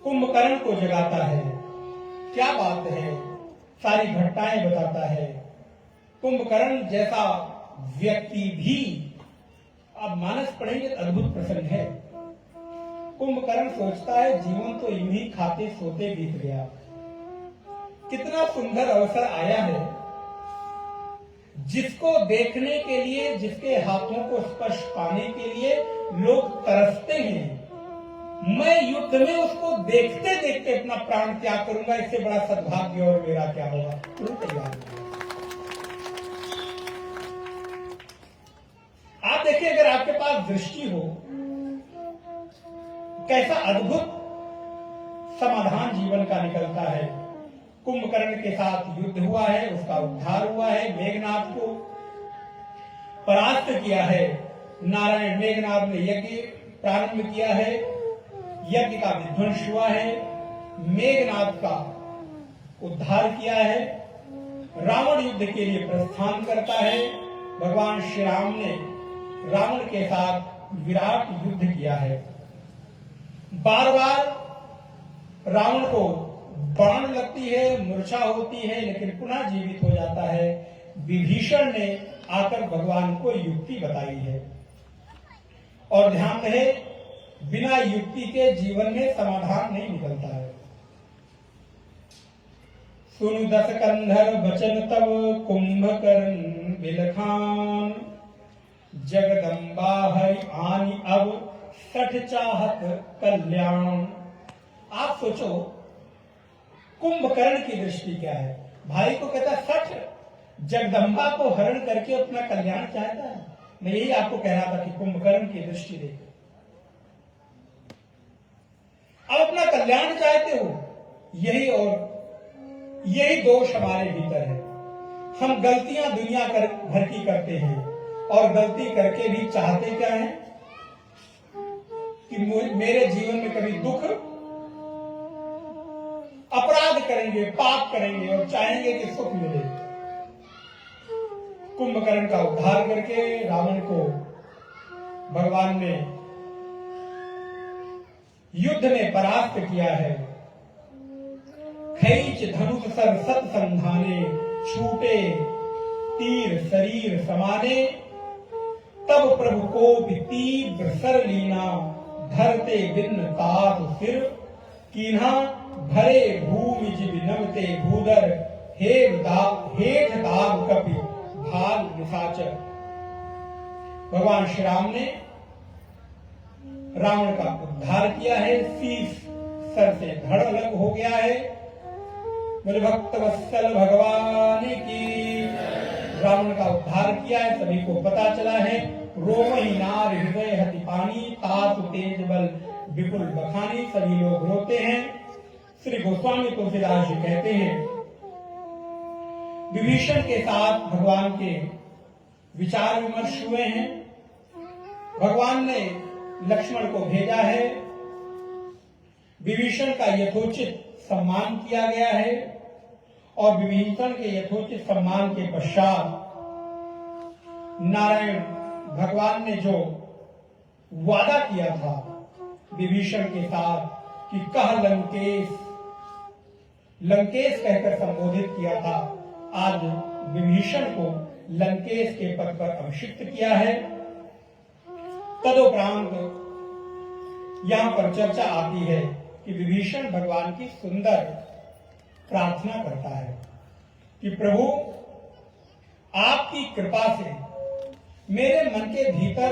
A: कुंभकर्ण को जगाता है, क्या बात है, सारी घटनाएं बताता है। कुंभकर्ण जैसा व्यक्ति भी, आप मानस पढ़ेंगे तो अद्भुत प्रसंग है। कुंभकर्ण सोचता है जीवन तो यूं ही खाते सोते बीत गया, कितना सुंदर अवसर आया है, जिसको देखने के लिए, जिसके हाथों को स्पर्श पाने के लिए लोग तरसते हैं, मैं युद्ध में उसको देखते देखते अपना प्राण त्याग करूंगा, इससे बड़ा सद्भाग्य और मेरा क्या होगा। तैयार। आप देखिए, अगर आपके पास दृष्टि हो, कैसा अद्भुत समाधान जीवन का निकलता है। कुंभकर्ण के साथ युद्ध हुआ है, उसका उद्धार हुआ है, मेघनाद को परास्त किया है। नारायण मेघनाद ने यज्ञ प्रारंभ किया है, यज्ञ का विध्वंस हुआ है, मेघनाद का उद्धार किया है। रावण युद्ध के लिए प्रस्थान करता है। भगवान श्री राम ने रावण के साथ विराट युद्ध किया है। बार बार रावण को बाण लगती है, मूर्छा होती है, लेकिन पुनः जीवित हो जाता है। विभीषण ने आकर भगवान को युक्ति बताई है। और ध्यान रहे, बिना युक्ति के जीवन में समाधान नहीं निकलता है। सुनु दस कंधर वचन तब कुंभकर्ण बिलखान, जगदम्बा हरि आनि अब सठ चाहत कल्याण। आप सोचो, कुंभकर्ण की दृष्टि क्या है? भाई को कहता सठ, जगदम्बा को हरण करके अपना कल्याण चाहता है। मैं यही आपको कह रहा था कि कुंभकर्ण की दृष्टि देखो। कल्याण चाहते हो? यही दोष हमारे भीतर है। हम गलतियां दुनिया भर की करते हैं और गलती करके भी चाहते क्या है कि मेरे जीवन में कभी दुख, अपराध करेंगे, पाप करेंगे और चाहेंगे कि सुख मिले। कुंभकर्ण का उद्धार करके रावण को भगवान ने युद्ध में परास्त किया है। खैच धनुष सर सत संधाने, छूटे तीर शरीर समाने, तब प्रभु को तीव्र सर लीना, धरते बिन तात सिर कीन्हा, भरे भूमि जिब नमते भूदर, हेठ दाग कपि भाग निशाचर। भगवान श्री राम ने रावण का उद्धार किया है। शीश सर से धड़ अलग हो गया है। बोले भक्त वत्सल भगवान की। रावण का उद्धार किया है, सभी को पता चला है। रोमहि नार हृदय हति पानी, ताप तेज बल विपुल बखानी। सभी लोग रोते हैं। श्री गोस्वामी तुलसीदास जी कहते हैं, विभीषण के साथ भगवान के विचार विमर्श हुए हैं। भगवान ने लक्ष्मण को भेजा है। विभीषण का यथोचित सम्मान किया गया है और विभीषण के यथोचित सम्मान के पश्चात नारायण भगवान ने जो वादा किया था विभीषण के साथ कि कह लंकेश कहकर संबोधित किया था, आज विभीषण को लंकेश के पद पर अभिषिक्त किया है। तदुपरांत यहां पर चर्चा आती है कि विभीषण भगवान की सुंदर प्रार्थना करता है कि प्रभु आपकी कृपा से मेरे मन के भीतर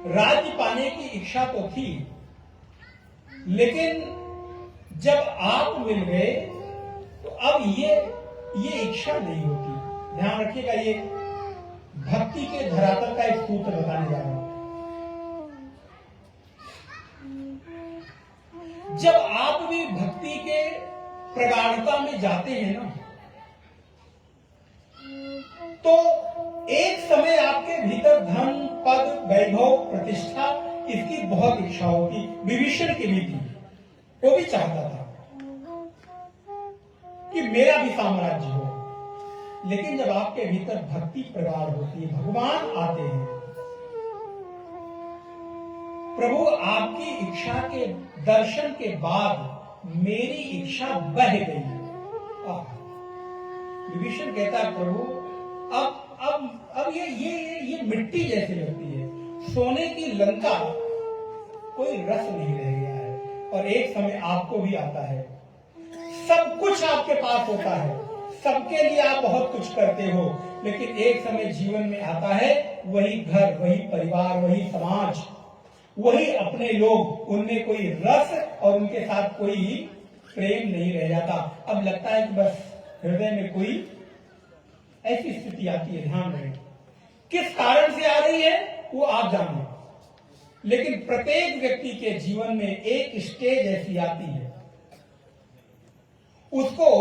A: राज्य पाने की इच्छा तो थी, लेकिन जब आप मिल गए तो अब ये इच्छा नहीं होती। ध्यान रखिएगा, ये भक्ति के धरातल का एक सूत्र बताने जा रहा हूं। जब आप भी भक्ति के प्रगाढ़ता में जाते हैं ना, तो एक समय आपके भीतर धन, पद, वैभव, प्रतिष्ठा, इसकी बहुत इच्छा होती। विभीषण की भी थी, वो भी चाहता था कि मेरा भी साम्राज्य हो। लेकिन जब आपके भीतर भक्ति प्रगाढ़ होती है, भगवान आते हैं, प्रभु आपकी इच्छा के दर्शन के बाद मेरी इच्छा बह गई। विभीषण कहता है, प्रभु अब ये मिट्टी जैसी लगती है, सोने की लंका, कोई रस नहीं रह गया है। और एक समय आपको भी आता है, सब कुछ आपके पास होता है, सबके लिए आप बहुत कुछ करते हो, लेकिन एक समय जीवन में आता है, वही घर, वही परिवार, वही समाज, वही अपने लोग, उनमें कोई रस और उनके साथ कोई प्रेम नहीं रह जाता। अब लगता है कि बस हृदय में कोई ऐसी स्थिति आती है। ध्यान रहे, किस कारण से आ रही है वो आप जाने, लेकिन प्रत्येक व्यक्ति के जीवन में एक स्टेज ऐसी आती है, उसको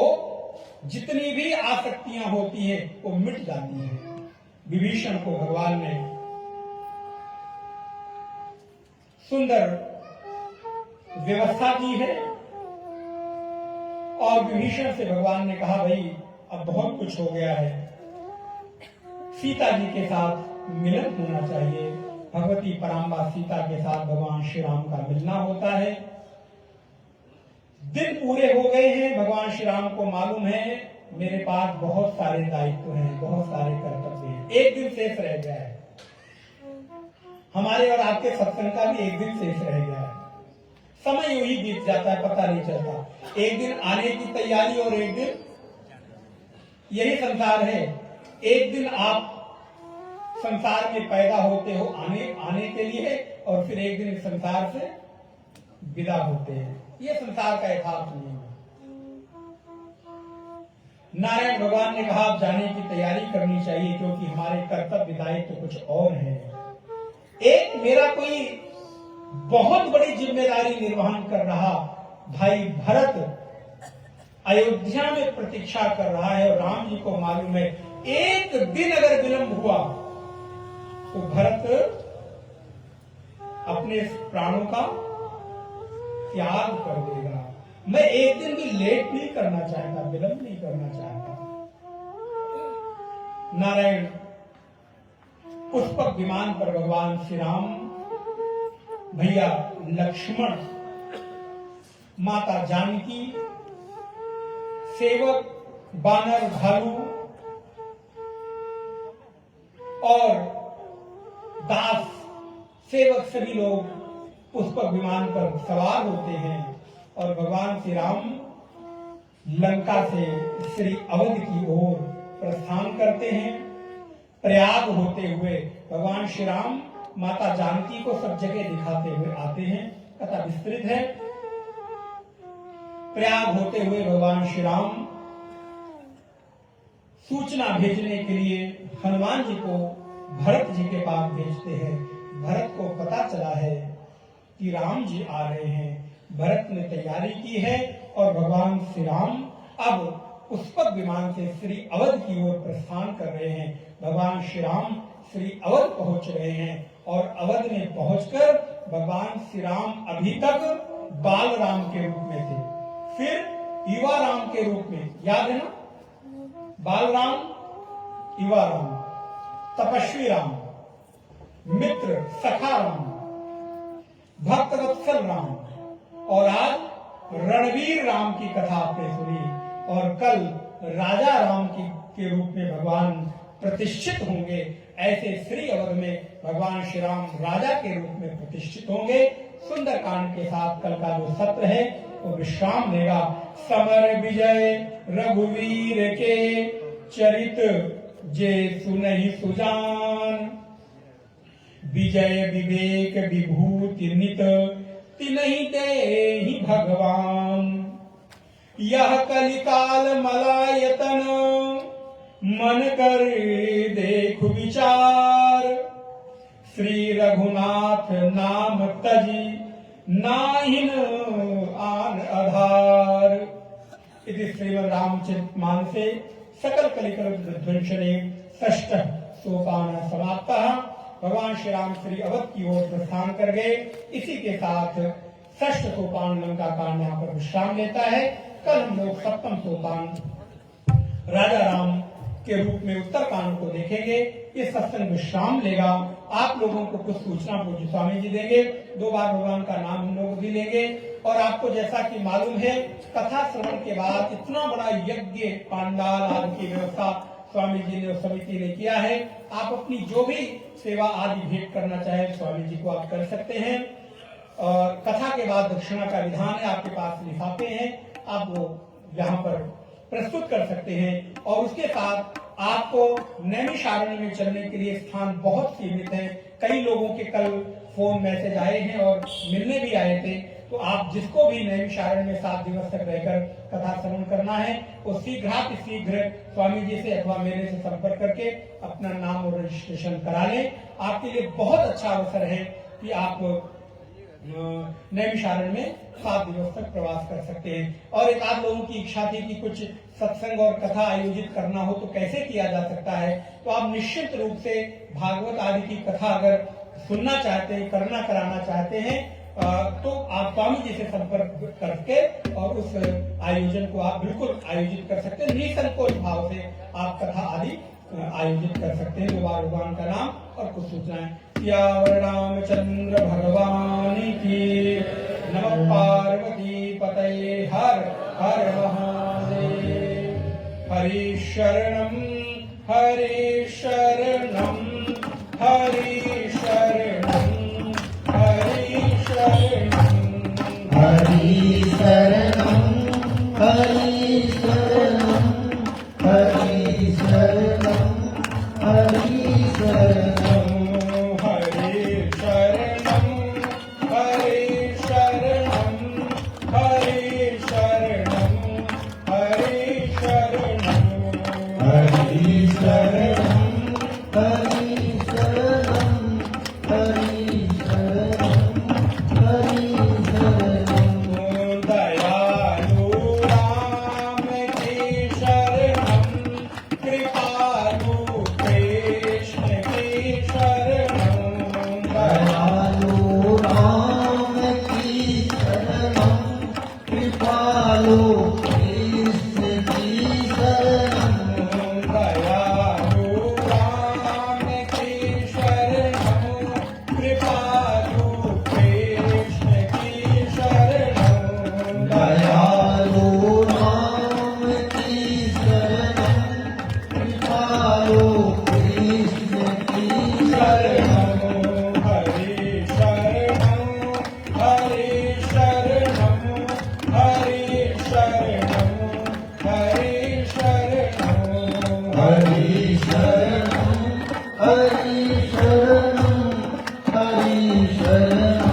A: जितनी भी आसक्तियां होती हैं वो मिट जाती हैं। विभीषण को भगवान ने सुंदर व्यवस्था दी है और विभीषण से भगवान ने कहा, भाई अब बहुत कुछ हो गया है, सीता जी के साथ मिलन होना चाहिए। भगवती पराम्बा सीता के साथ भगवान श्री राम का मिलना होता है। दिन पूरे हो गए हैं, भगवान श्री राम को मालूम है मेरे पास बहुत सारे दायित्व हैं, बहुत सारे कर्तव्य हैं, एक दिन शेष रह गया है। हमारे और आपके सत्संग का भी एक दिन शेष रह गया है। समय यूं ही बीत जाता है, पता नहीं चलता। एक दिन आने की तैयारी और एक दिन, यही संसार है। एक दिन आप संसार में पैदा होते हो आने के लिए, और फिर एक दिन इस संसार से विदा होते हैं। ये संसार का यथार्थ नियम है। नारायण भगवान ने कहा आप जाने की तैयारी करनी चाहिए, क्योंकि हमारे कर्तव्य दायित्व तो कुछ और है। एक मेरा कोई बहुत बड़ी जिम्मेदारी निर्वहन कर रहा भाई भरत अयोध्या में प्रतीक्षा कर रहा है और राम जी को मालूम है एक दिन अगर विलंब हुआ तो भरत अपने प्राणों का त्याग कर देगा। मैं एक दिन भी लेट नहीं करना चाहता, विलंब नहीं करना चाहता। नारायण पुष्पक विमान पर भगवान श्री राम, भैया लक्ष्मण, माता जानकी, सेवक बानर भालू और दास सेवक सभी लोग पुष्पक विमान पर सवार होते हैं और भगवान श्री राम लंका से श्री अवध की ओर प्रस्थान करते हैं। प्रयाग होते हुए भगवान श्री राम माता जानकी को सब जगह दिखाते हुए आते हैं। कथा विस्तृत है। प्रयाग होते हुए भगवान श्री राम सूचना भेजने के लिए हनुमान जी को भरत जी के पास भेजते हैं। भरत को पता चला है कि राम जी आ रहे हैं। भरत ने तैयारी की है और भगवान श्री राम अब पुष्पक विमान से श्री अवध की ओर प्रस्थान कर रहे हैं। भगवान श्री राम श्री अवध पहुंच रहे हैं और अवध में पहुंचकर भगवान श्री राम अभी तक बाल राम के रूप में थे, फिर युवा राम के रूप में, याद है ना, बाल राम, युवा राम, तपस्वी राम, मित्र सखा राम, भक्त वत्सल राम, और आज रणवीर राम की कथा आपने सुनी। और कल राजा राम के रूप में भगवान प्रतिष्ठित होंगे। ऐसे श्री अवध में भगवान श्री राम राजा के रूप में प्रतिष्ठित होंगे। सुंदर कांड के साथ कल का जो सत्र है वो विश्राम लेगा। समर विजय रघुवीर के चरित जे सुनहि सुजान, विजय विवेक विभूति नित तिनहि देहि भगवान। यह कलिकाल मलायतन मन कर देखु विचार, श्री रघुनाथ नाम तजी नाहिन आन आधार। इति श्रीमद् रामचरितमानसे सकल कलिकल विध्वंसने षष्ठ सोपान समाप्तः। भगवान श्री राम श्री अवध की ओर प्रस्थान कर गए। इसी के साथ षष्ठ सोपान लंका कांड यहाँ पर विश्राम लेता है। कल हम लोग सप्तम सोपान राजा राम के रूप में उत्तर कांड को देखेंगे। ये सत्संग विश्राम लेगा। आप लोगों को कुछ सूचना पूज्य स्वामी जी देंगे। 2 बार भगवान का नाम हम लोग भी लेंगे। और आपको जैसा कि मालूम है कथा श्रवण के बाद इतना बड़ा यज्ञ पांडाल आदि की व्यवस्था स्वामी जी ने समिति ने किया है। आप अपनी जो भी सेवा आदि भेंट करना चाहे स्वामी जी को आप कर सकते हैं। और कथा के बाद दक्षिणा का विधान है, आपके पास लिफाफे हैं, आप वो यहाँ पर प्रस्तुत कर सकते हैं। और उसके साथ आपको नैमिषारण्य में चलने के लिए स्थान बहुत सीमित है। कई लोगों के कल फोन मैसेज आए हैं और मिलने भी आए थे। तो आप जिसको भी नैमिषारण्य में 7 दिवस तक रहकर कथा श्रवण करना है वो शीघ्र स्वामी जी से अथवा मेरे से संपर्क करके अपना नाम और रजिस्ट्रेशन करा लें। आपके लिए बहुत अच्छा अवसर है कि आप नैमिषारण्य में 7 दिवस तक प्रवास कर सकते हैं। और एक आध लोगों की इच्छा थी कि कुछ सत्संग और कथा आयोजित करना हो तो कैसे किया जा सकता है। तो आप निश्चित रूप से भागवत आदि की कथा अगर सुनना चाहते हैं, कराना चाहते हैं तो आप स्वामी जी से संपर्क करके और उस आयोजन को आप बिल्कुल आयोजित कर सकते हैं। निसंकोच भाव से आप कथा आदि आयोजित कर सकते हैं। 2 बार भगवान का नाम और कुछ सूचनाएं। सियावर रामचंद्र भगवान की। नमः पार्वती पतये हर हर महादेव। हरि शरणम हरि शरणम हरि शरणम हरि शरणम
B: हरि शरणं हरि शरणं हरि शरणं हरि शरणं
A: हरि शरणम हरि शरणम हरि शरणम हरि शरणम
B: हरि शरणं हरि शरणं हरि शरणं हरि शरणं हरि शरणं हरि शरणं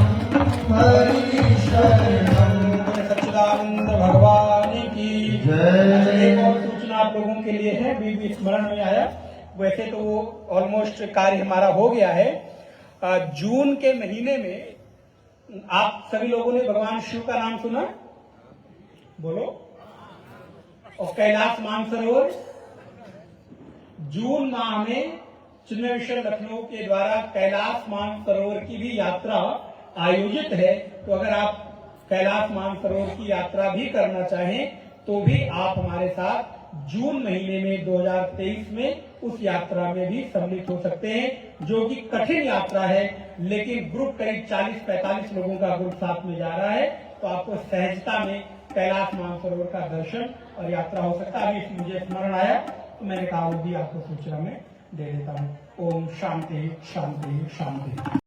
B: हरि शरणं
A: सच्चिदानंद भगवान की
B: जय।
A: अच्छा, एक और सूचना आप लोगों के लिए है, भी स्मरण में आया। वैसे तो वो ऑलमोस्ट कार्य हमारा हो गया है। जून के महीने में आप सभी लोगों ने भगवान शिव का नाम सुना, बोलो, और कैलाश मानसरोवर। जून माह में चिन्मय मिशन लखनऊ के द्वारा कैलाश मानसरोवर की भी यात्रा आयोजित है। तो अगर आप कैलाश मानसरोवर की यात्रा भी करना चाहें तो भी आप हमारे साथ जून महीने में 2023 में उस यात्रा में भी सम्मिलित हो सकते हैं, जो कि कठिन यात्रा है, लेकिन ग्रुप करीब 40-45 लोगों का ग्रुप साथ में जा रहा है। तो आपको सहजता में कैलाश मानसरोवर का दर्शन और यात्रा हो सकता है। अभी मुझे स्मरण आया तो मैंने कहा वो भी आपको सूचना में दे देता हूँ। ओम शांति शांति शांति।